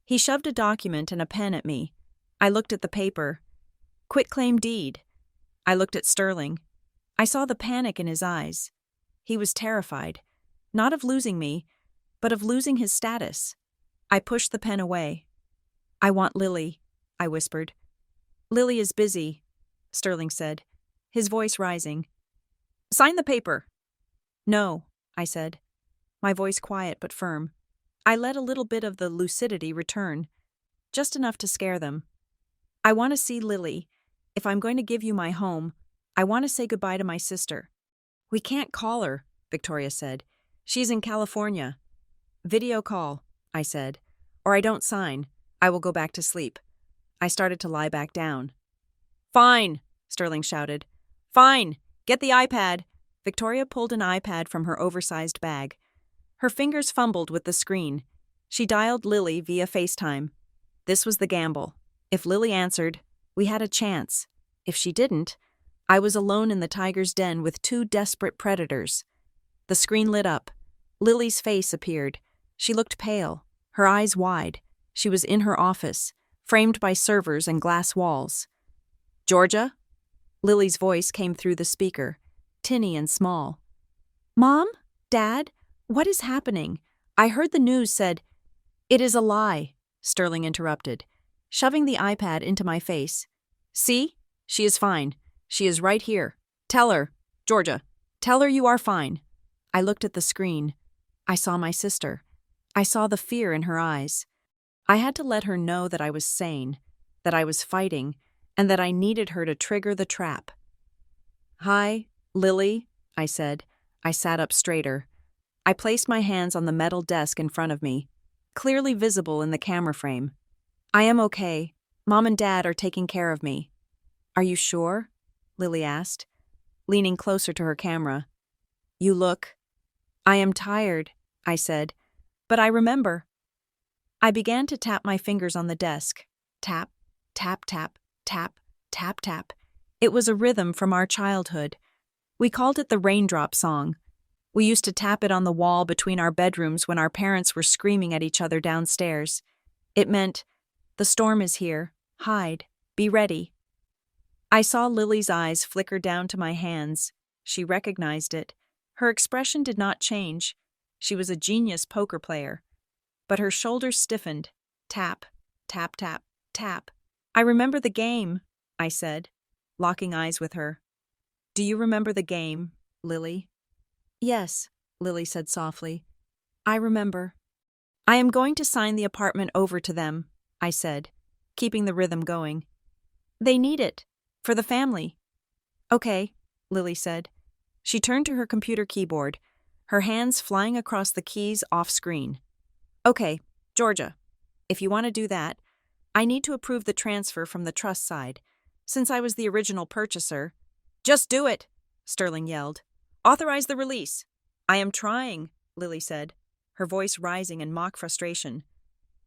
He shoved a document and a pen at me. I looked at the paper. Quitclaim deed. I looked at Sterling. I saw the panic in his eyes. He was terrified, not of losing me, but of losing his status. I pushed the pen away. "I want Lily," I whispered. "Lily is busy," Sterling said, his voice rising. "Sign the paper." "No," I said, my voice quiet but firm. I let a little bit of the lucidity return, just enough to scare them. "I want to see Lily. if I'm going to give you my home, I want to say goodbye to my sister." "We can't call her," Victoria said. "She's in California." "Video call," I said. "Or I don't sign. I will go back to sleep." I started to lie back down. "Fine," Sterling shouted. "Fine. Get the iPad." Victoria pulled an iPad from her oversized bag. Her fingers fumbled with the screen. She dialed Lily via FaceTime. This was the gamble. If Lily answered, we had a chance. If she didn't, I was alone in the tiger's den with two desperate predators. The screen lit up. Lily's face appeared. She looked pale, her eyes wide. She was in her office, framed by servers and glass walls. "Georgia?" Lily's voice came through the speaker, tinny and small. "Mom? Dad? What is happening? I heard the news said—" "It is a lie," Sterling interrupted, shoving the iPad into my face. "See? She is fine. She is right here. Tell her, Georgia, tell her you are fine." I looked at the screen. I saw my sister. I saw the fear in her eyes. I had to let her know that I was sane, that I was fighting, and that I needed her to trigger the trap. "Hi, Lily," I said. I sat up straighter. I placed my hands on the metal desk in front of me, clearly visible in the camera frame. "I am okay. Mom and Dad are taking care of me." "Are you sure?" Lily asked, leaning closer to her camera. "You look—" "I am tired," I said, "but I remember." I began to tap my fingers on the desk. Tap, tap, tap, tap, tap, tap. It was a rhythm from our childhood. We called it the raindrop song. We used to tap it on the wall between our bedrooms when our parents were screaming at each other downstairs. It meant, "The storm is here. Hide. Be ready." I saw Lily's eyes flicker down to my hands. She recognized it. Her expression did not change. She was a genius poker player. But her shoulders stiffened. Tap, tap, tap, tap. "I remember the game," I said, locking eyes with her. "Do you remember the game, Lily?" "Yes," Lily said softly. "I remember." "I am going to sign the apartment over to them," I said, keeping the rhythm going. "They need it. For the family." "Okay," Lily said. She turned to her computer keyboard, her hands flying across the keys off-screen. "Okay, Georgia, if you want to do that, I need to approve the transfer from the trust side. Since I was the original purchaser—" "Just do it," Sterling yelled. "Authorize the release." "I am trying," Lily said, her voice rising in mock frustration.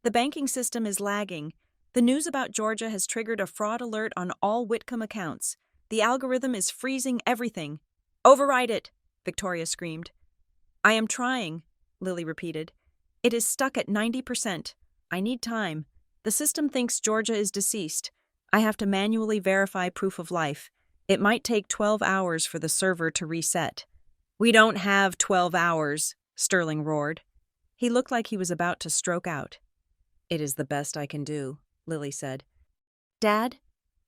"The banking system is lagging. The news about Georgia has triggered a fraud alert on all Whitcomb accounts. The algorithm is freezing everything." "Override it," Victoria screamed. "I am trying," Lily repeated. "It is stuck at 90%. I need time. The system thinks Georgia is deceased. I have to manually verify proof of life. It might take 12 hours for the server to reset." "We don't have 12 hours, Sterling roared. He looked like he was about to stroke out. "It is the best I can do," Lily said. "Dad,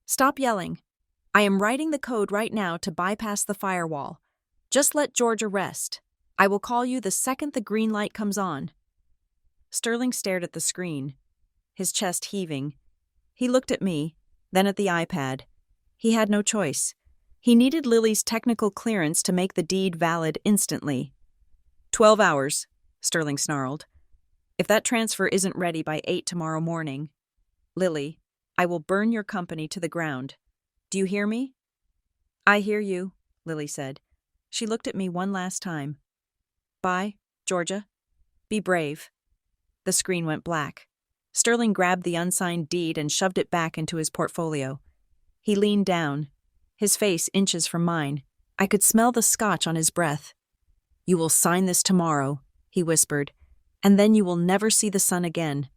stop yelling. I am writing the code right now to bypass the firewall. Just let Georgia rest. I will call you the second the green light comes on." Sterling stared at the screen, his chest heaving. He looked at me, then at the iPad. He had no choice. He needed Lily's technical clearance to make the deed valid instantly. 12 hours, Sterling snarled. "If that transfer isn't ready by 8 tomorrow morning, Lily, I will burn your company to the ground. Do you hear me?" "I hear you," Lily said. She looked at me one last time. "Bye, Georgia. Be brave." The screen went black. Sterling grabbed the unsigned deed and shoved it back into his portfolio. He leaned down, his face inches from mine. I could smell the scotch on his breath. "You will sign this tomorrow," he whispered, "and then you will never see the sun again."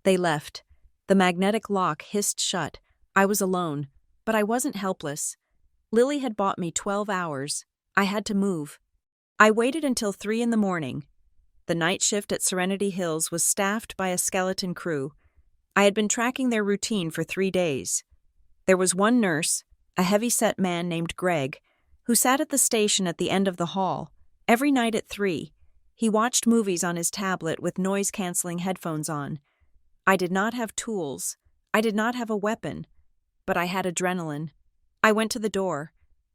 They left. The magnetic lock hissed shut. I was alone, but I wasn't helpless. Lily had bought me 12 hours. I had to move. I waited until 3 in the morning. The night shift at Serenity Hills was staffed by a skeleton crew. I had been tracking their routine for 3 days. There was one nurse, a heavy-set man named Greg, who sat at the station at the end of the hall. Every night at 3, he watched movies on his tablet with noise-canceling headphones on. I did not have tools. I did not have a weapon. but I had adrenaline. I went to the door.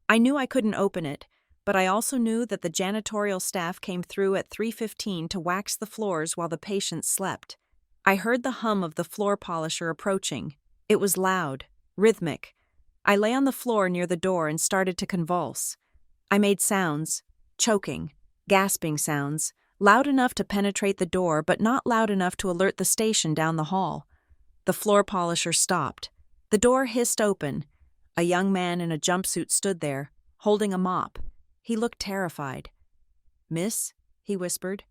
I knew I couldn't open it, but I also knew that the janitorial staff came through at 3:15 to wax the floors while the patients slept. I heard the hum of the floor polisher approaching. It was loud, rhythmic. I lay on the floor near the door and started to convulse. I made sounds, choking, gasping sounds, loud enough to penetrate the door but not loud enough to alert the station down the hall. The floor polisher stopped. The door hissed open. A young man in a jumpsuit stood there, holding a mop. He looked terrified. "Miss?" he whispered.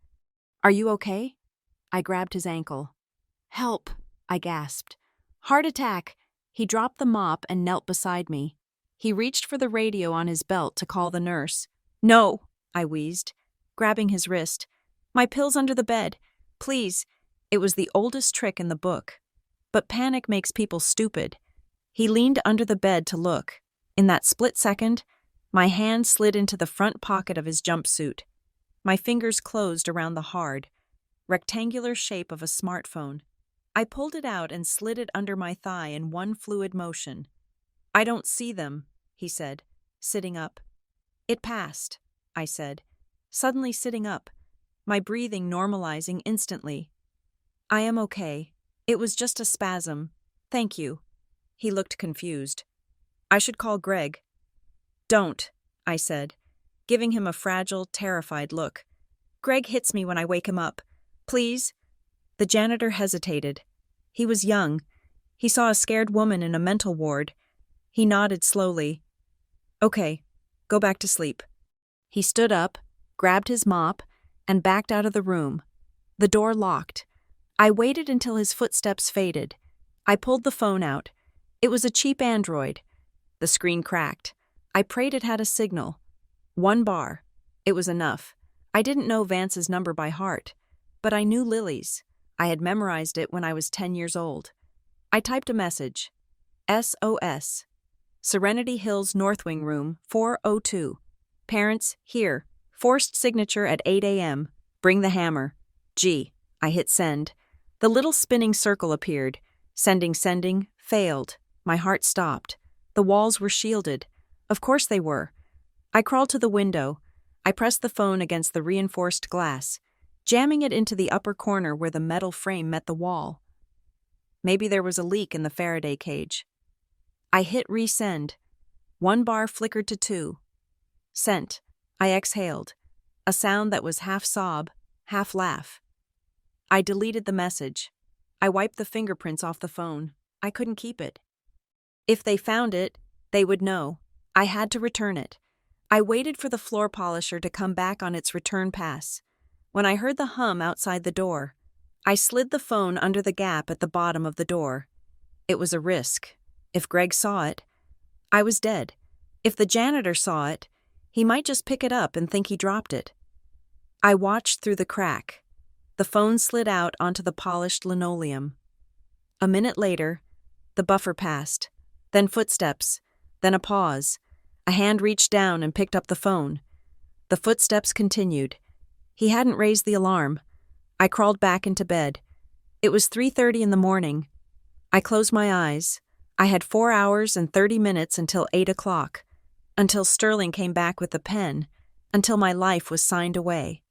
"Are you okay?" I grabbed his ankle. "Help!" I gasped. "Heart attack!" He dropped the mop and knelt beside me. He reached for the radio on his belt to call the nurse. "No!" I wheezed, grabbing his wrist. "My pills under the bed. Please." It was the oldest trick in the book. But panic makes people stupid. He leaned under the bed to look. In that split second, my hand slid into the front pocket of his jumpsuit. My fingers closed around the hard, rectangular shape of a smartphone. I pulled it out and slid it under my thigh in one fluid motion. "I don't see them," he said, sitting up. "It passed," I said, suddenly sitting up, my breathing normalizing instantly. "I am okay. It was just a spasm. Thank you." He looked confused. "I should call Greg." "Don't," I said, giving him a fragile, terrified look. "Greg hits me when I wake him up. Please?" The janitor hesitated. He was young. He saw a scared woman in a mental ward. He nodded slowly. "Okay, go back to sleep." He stood up, grabbed his mop, and backed out of the room. The door locked. I waited until his footsteps faded. I pulled the phone out. It was a cheap Android. The screen cracked. I prayed it had a signal. 1 bar. It was enough. I didn't know Vance's number by heart, but I knew Lily's. I had memorized it when I was 10 years old. I typed a message. SOS. Serenity Hills North Wing Room 402. Parents, here. Forced signature at 8 a.m. Bring the hammer. G. I hit send. The little spinning circle appeared. Sending, failed. My heart stopped. The walls were shielded. Of course they were. I crawled to the window. I pressed the phone against the reinforced glass, jamming it into the upper corner where the metal frame met the wall. Maybe there was a leak in the Faraday cage. I hit resend. 1 bar flickered to 2. Sent. I exhaled. A sound that was half sob, half laugh. I deleted the message. I wiped the fingerprints off the phone. I couldn't keep it. If they found it, they would know. I had to return it. I waited for the floor polisher to come back on its return pass. When I heard the hum outside the door, I slid the phone under the gap at the bottom of the door. It was a risk. If Greg saw it, I was dead. If the janitor saw it, he might just pick it up and think he dropped it. I watched through the crack. The phone slid out onto the polished linoleum. A minute later, the buffer passed, then footsteps, then a pause. A hand reached down and picked up the phone. The footsteps continued. He hadn't raised the alarm. I crawled back into bed. It was 3:30 in the morning. I closed my eyes. I had 4 hours and 30 minutes until 8 o'clock, until Sterling came back with the pen, until my life was signed away.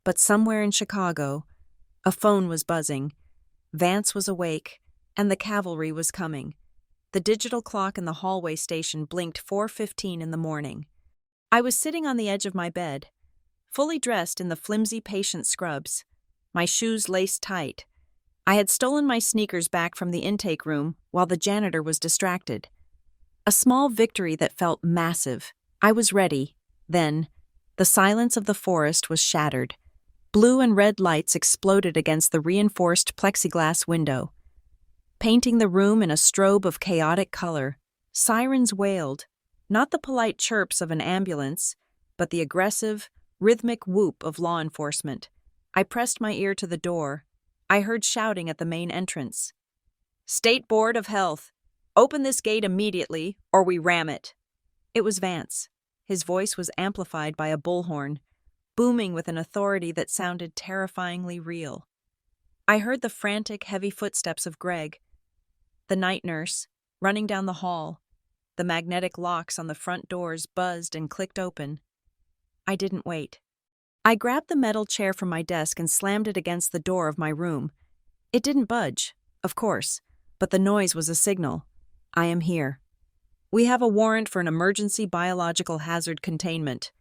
But somewhere in Chicago, a phone was buzzing. Vance was awake, and the cavalry was coming. The digital clock in the hallway station blinked 4:15 in the morning. I was sitting on the edge of my bed, fully dressed in the flimsy patient scrubs, my shoes laced tight. I had stolen my sneakers back from the intake room while the janitor was distracted. A small victory that felt massive. I was ready. Then, the silence of the forest was shattered. Blue and red lights exploded against the reinforced plexiglass window, painting the room in a strobe of chaotic color. Sirens wailed, not the polite chirps of an ambulance, but the aggressive, rhythmic whoop of law enforcement. I pressed my ear to the door. I heard shouting at the main entrance. "State Board of Health, open this gate immediately, or we ram it." It was Vance. His voice was amplified by a bullhorn, booming with an authority that sounded terrifyingly real. I heard the frantic, heavy footsteps of Greg. The night nurse, running down the hall. The magnetic locks on the front doors buzzed and clicked open. I didn't wait. I grabbed the metal chair from my desk and slammed it against the door of my room. It didn't budge, of course, but the noise was a signal. I am here. We have a warrant for an emergency biological hazard containment,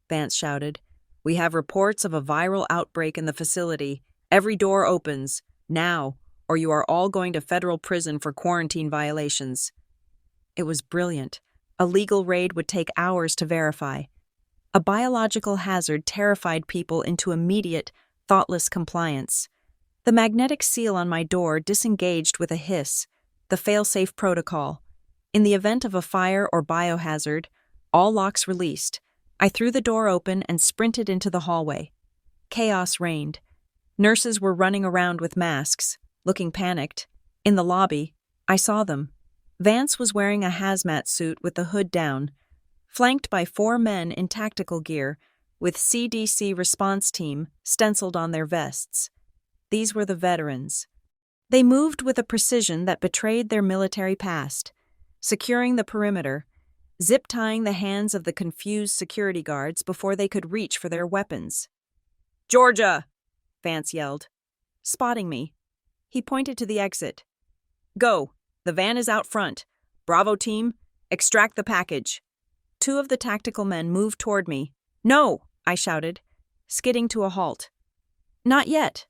Vance shouted. We have reports of a viral outbreak in the facility. Every door opens, now, or you are all going to federal prison for quarantine violations. It was brilliant. A legal raid would take hours to verify. A biological hazard terrified people into immediate, thoughtless compliance. The magnetic seal on my door disengaged with a hiss, the fail-safe protocol. In the event of a fire or biohazard, all locks released. I threw the door open and sprinted into the hallway. Chaos reigned. Nurses were running around with masks, looking panicked. In the lobby, I saw them. Vance was wearing a hazmat suit with the hood down, flanked by 4 men in tactical gear, with CDC response team stenciled on their vests. These were the veterans. They moved with a precision that betrayed their military past, securing the perimeter, zip-tying the hands of the confused security guards before they could reach for their weapons. "Georgia!" Vance yelled, spotting me. He pointed to the exit. "Go! The van is out front. Bravo team, extract the package." 2 of the tactical men moved toward me. "No!" I shouted, skidding to a halt. "Not yet."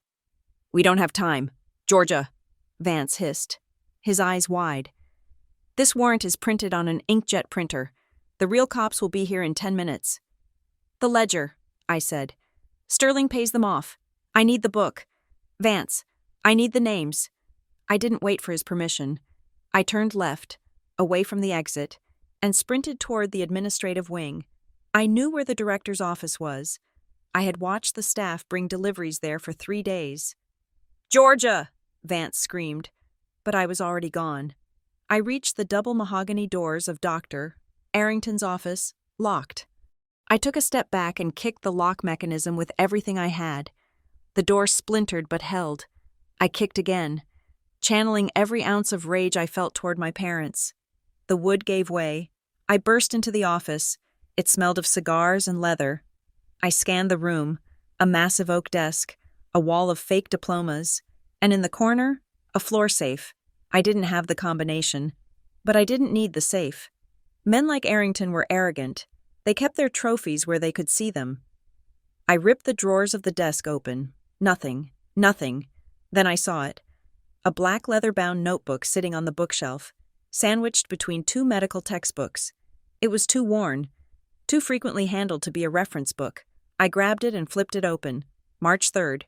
"We don't have time. Georgia," Vance hissed, his eyes wide. "This warrant is printed on an inkjet printer. The real cops will be here in 10 minutes. "The ledger," I said. "Sterling pays them off. I need the book. Vance, I need the names." I didn't wait for his permission. I turned left, away from the exit, and sprinted toward the administrative wing. I knew where the director's office was. I had watched the staff bring deliveries there for 3 days. "Georgia!" Vance screamed, but I was already gone. I reached the double mahogany doors of Dr. Arrington's office, locked. I took a step back and kicked the lock mechanism with everything I had. The door splintered but held. I kicked again, channeling every ounce of rage I felt toward my parents. The wood gave way. I burst into the office. It smelled of cigars and leather. I scanned the room, a massive oak desk, a wall of fake diplomas, and in the corner, a floor safe. I didn't have the combination, but I didn't need the safe. Men like Arrington were arrogant. They kept their trophies where they could see them. I ripped the drawers of the desk open. Nothing. Then I saw it. A black leather-bound notebook sitting on the bookshelf, sandwiched between 2 medical textbooks. It was too worn, too frequently handled to be a reference book. I grabbed it and flipped it open. March 3rd.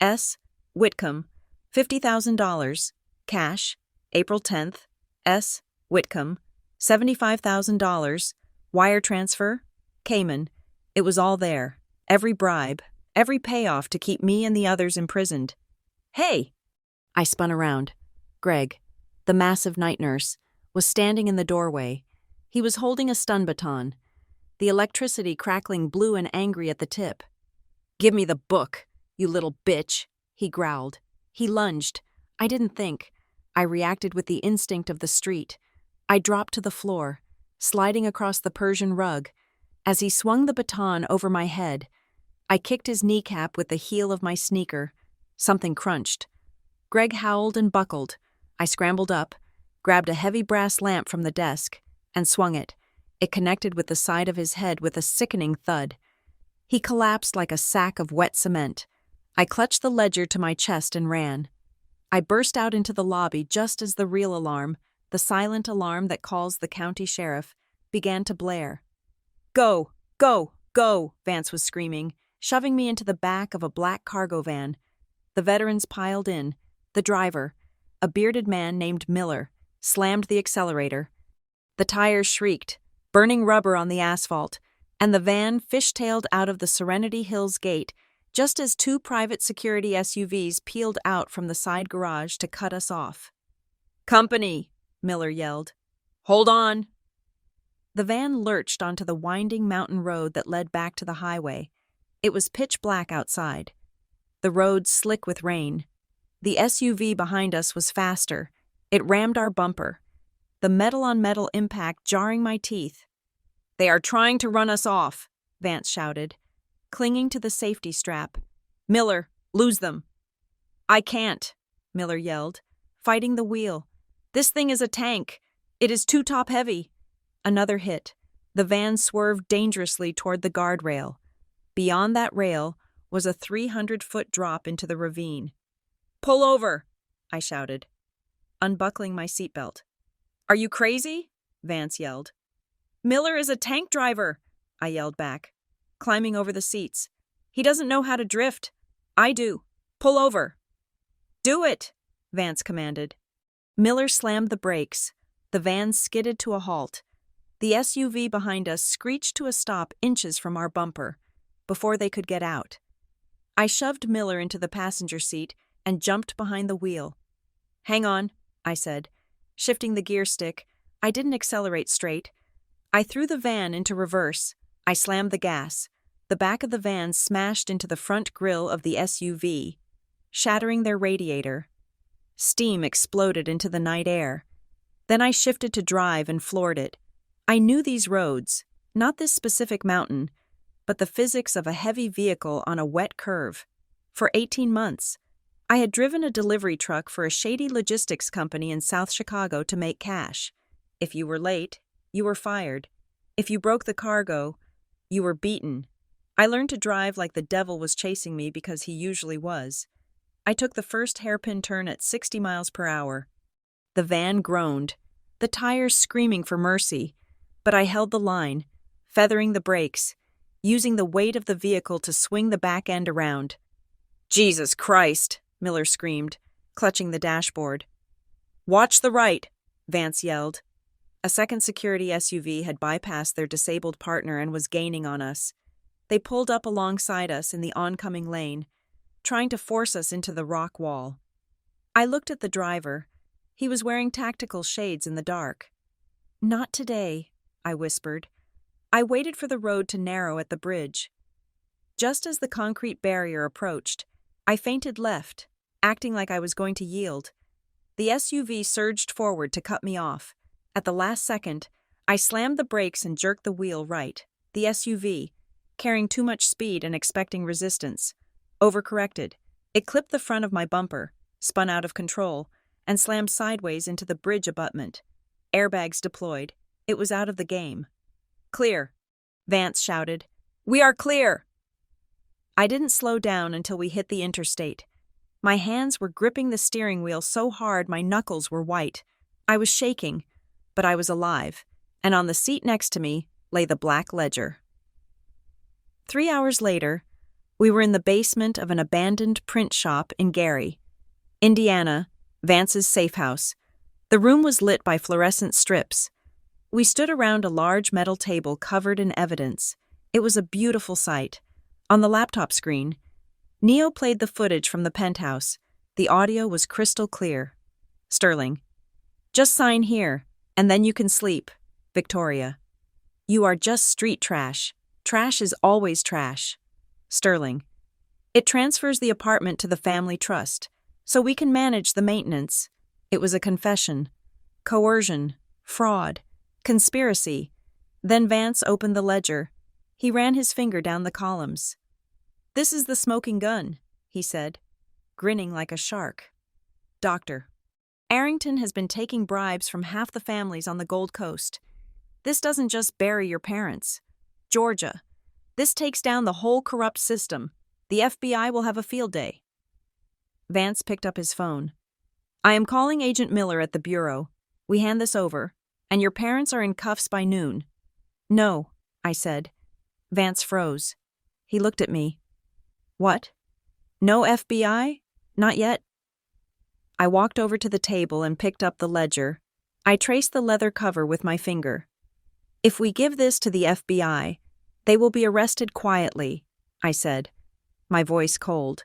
S. Whitcomb. $50,000. Cash. April 10th. S. Whitcomb. $75,000. Wire transfer. Cayman. It was all there. Every bribe. Every payoff to keep me and the others imprisoned. "Hey!" I spun around. Greg, the massive night nurse, was standing in the doorway. He was holding a stun baton, the electricity crackling blue and angry at the tip. "Give me the book, you little bitch," he growled. He lunged. I didn't think. I reacted with the instinct of the street. I dropped to the floor, sliding across the Persian rug. As he swung the baton over my head, I kicked his kneecap with the heel of my sneaker. Something crunched. Greg howled and buckled. I scrambled up, grabbed a heavy brass lamp from the desk, and swung it. It connected with the side of his head with a sickening thud. He collapsed like a sack of wet cement. I clutched the ledger to my chest and ran. I burst out into the lobby just as the real alarm, the silent alarm that calls the county sheriff, began to blare. "Go! Go! Go!" Vance was screaming, shoving me into the back of a black cargo van. The veterans piled in. The driver, a bearded man named Miller, slammed the accelerator. The tires shrieked, burning rubber on the asphalt, and the van fishtailed out of the Serenity Hills gate just as 2 private security SUVs peeled out from the side garage to cut us off. "Company!" Miller yelled. "Hold on!" The van lurched onto the winding mountain road that led back to the highway. It was pitch black outside. The road slick with rain. The SUV behind us was faster. It rammed our bumper. the metal-on-metal impact jarring my teeth. "They are trying to run us off," Vance shouted, clinging to the safety strap. "Miller, lose them." "I can't," Miller yelled, fighting the wheel. "This thing is a tank. It is too top-heavy." Another hit. The van swerved dangerously toward the guardrail. Beyond that rail was a 300-foot drop into the ravine. "Pull over," I shouted, unbuckling my seatbelt. "Are you crazy?" Vance yelled. "Miller is a tank driver," I yelled back, climbing over the seats. "He doesn't know how to drift. I do. Pull over." "Do it," Vance commanded. Miller slammed the brakes. The van skidded to a halt. The SUV behind us screeched to a stop inches from our bumper, before they could get out. I shoved Miller into the passenger seat and jumped behind the wheel. "Hang on," I said, shifting the gear stick. I didn't accelerate straight. I threw the van into reverse. I slammed the gas. The back of the van smashed into the front grille of the SUV, shattering their radiator. Steam exploded into the night air. Then I shifted to drive and floored it. I knew these roads, not this specific mountain, but the physics of a heavy vehicle on a wet curve. For 18 months, I had driven a delivery truck for a shady logistics company in South Chicago to make cash. If you were late, you were fired. If you broke the cargo, you were beaten. I learned to drive like the devil was chasing me because he usually was. I took the first hairpin turn at 60 miles per hour. The van groaned, the tires screaming for mercy, but I held the line, feathering the brakes, using the weight of the vehicle to swing the back end around. "Jesus Christ," Miller screamed, clutching the dashboard. "Watch the right," Vance yelled. A second security SUV had bypassed their disabled partner and was gaining on us. They pulled up alongside us in the oncoming lane, trying to force us into the rock wall. I looked at the driver. He was wearing tactical shades in the dark. "Not today," I whispered. I waited for the road to narrow at the bridge. Just as the concrete barrier approached, I feinted left, acting like I was going to yield. The SUV surged forward to cut me off. At the last second, I slammed the brakes and jerked the wheel right. The SUV, carrying too much speed and expecting resistance, overcorrected. It clipped the front of my bumper, spun out of control, and slammed sideways into the bridge abutment. Airbags deployed. It was out of the game. "Clear," Vance shouted. "We are clear!" I didn't slow down until we hit the interstate. My hands were gripping the steering wheel so hard my knuckles were white. I was shaking, but I was alive, and on the seat next to me lay the black ledger. 3 hours later, we were in the basement of an abandoned print shop in Gary, Indiana, Vance's safe house. The room was lit by fluorescent strips. We stood around a large metal table covered in evidence. It was a beautiful sight. On the laptop screen, Neo played the footage from the penthouse. The audio was crystal clear. Sterling. "Just sign here, and then you can sleep." Victoria. "You are just street trash. Trash is always trash." Sterling. "It transfers the apartment to the family trust, so we can manage the maintenance." It was a confession. Coercion. Fraud. Conspiracy. Then Vance opened the ledger. He ran his finger down the columns. "This is the smoking gun," he said, grinning like a shark. Doctor. "Arrington has been taking bribes from half the families on the Gold Coast. This doesn't just bury your parents. Georgia. This takes down the whole corrupt system. The FBI will have a field day." Vance picked up his phone. "I am calling Agent Miller at the Bureau. We hand this over, and your parents are in cuffs by noon." "No," I said. Vance froze. He looked at me. "What? No FBI? Not yet?" I walked over to the table and picked up the ledger. I traced the leather cover with my finger. "If we give this to the FBI, they will be arrested quietly," I said, my voice cold.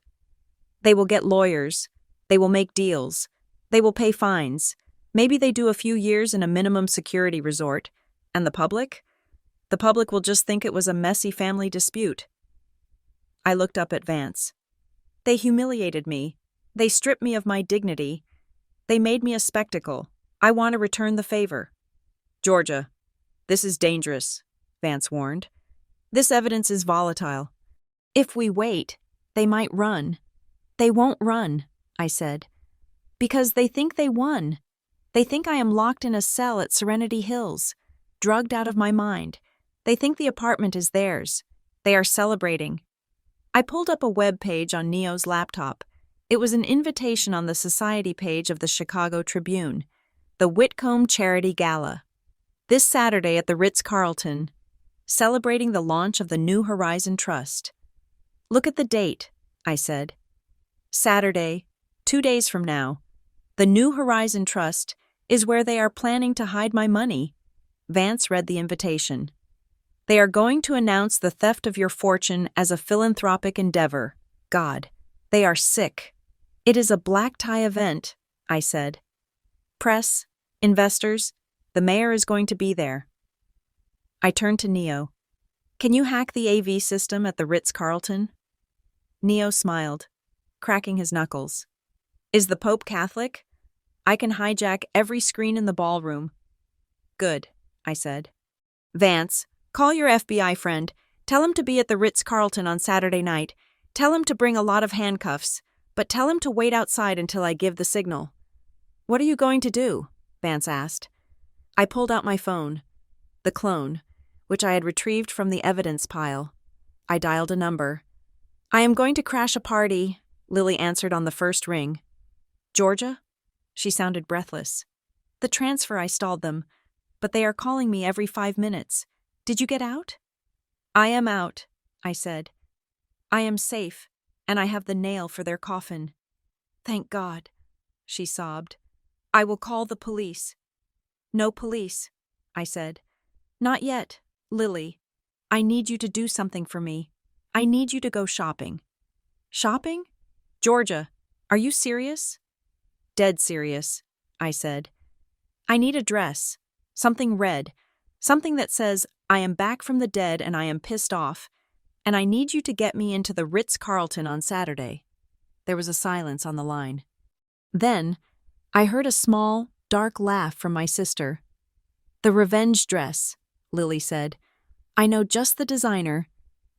"They will get lawyers. They will make deals. They will pay fines. Maybe they do a few years in a minimum security resort. And the public? The public will just think it was a messy family dispute." I looked up at Vance. "They humiliated me. They stripped me of my dignity. They made me a spectacle. I want to return the favor. Georgia, this is dangerous, Vance warned. This evidence is volatile. If we wait, they might run. They won't run, I said. Because they think they won. They think I am locked in a cell at Serenity Hills, drugged out of my mind. They think the apartment is theirs. They are celebrating. I pulled up a web page on Neo's laptop. It was an invitation on the society page of the Chicago Tribune, the Whitcomb Charity Gala. This Saturday at the Ritz-Carlton, celebrating the launch of the New Horizon Trust. Look at the date, I said. Saturday, 2 days from now. The New Horizon Trust is where they are planning to hide my money. Vance read the invitation. They are going to announce the theft of your fortune as a philanthropic endeavor. God, they are sick. It is a black tie event, I said. Press, investors, the mayor is going to be there. I turned to Neo. Can you hack the AV system at the Ritz-Carlton? Neo smiled, cracking his knuckles. Is the Pope Catholic? I can hijack every screen in the ballroom. Good, I said. Vance, call your FBI friend. Tell him to be at the Ritz-Carlton on Saturday night. Tell him to bring a lot of handcuffs, but tell him to wait outside until I give the signal. What are you going to do? Vance asked. I pulled out my phone, the clone, which I had retrieved from the evidence pile. I dialed a number. I am going to crash a party, Lily answered on the first ring. Georgia? She sounded breathless. The transfer, I stalled them, but they are calling me every 5 minutes. Did you get out? I am out, I said. I am safe, and I have the nail for their coffin. Thank God, she sobbed. I will call the police. No police, I said. Not yet, Lily. I need you to do something for me. I need you to go shopping. Shopping? Georgia, are you serious? Dead serious, I said. I need a dress, something red, something that says, I am back from the dead and I am pissed off, and I need you to get me into the Ritz-Carlton on Saturday. There was a silence on the line. Then, I heard a small, dark laugh from my sister. The revenge dress, Lily said. I know just the designer.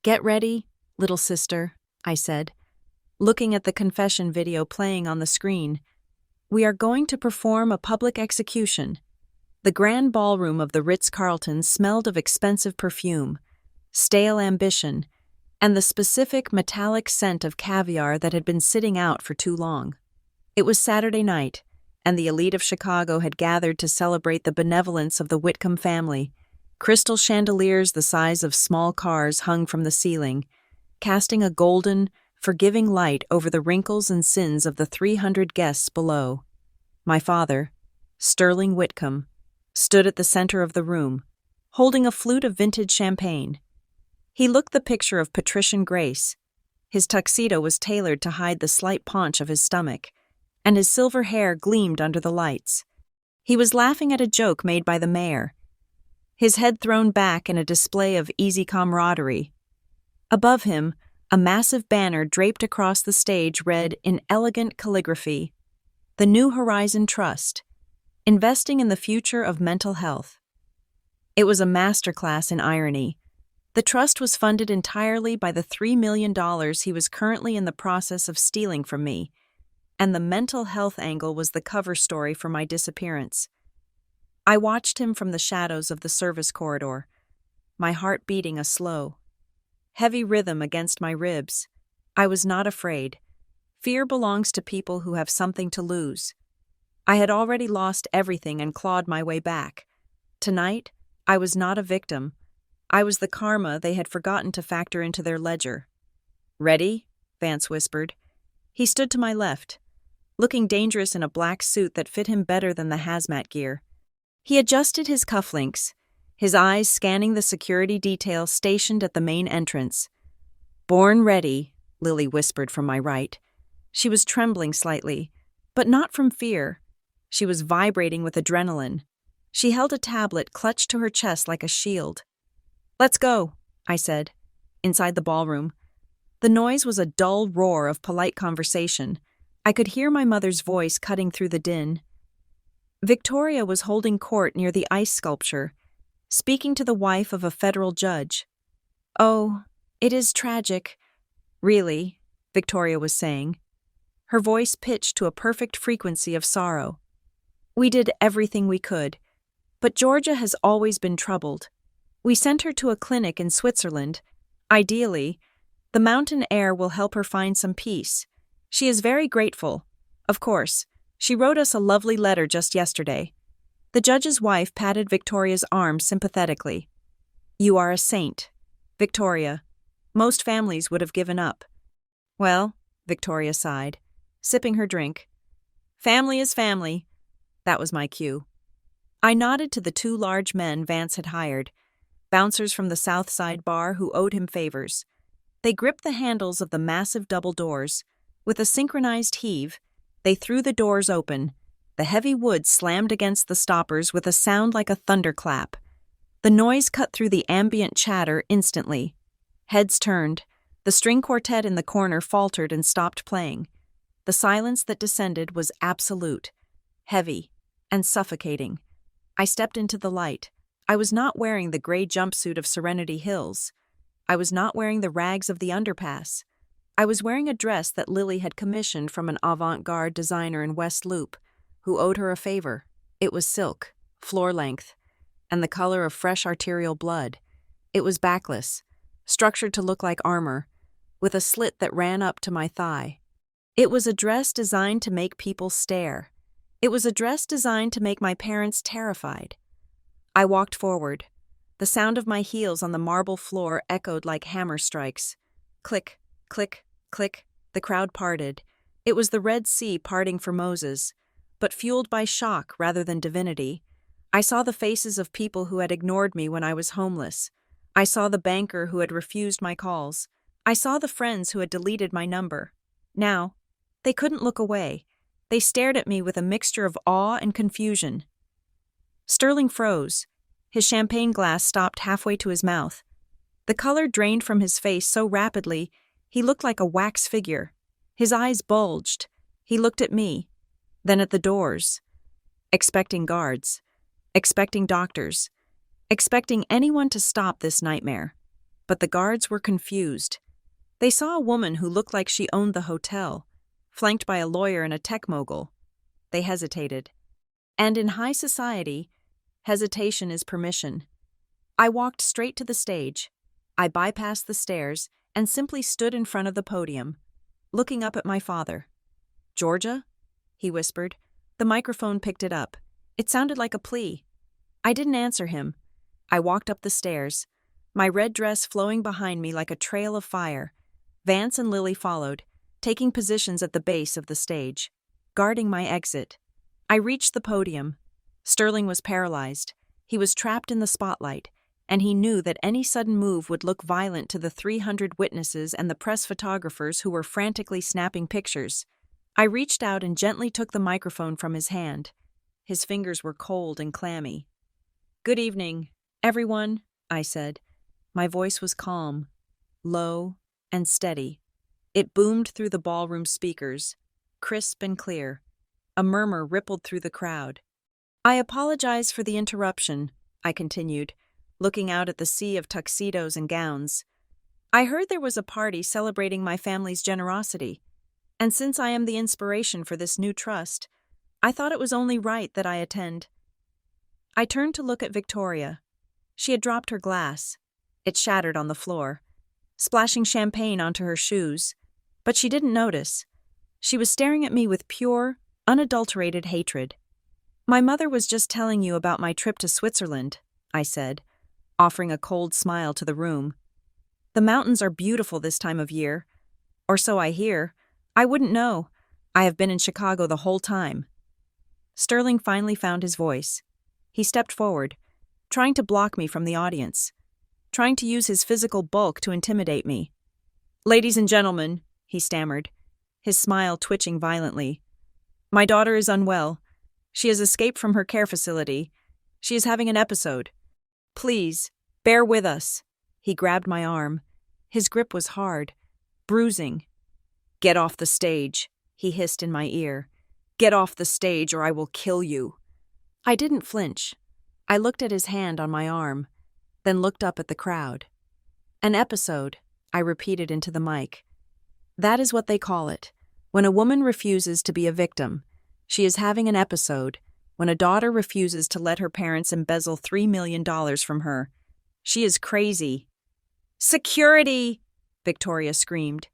Get ready, little sister, I said, looking at the confession video playing on the screen. We are going to perform a public execution. The grand ballroom of the Ritz-Carlton smelled of expensive perfume, stale ambition, and the specific metallic scent of caviar that had been sitting out for too long. It was Saturday night, and the elite of Chicago had gathered to celebrate the benevolence of the Whitcomb family. Crystal chandeliers the size of small cars hung from the ceiling, casting a golden, forgiving light over the wrinkles and sins of the 300 guests below. My father, Sterling Whitcomb, stood at the center of the room, holding a flute of vintage champagne. He looked the picture of patrician grace. His tuxedo was tailored to hide the slight paunch of his stomach, and his silver hair gleamed under the lights. He was laughing at a joke made by the mayor, his head thrown back in a display of easy camaraderie. Above him, a massive banner draped across the stage read in elegant calligraphy, The New Horizon Trust, investing in the future of mental health. It was a masterclass in irony. The trust was funded entirely by the $3 million he was currently in the process of stealing from me, and the mental health angle was the cover story for my disappearance. I watched him from the shadows of the service corridor, my heart beating a slow, heavy rhythm against my ribs. I was not afraid. Fear belongs to people who have something to lose. I had already lost everything and clawed my way back. Tonight, I was not a victim. I was the karma they had forgotten to factor into their ledger. Ready? Vance whispered. He stood to my left, looking dangerous in a black suit that fit him better than the hazmat gear. He adjusted his cufflinks, his eyes scanning the security detail stationed at the main entrance. Born ready, Lily whispered from my right. She was trembling slightly, but not from fear. She was vibrating with adrenaline. She held a tablet clutched to her chest like a shield. Let's go, I said, inside the ballroom. The noise was a dull roar of polite conversation. I could hear my mother's voice cutting through the din. Victoria was holding court near the ice sculpture, speaking to the wife of a federal judge. "Oh, it is tragic. Really," Victoria was saying, her voice pitched to a perfect frequency of sorrow. "We did everything we could, but Georgia has always been troubled. We sent her to a clinic in Switzerland. Ideally, the mountain air will help her find some peace. She is very grateful. Of course, she wrote us a lovely letter just yesterday." The judge's wife patted Victoria's arm sympathetically. "You are a saint, Victoria. Most families would have given up." "Well," Victoria sighed, sipping her drink. "Family is family." That was my cue. I nodded to the two large men Vance had hired, bouncers from the South Side bar who owed him favors. They gripped the handles of the massive double doors. With a synchronized heave, they threw the doors open. The heavy wood slammed against the stoppers with a sound like a thunderclap. The noise cut through the ambient chatter instantly. Heads turned. The string quartet in the corner faltered and stopped playing. The silence that descended was absolute, heavy, and suffocating. I stepped into the light. I was not wearing the gray jumpsuit of Serenity Hills. I was not wearing the rags of the underpass. I was wearing a dress that Lily had commissioned from an avant-garde designer in West Loop, who owed her a favor. It was silk, floor-length, and the color of fresh arterial blood. It was backless, structured to look like armor, with a slit that ran up to my thigh. It was a dress designed to make people stare. It was a dress designed to make my parents terrified. I walked forward. The sound of my heels on the marble floor echoed like hammer strikes. Click, click, click. The crowd parted. It was the Red Sea parting for Moses, but fueled by shock rather than divinity. I saw the faces of people who had ignored me when I was homeless. I saw the banker who had refused my calls. I saw the friends who had deleted my number. Now, they couldn't look away. They stared at me with a mixture of awe and confusion. Sterling froze. His champagne glass stopped halfway to his mouth. The color drained from his face so rapidly, he looked like a wax figure. His eyes bulged. He looked at me, then at the doors, expecting guards, expecting doctors, expecting anyone to stop this nightmare. But the guards were confused. They saw a woman who looked like she owned the hotel, flanked by a lawyer and a tech mogul. They hesitated. And in high society, hesitation is permission. I walked straight to the stage. I bypassed the stairs and simply stood in front of the podium, looking up at my father. "Georgia?" he whispered. The microphone picked it up. It sounded like a plea. I didn't answer him. I walked up the stairs, my red dress flowing behind me like a trail of fire. Vance and Lily followed, taking positions at the base of the stage, guarding my exit. I reached the podium. Sterling was paralyzed. He was trapped in the spotlight, and he knew that any sudden move would look violent to the 300 witnesses and the press photographers who were frantically snapping pictures. I reached out and gently took the microphone from his hand. His fingers were cold and clammy. "Good evening, everyone," I said. My voice was calm, low, and steady. It boomed through the ballroom speakers, crisp and clear. A murmur rippled through the crowd. "I apologize for the interruption," I continued, looking out at the sea of tuxedos and gowns. "I heard there was a party celebrating my family's generosity, and since I am the inspiration for this new trust, I thought it was only right that I attend." I turned to look at Victoria. She had dropped her glass. It shattered on the floor, splashing champagne onto her shoes, but she didn't notice. She was staring at me with pure, unadulterated hatred. "My mother was just telling you about my trip to Switzerland," I said, offering a cold smile to the room. "The mountains are beautiful this time of year. Or so I hear. I wouldn't know. I have been in Chicago the whole time." Sterling finally found his voice. He stepped forward, trying to block me from the audience, trying to use his physical bulk to intimidate me. "Ladies and gentlemen," he stammered, his smile twitching violently. "My daughter is unwell. She has escaped from her care facility. She is having an episode. Please, bear with us." He grabbed my arm. His grip was hard, bruising. "Get off the stage," he hissed in my ear. "Get off the stage or I will kill you." I didn't flinch. I looked at his hand on my arm, then looked up at the crowd. An episode, I repeated into the mic. That is what they call it. When a woman refuses to be a victim, she is having an episode. When a daughter refuses to let her parents embezzle $3 million from her, she is crazy. Security! Victoria screamed.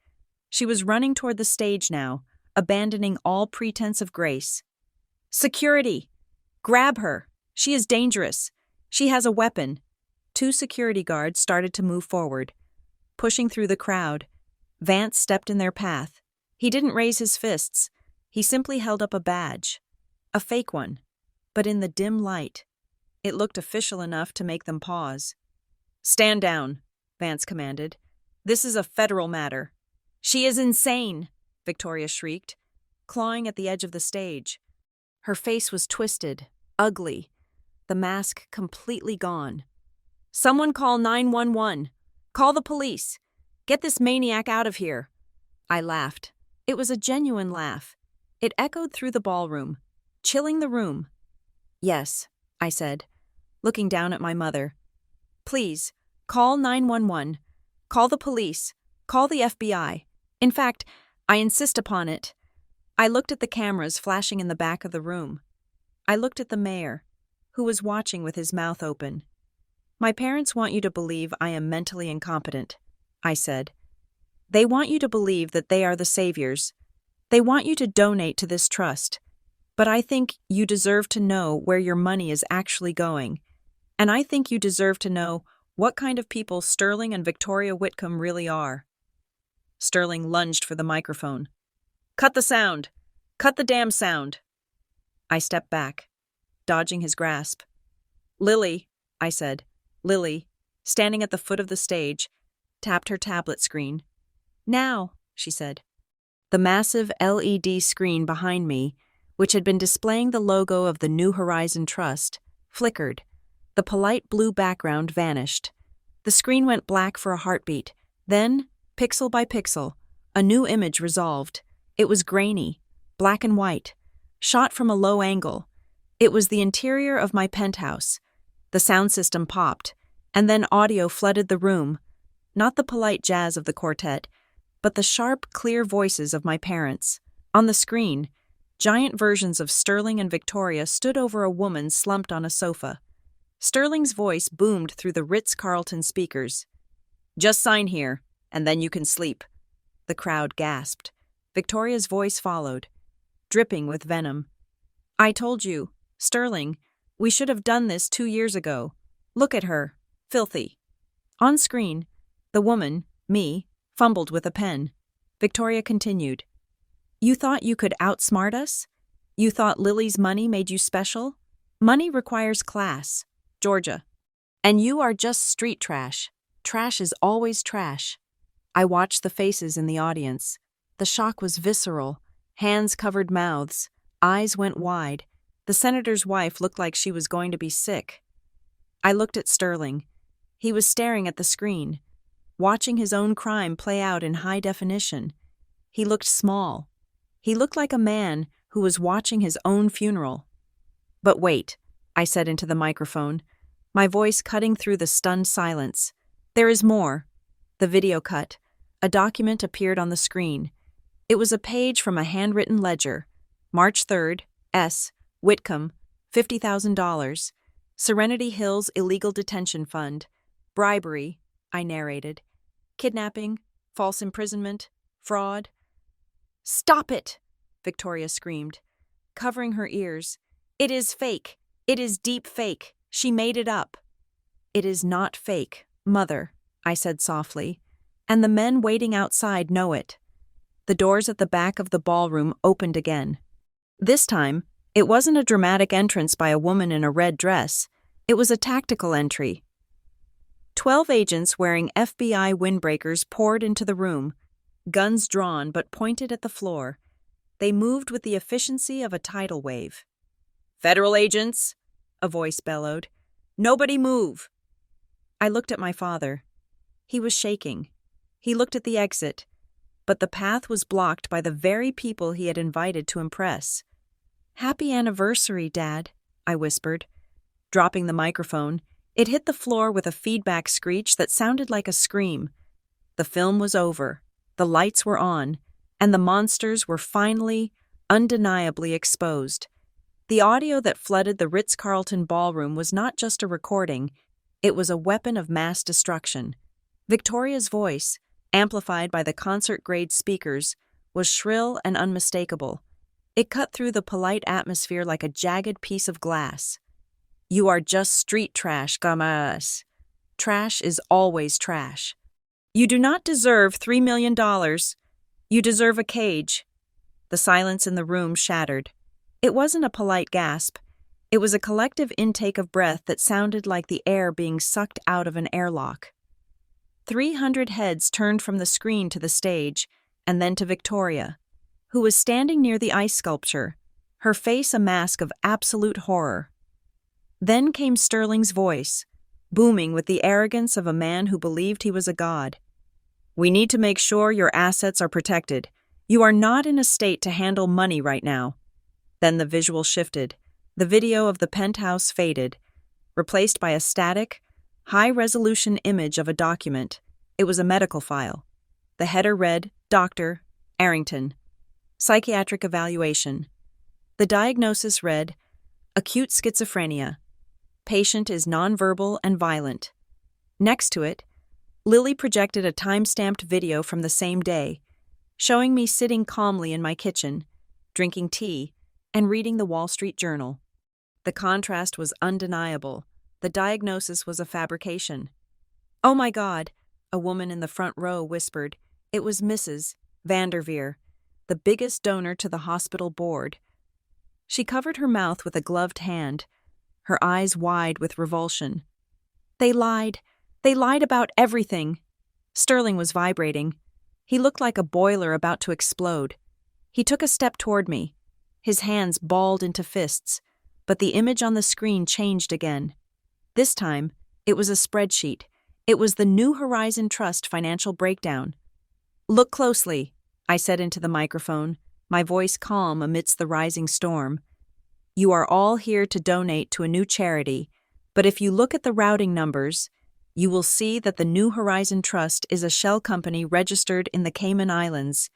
She was running toward the stage now, abandoning all pretense of grace. Security! Grab her! She is dangerous. She has a weapon. 2 security guards started to move forward. Pushing through the crowd, Vance stepped in their path. He didn't raise his fists. He simply held up a badge. A fake one. But in the dim light, it looked official enough to make them pause. Stand down, Vance commanded. This is a federal matter. She is insane, Victoria shrieked, clawing at the edge of the stage. Her face was twisted, ugly, the mask completely gone. Someone call 911. Call the police. Get this maniac out of here. I laughed. It was a genuine laugh. It echoed through the ballroom, chilling the room. Yes, I said, looking down at my mother. Please, call 911. Call the police. Call the FBI. In fact, I insist upon it. I looked at the cameras flashing in the back of the room. I looked at the mayor, who was watching with his mouth open. My parents want you to believe I am mentally incompetent, I said. They want you to believe that they are the saviors. They want you to donate to this trust. But I think you deserve to know where your money is actually going. And I think you deserve to know what kind of people Sterling and Victoria Whitcomb really are. Sterling lunged for the microphone. Cut the sound! Cut the damn sound! I stepped back, dodging his grasp. Lily, I said. Lily, standing at the foot of the stage, tapped her tablet screen. Now, she said. The massive LED screen behind me, which had been displaying the logo of the New Horizon Trust, flickered. The polite blue background vanished. The screen went black for a heartbeat. Then, pixel by pixel, a new image resolved. It was grainy, black and white, shot from a low angle. It was the interior of my penthouse. The sound system popped, and then audio flooded the room. Not the polite jazz of the quartet, but the sharp, clear voices of my parents. On the screen, giant versions of Sterling and Victoria stood over a woman slumped on a sofa. Sterling's voice boomed through the Ritz-Carlton speakers. Just sign here, and then you can sleep. The crowd gasped. Victoria's voice followed, dripping with venom. I told you, Sterling, we should have done this 2 years ago. Look at her. Filthy. On screen, the woman, me, fumbled with a pen. Victoria continued. You thought you could outsmart us? You thought Lily's money made you special? Money requires class, Georgia. And you are just street trash. Trash is always trash. I watched the faces in the audience. The shock was visceral. Hands covered mouths. Eyes went wide. The senator's wife looked like she was going to be sick. I looked at Sterling. He was staring at the screen, watching his own crime play out in high definition. He looked small. He looked like a man who was watching his own funeral. But wait, I said into the microphone, my voice cutting through the stunned silence. There is more. The video cut. A document appeared on the screen. It was a page from a handwritten ledger. March 3rd, S. Whitcomb, $50,000. Serenity Hills Illegal Detention Fund. Bribery, I narrated. Kidnapping, false imprisonment, fraud. Stop it! Victoria screamed, covering her ears. It is fake. It is deep fake. She made it up. It is not fake, Mother, I said softly, and the men waiting outside know it. The doors at the back of the ballroom opened again. This time, it wasn't a dramatic entrance by a woman in a red dress. It was a tactical entry. 12 agents wearing FBI windbreakers poured into the room, guns drawn but pointed at the floor. They moved with the efficiency of a tidal wave. Federal agents, a voice bellowed. Nobody move. I looked at my father. He was shaking. He looked at the exit, but the path was blocked by the very people he had invited to impress. Happy anniversary, Dad, I whispered. Dropping the microphone, it hit the floor with a feedback screech that sounded like a scream. The film was over, the lights were on, and the monsters were finally, undeniably exposed. The audio that flooded the Ritz-Carlton ballroom was not just a recording, it was a weapon of mass destruction. Victoria's voice, amplified by the concert-grade speakers, was shrill and unmistakable. It cut through the polite atmosphere like a jagged piece of glass. "You are just street trash, gamas. Trash is always trash. You do not deserve $3 million. You deserve a cage." The silence in the room shattered. It wasn't a polite gasp. It was a collective intake of breath that sounded like the air being sucked out of an airlock. 300 heads turned from the screen to the stage, and then to Victoria, who was standing near the ice sculpture, her face a mask of absolute horror. Then came Sterling's voice, booming with the arrogance of a man who believed he was a god. "We need to make sure your assets are protected. You are not in a state to handle money right now." Then the visual shifted. The video of the penthouse faded, replaced by a static, high-resolution image of a document. It was a medical file. The header read, "Dr. Arrington. Psychiatric evaluation." The diagnosis read, "Acute schizophrenia. Patient is nonverbal and violent." Next to it, Lily projected a time-stamped video from the same day, showing me sitting calmly in my kitchen, drinking tea, and reading the Wall Street Journal. The contrast was undeniable. The diagnosis was a fabrication. "Oh my God," a woman in the front row whispered. It was Mrs. Vanderveer, the biggest donor to the hospital board. She covered her mouth with a gloved hand, her eyes wide with revulsion. "They lied. They lied about everything." Sterling was vibrating. He looked like a boiler about to explode. He took a step toward me, his hands balled into fists, but the image on the screen changed again. This time, it was a spreadsheet. It was the New Horizon Trust financial breakdown. "Look closely," I said into the microphone, my voice calm amidst the rising storm. "You are all here to donate to a new charity, but if you look at the routing numbers, you will see that the New Horizon Trust is a shell company registered in the Cayman Islands,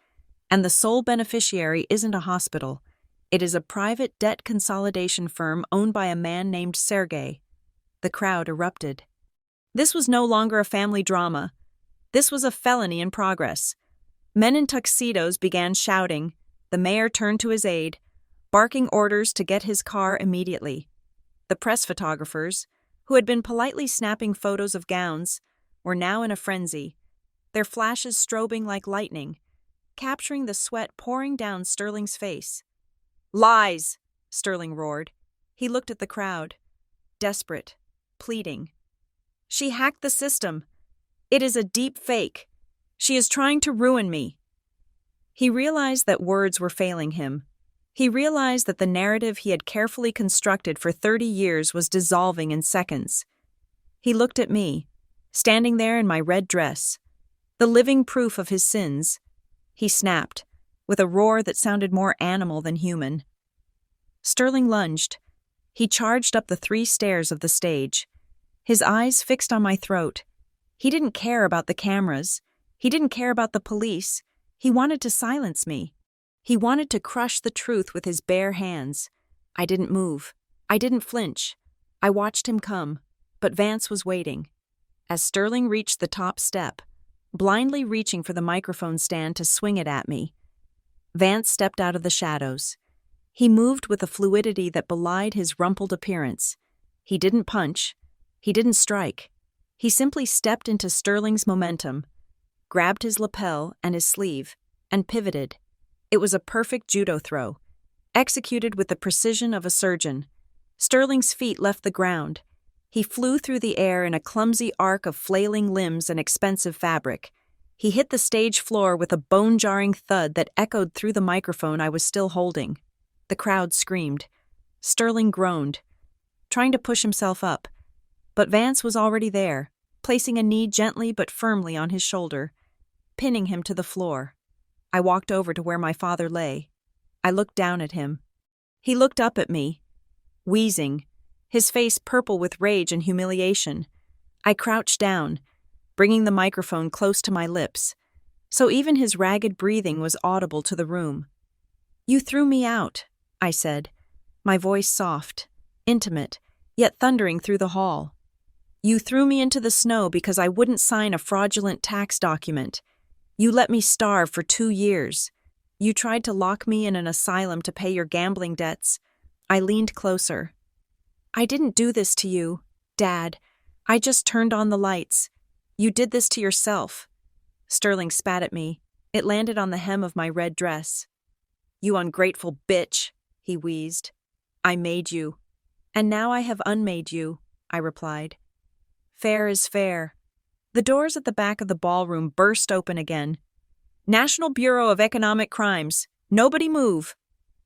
and the sole beneficiary isn't a hospital. It is a private debt consolidation firm owned by a man named Sergey." The crowd erupted. This was no longer a family drama. This was a felony in progress. Men in tuxedos began shouting. The mayor turned to his aide, barking orders to get his car immediately. The press photographers, who had been politely snapping photos of gowns, were now in a frenzy, their flashes strobing like lightning, capturing the sweat pouring down Sterling's face. "Lies!" Sterling roared. He looked at the crowd, desperate, pleading. "She hacked the system. It is a deep fake. She is trying to ruin me." He realized that words were failing him. He realized that the narrative he had carefully constructed for 30 years was dissolving in seconds. He looked at me, standing there in my red dress, the living proof of his sins. He snapped, with a roar that sounded more animal than human. Sterling lunged. He charged up the 3 stairs of the stage, his eyes fixed on my throat. He didn't care about the cameras. He didn't care about the police. He wanted to silence me. He wanted to crush the truth with his bare hands. I didn't move. I didn't flinch. I watched him come, but Vance was waiting. As Sterling reached the top step, blindly reaching for the microphone stand to swing it at me, Vance stepped out of the shadows. He moved with a fluidity that belied his rumpled appearance. He didn't punch. He didn't strike. He simply stepped into Sterling's momentum, grabbed his lapel and his sleeve, and pivoted. It was a perfect judo throw, executed with the precision of a surgeon. Sterling's feet left the ground. He flew through the air in a clumsy arc of flailing limbs and expensive fabric. He hit the stage floor with a bone-jarring thud that echoed through the microphone I was still holding. The crowd screamed. Sterling groaned, trying to push himself up. But Vance was already there, placing a knee gently but firmly on his shoulder, pinning him to the floor. I walked over to where my father lay. I looked down at him. He looked up at me. wheezing, his face purple with rage and humiliation. I crouched down, bringing the microphone close to my lips, so even his ragged breathing was audible to the room. "You threw me out," I said, my voice soft, intimate, yet thundering through the hall. "You threw me into the snow because I wouldn't sign a fraudulent tax document. You let me starve for 2 years. You tried to lock me in an asylum to pay your gambling debts." I leaned closer. "I didn't do this to you, Dad. I just turned on the lights. You did this to yourself." Sterling spat at me. It landed on the hem of my red dress. "You ungrateful bitch," he wheezed. "I made you. And now I have unmade you," I replied. "Fair is fair." The doors at the back of the ballroom burst open again. "National Bureau of Economic Crimes. Nobody move."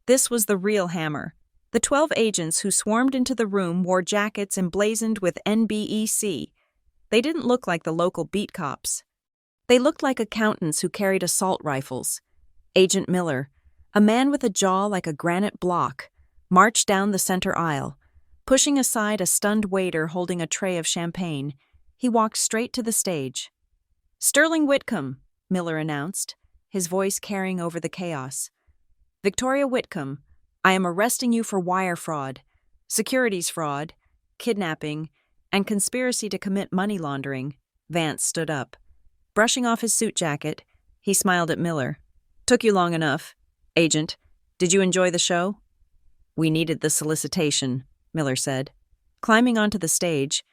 This was the real hammer. The 12 agents who swarmed into the room wore jackets emblazoned with NBEC. They didn't look like the local beat cops. They looked like accountants who carried assault rifles. Agent Miller, a man with a jaw like a granite block, marched down the center aisle. Pushing aside a stunned waiter holding a tray of champagne, he walked straight to the stage. "Sterling Whitcomb," Miller announced, his voice carrying over the chaos. "Victoria Whitcomb, I am arresting you for wire fraud, securities fraud, kidnapping, and conspiracy to commit money laundering." Vance stood up. Brushing off his suit jacket, he smiled at Miller. "Took you long enough. Agent, did you enjoy the show?" "We needed the solicitation," Miller said. Climbing onto the stage,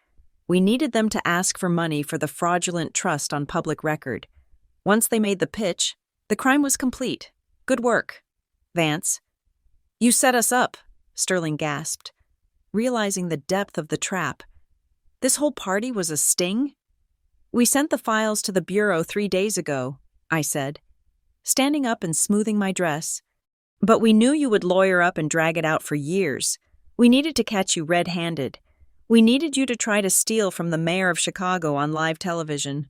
"We needed them to ask for money for the fraudulent trust on public record. Once they made the pitch, the crime was complete. Good work." "Vance." "You set us up," Sterling gasped, realizing the depth of the trap. This whole party was a sting? "We sent the files to the Bureau 3 days ago," I said, standing up and smoothing my dress. "But we knew you would lawyer up and drag it out for years. We needed to catch you red-handed. We needed you to try to steal from the mayor of Chicago on live television."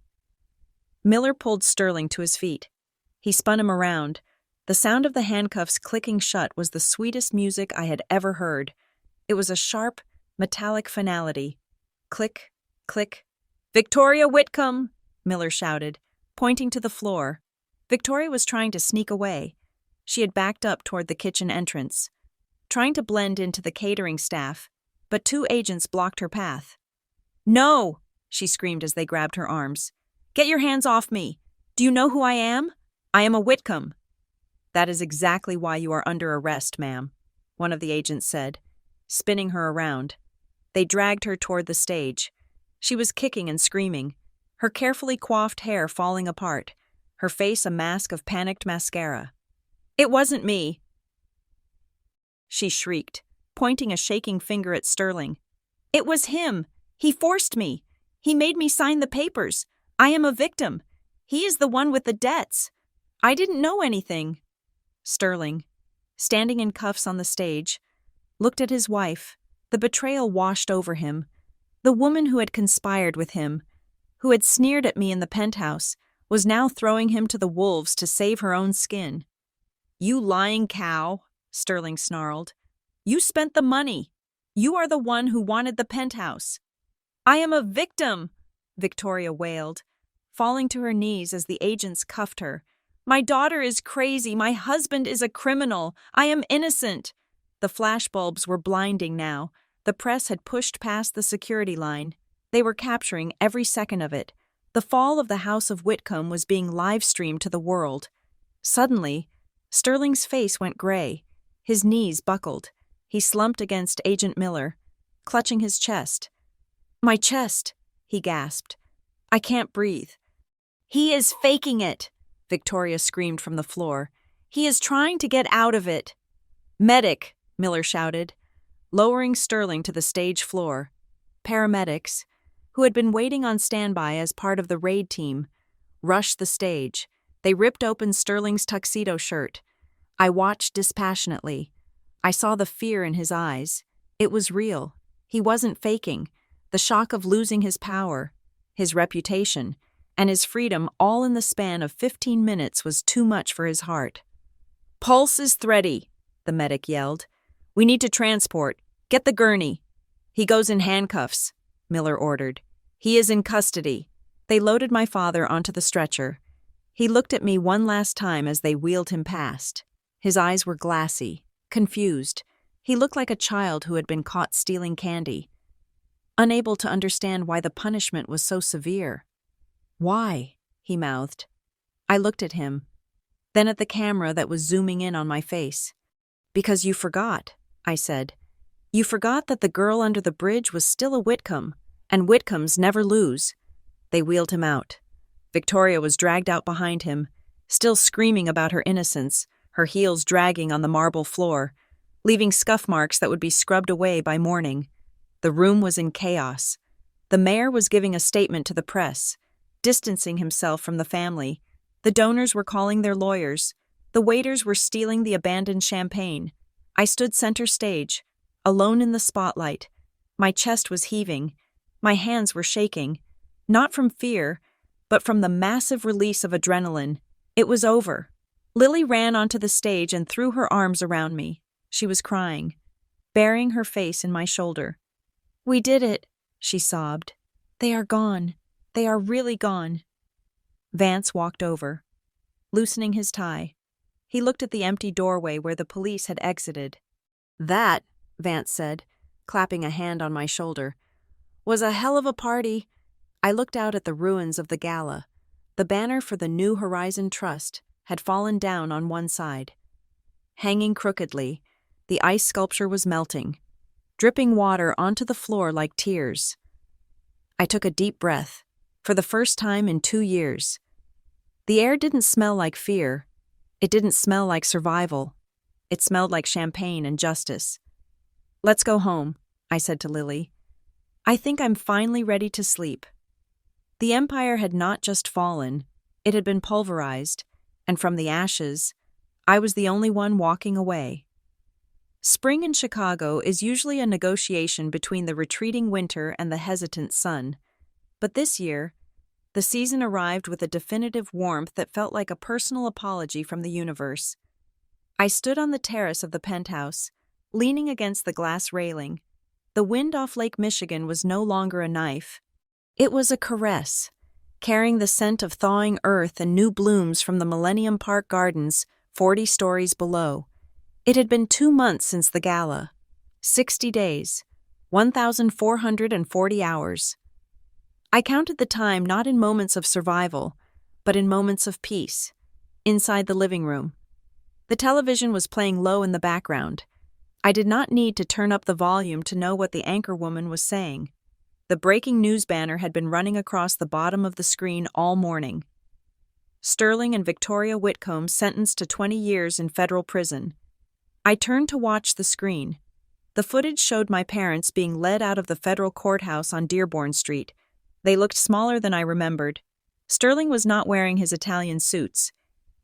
Miller pulled Sterling to his feet. He spun him around. The sound of the handcuffs clicking shut was the sweetest music I had ever heard. It was a sharp, metallic finality. Click, click. "Victoria Whitcomb!" Miller shouted, pointing to the floor. Victoria was trying to sneak away. She had backed up toward the kitchen entrance, trying to blend into the catering staff, but 2 agents blocked her path. "No!" she screamed as they grabbed her arms. "Get your hands off me! Do you know who I am? I am a Whitcomb." "That is exactly why you are under arrest, ma'am," one of the agents said, spinning her around. They dragged her toward the stage. She was kicking and screaming, her carefully coiffed hair falling apart, her face a mask of panicked mascara. "It wasn't me," she shrieked, pointing a shaking finger at Sterling. "It was him. He forced me. He made me sign the papers. I am a victim. He is the one with the debts. I didn't know anything." Sterling, standing in cuffs on the stage, looked at his wife. The betrayal washed over him. The woman who had conspired with him, who had sneered at me in the penthouse, was now throwing him to the wolves to save her own skin. "You lying cow," Sterling snarled. "You spent the money. You are the one who wanted the penthouse." "I am a victim," Victoria wailed, falling to her knees as the agents cuffed her. "My daughter is crazy. My husband is a criminal. I am innocent." The flashbulbs were blinding now. The press had pushed past the security line. They were capturing every second of it. The fall of the House of Whitcomb was being live-streamed to the world. Suddenly, Sterling's face went gray. His knees buckled. He slumped against Agent Miller, clutching his chest. "My chest," he gasped. "I can't breathe." "He is faking it," Victoria screamed from the floor. "He is trying to get out of it." "Medic," Miller shouted, lowering Sterling to the stage floor. Paramedics, who had been waiting on standby as part of the raid team, rushed the stage. They ripped open Sterling's tuxedo shirt. I watched dispassionately. I saw the fear in his eyes. It was real. He wasn't faking. The shock of losing his power, his reputation, and his freedom all in the span of 15 minutes was too much for his heart. "Pulse is thready," the medic yelled. "We need to transport. "Get the gurney." "He goes in handcuffs," Miller ordered. "He is in custody." They loaded my father onto the stretcher. He looked at me one last time as they wheeled him past. His eyes were glassy, confused. He looked like a child who had been caught stealing candy, unable to understand why the punishment was so severe. "Why?" he mouthed. I looked at him, then at the camera that was zooming in on my face. "Because you forgot," I said. "You forgot that the girl under the bridge was still a Whitcomb, and Whitcombs never lose." They wheeled him out. Victoria was dragged out behind him, still screaming about her innocence, her heels dragging on the marble floor, leaving scuff marks that would be scrubbed away by morning. The room was in chaos. The mayor was giving a statement to the press, distancing himself from the family. The donors were calling their lawyers. The waiters were stealing the abandoned champagne. I stood center stage, alone in the spotlight. My chest was heaving. My hands were shaking. Not from fear, but from the massive release of adrenaline. It was over. Lily ran onto the stage and threw her arms around me. She was crying, burying her face in my shoulder. "We did it," she sobbed. "They are gone. They are really gone." Vance walked over, loosening his tie. He looked at the empty doorway where the police had exited. "That," Vance said, clapping a hand on my shoulder, "was a hell of a party." I looked out at the ruins of the gala. The banner for the New Horizon Trust had fallen down on one side. Hanging crookedly, the ice sculpture was melting, dripping water onto the floor like tears. I took a deep breath, for the first time in 2 years. The air didn't smell like fear. It didn't smell like survival. It smelled like champagne and justice. "Let's go home," I said to Lily. "I think I'm finally ready to sleep." The empire had not just fallen, it had been pulverized, and from the ashes, I was the only one walking away. Spring in Chicago is usually a negotiation between the retreating winter and the hesitant sun. But this year, the season arrived with a definitive warmth that felt like a personal apology from the universe. I stood on the terrace of the penthouse, leaning against the glass railing. The wind off Lake Michigan was no longer a knife. It was a caress, carrying the scent of thawing earth and new blooms from the Millennium Park Gardens 40 stories below. It had been 2 months since the gala. 60 days, 1,440 hours. I counted the time not in moments of survival, but in moments of peace, inside the living room. The television was playing low in the background. I did not need to turn up the volume to know what the anchorwoman was saying. The breaking news banner had been running across the bottom of the screen all morning. Sterling and Victoria Whitcomb sentenced to 20 years in federal prison. I turned to watch the screen. The footage showed my parents being led out of the federal courthouse on Dearborn Street. They looked smaller than I remembered. Sterling was not wearing his Italian suits.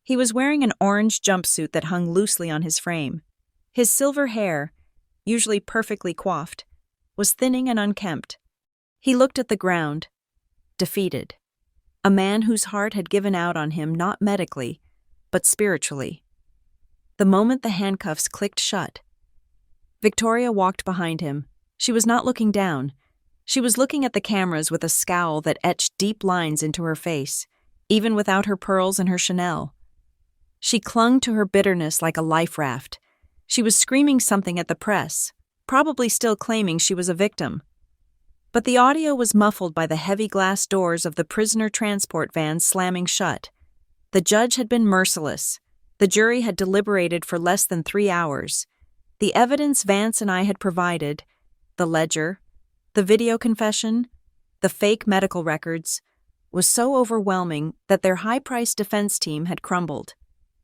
He was wearing an orange jumpsuit that hung loosely on his frame. His silver hair, usually perfectly coiffed, was thinning and unkempt. He looked at the ground, defeated. A man whose heart had given out on him not medically, but spiritually. The moment the handcuffs clicked shut, Victoria walked behind him. She was not looking down. She was looking at the cameras with a scowl that etched deep lines into her face, even without her pearls and her Chanel. She clung to her bitterness like a life raft. She was screaming something at the press, probably still claiming she was a victim. But the audio was muffled by the heavy glass doors of the prisoner transport van slamming shut. The judge had been merciless. The jury had deliberated for less than 3 hours. The evidence Vance and I had provided, the ledger, the video confession, the fake medical records, was so overwhelming that their high-priced defense team had crumbled.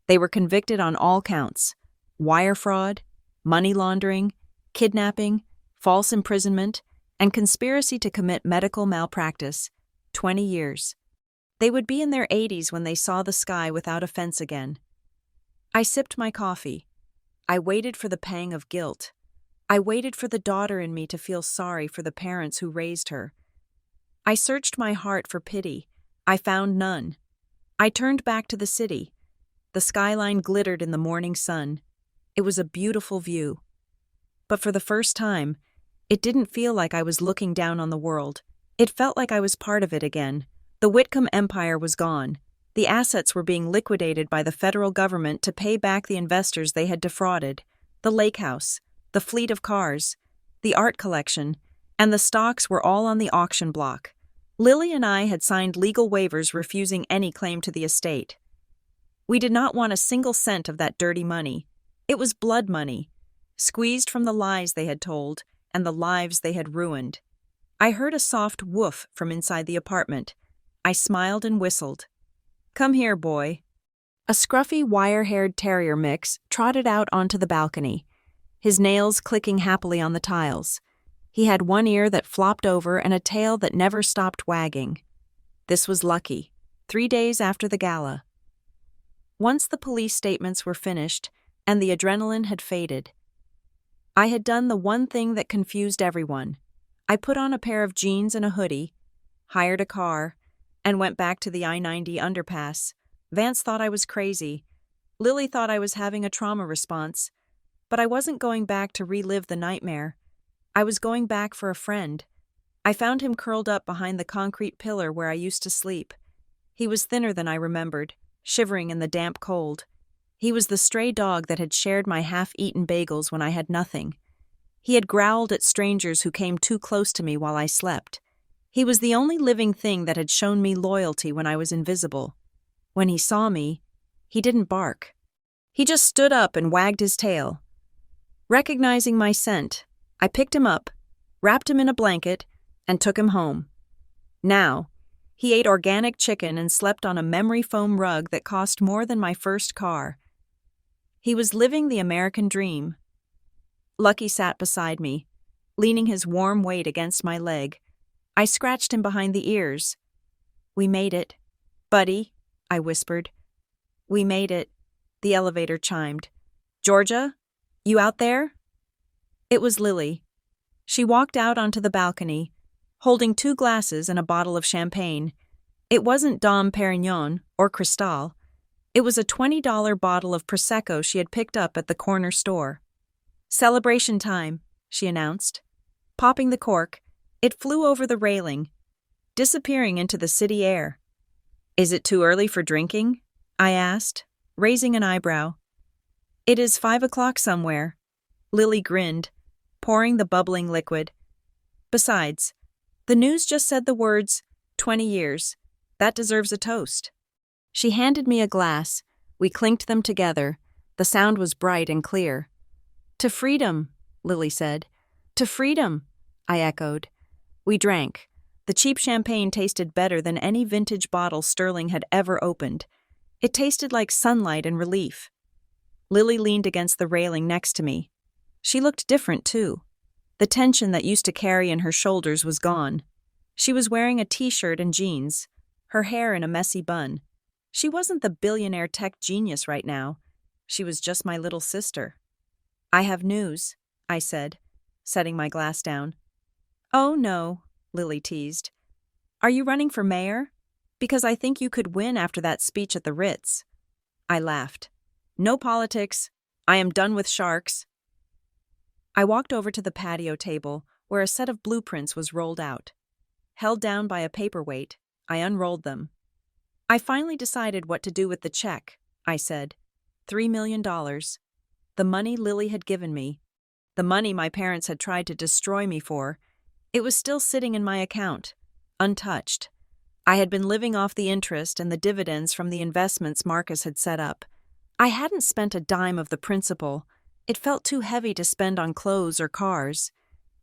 They were convicted on all counts: wire fraud, money laundering, kidnapping, false imprisonment, and conspiracy to commit medical malpractice. 20 years. They would be in their 80s when they saw the sky without a fence again. I sipped my coffee. I waited for the pang of guilt. I waited for the daughter in me to feel sorry for the parents who raised her. I searched my heart for pity. I found none. I turned back to the city. The skyline glittered in the morning sun. It was a beautiful view. but for the first time, it didn't feel like I was looking down on the world. It felt like I was part of it again. The Whitcomb empire was gone. The assets were being liquidated by the federal government to pay back the investors they had defrauded. The lake house, the fleet of cars, the art collection, and the stocks were all on the auction block. Lily and I had signed legal waivers refusing any claim to the estate. We did not want a single cent of that dirty money. It was blood money, squeezed from the lies they had told and the lives they had ruined. I heard a soft woof from inside the apartment. I smiled and whistled. "Come here, boy." A scruffy, wire-haired terrier mix trotted out onto the balcony, his nails clicking happily on the tiles. He had one ear that flopped over and a tail that never stopped wagging. This was Lucky, 3 days after the gala. Once the police statements were finished and the adrenaline had faded, I had done the one thing that confused everyone. I put on a pair of jeans and a hoodie, hired a car, and went back to the I-90 underpass. Vance thought I was crazy. Lily thought I was having a trauma response. But I wasn't going back to relive the nightmare. I was going back for a friend. I found him curled up behind the concrete pillar where I used to sleep. He was thinner than I remembered, shivering in the damp cold. He was the stray dog that had shared my half-eaten bagels when I had nothing. He had growled at strangers who came too close to me while I slept. He was the only living thing that had shown me loyalty when I was invisible. When he saw me, he didn't bark. He just stood up and wagged his tail. Recognizing my scent, I picked him up, wrapped him in a blanket, and took him home. Now, he ate organic chicken and slept on a memory foam rug that cost more than my first car. He was living the American dream. Lucky sat beside me, leaning his warm weight against my leg. I scratched him behind the ears. "We made it. Buddy," I whispered. "We made it," the elevator chimed. "Georgia, you out there?" It was Lily. She walked out onto the balcony, holding 2 glasses and a bottle of champagne. It wasn't Dom Perignon or Cristal. It was a $20 bottle of Prosecco she had picked up at the corner store. "Celebration time," she announced. Popping the cork, it flew over the railing, disappearing into the city air. "Is it too early for drinking?" I asked, raising an eyebrow. "It is 5 o'clock somewhere." Lily grinned, pouring the bubbling liquid. "Besides, the news just said the words, 20 years. That deserves a toast." She handed me a glass. We clinked them together. The sound was bright and clear. "To freedom," Lily said. "To freedom," I echoed. We drank. The cheap champagne tasted better than any vintage bottle Sterling had ever opened. It tasted like sunlight and relief. Lily leaned against the railing next to me. She looked different, too. The tension that used to carry in her shoulders was gone. She was wearing a t-shirt and jeans, her hair in a messy bun. She wasn't the billionaire tech genius right now. She was just my little sister. "I have news," I said, setting my glass down. "Oh, no," Lily teased. "Are you running for mayor? Because I think you could win after that speech at the Ritz." I laughed. "No politics. I am done with sharks." I walked over to the patio table where a set of blueprints was rolled out. Held down by a paperweight, I unrolled them. "I finally decided what to do with the check," I said. $3 million. The money Lily had given me. The money my parents had tried to destroy me for. It was still sitting in my account, untouched. I had been living off the interest and the dividends from the investments Marcus had set up. I hadn't spent a dime of the principal. It felt too heavy to spend on clothes or cars.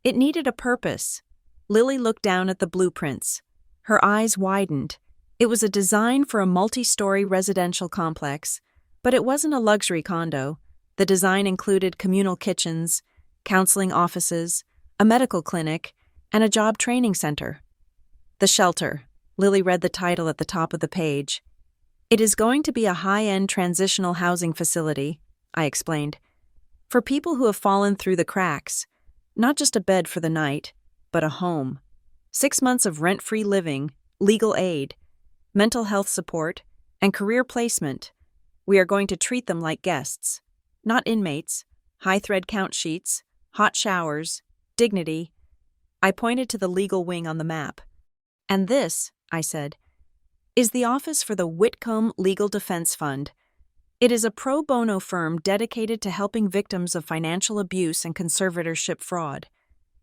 It needed a purpose. Lily looked down at the blueprints. Her eyes widened. It was a design for a multi-story residential complex, but it wasn't a luxury condo. The design included communal kitchens, counseling offices, a medical clinic, and a job training center. "The Shelter," Lily read the title at the top of the page. "It is going to be a high-end transitional housing facility," I explained, "for people who have fallen through the cracks. Not just a bed for the night, but a home. 6 months of rent-free living, legal aid, mental health support, and career placement. We are going to treat them like guests. Not inmates, high-thread count sheets, hot showers, dignity. I pointed to the legal wing on the map. And this, I said, is the office for the Whitcomb Legal Defense Fund. It is a pro bono firm dedicated to helping victims of financial abuse and conservatorship fraud.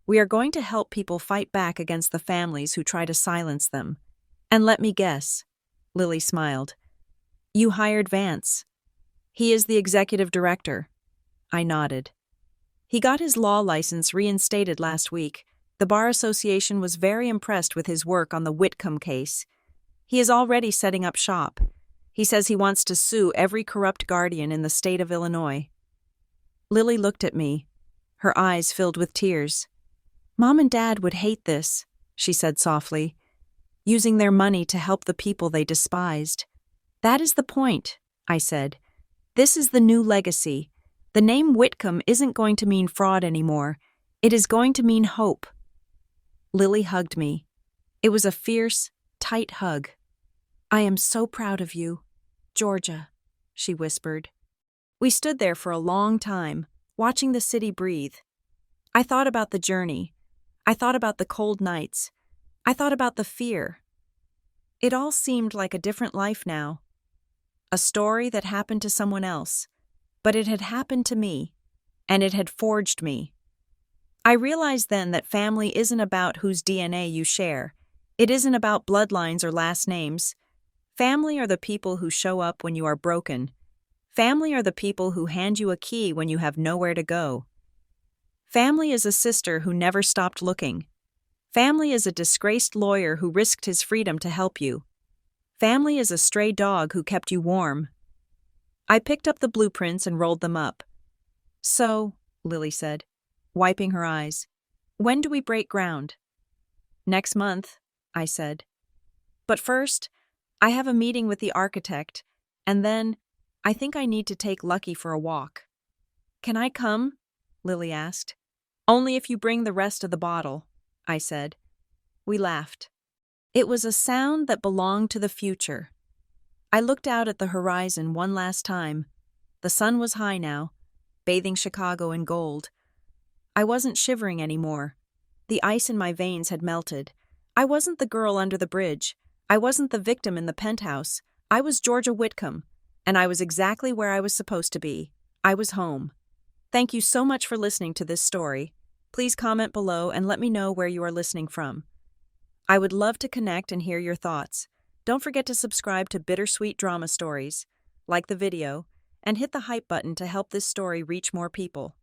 We are going to help people fight back against the families who try to silence them. And let me guess, Lily smiled. You hired Vance. He is the executive director. I nodded. He got his law license reinstated last week. The Bar Association was very impressed with his work on the Whitcomb case. He is already setting up shop. He says he wants to sue every corrupt guardian in the state of Illinois. Lily looked at me, her eyes filled with tears. Mom and Dad would hate this, she said softly, using their money to help the people they despised. That is the point, I said. This is the new legacy. The name Whitcomb isn't going to mean fraud anymore. It is going to mean hope. Lily hugged me. It was a fierce, tight hug. I am so proud of you, Georgia, she whispered. We stood there for a long time, watching the city breathe. I thought about the journey. I thought about the cold nights. I thought about the fear. It all seemed like a different life now. A story that happened to someone else, but it had happened to me, and it had forged me. I realized then that family isn't about whose DNA you share. It isn't about bloodlines or last names. Family are the people who show up when you are broken. Family are the people who hand you a key when you have nowhere to go. Family is a sister who never stopped looking. Family is a disgraced lawyer who risked his freedom to help you. Family is a stray dog who kept you warm. I picked up the blueprints and rolled them up. So, Lily said, wiping her eyes, when do we break ground? Next month, I said. But first, I have a meeting with the architect, and then I think I need to take Lucky for a walk. Can I come? Lily asked. Only if you bring the rest of the bottle, I said. We laughed. It was a sound that belonged to the future. I looked out at the horizon one last time. The sun was high now, bathing Chicago in gold. I wasn't shivering anymore. The ice in my veins had melted. I wasn't the girl under the bridge. I wasn't the victim in the penthouse. I was Georgia Whitcomb, and I was exactly where I was supposed to be. I was home. Thank you so much for listening to this story. Please comment below and let me know where you are listening from. I would love to connect and hear your thoughts. Don't forget to subscribe to BitterSweet Drama Stories, like the video, and hit the hype button to help this story reach more people.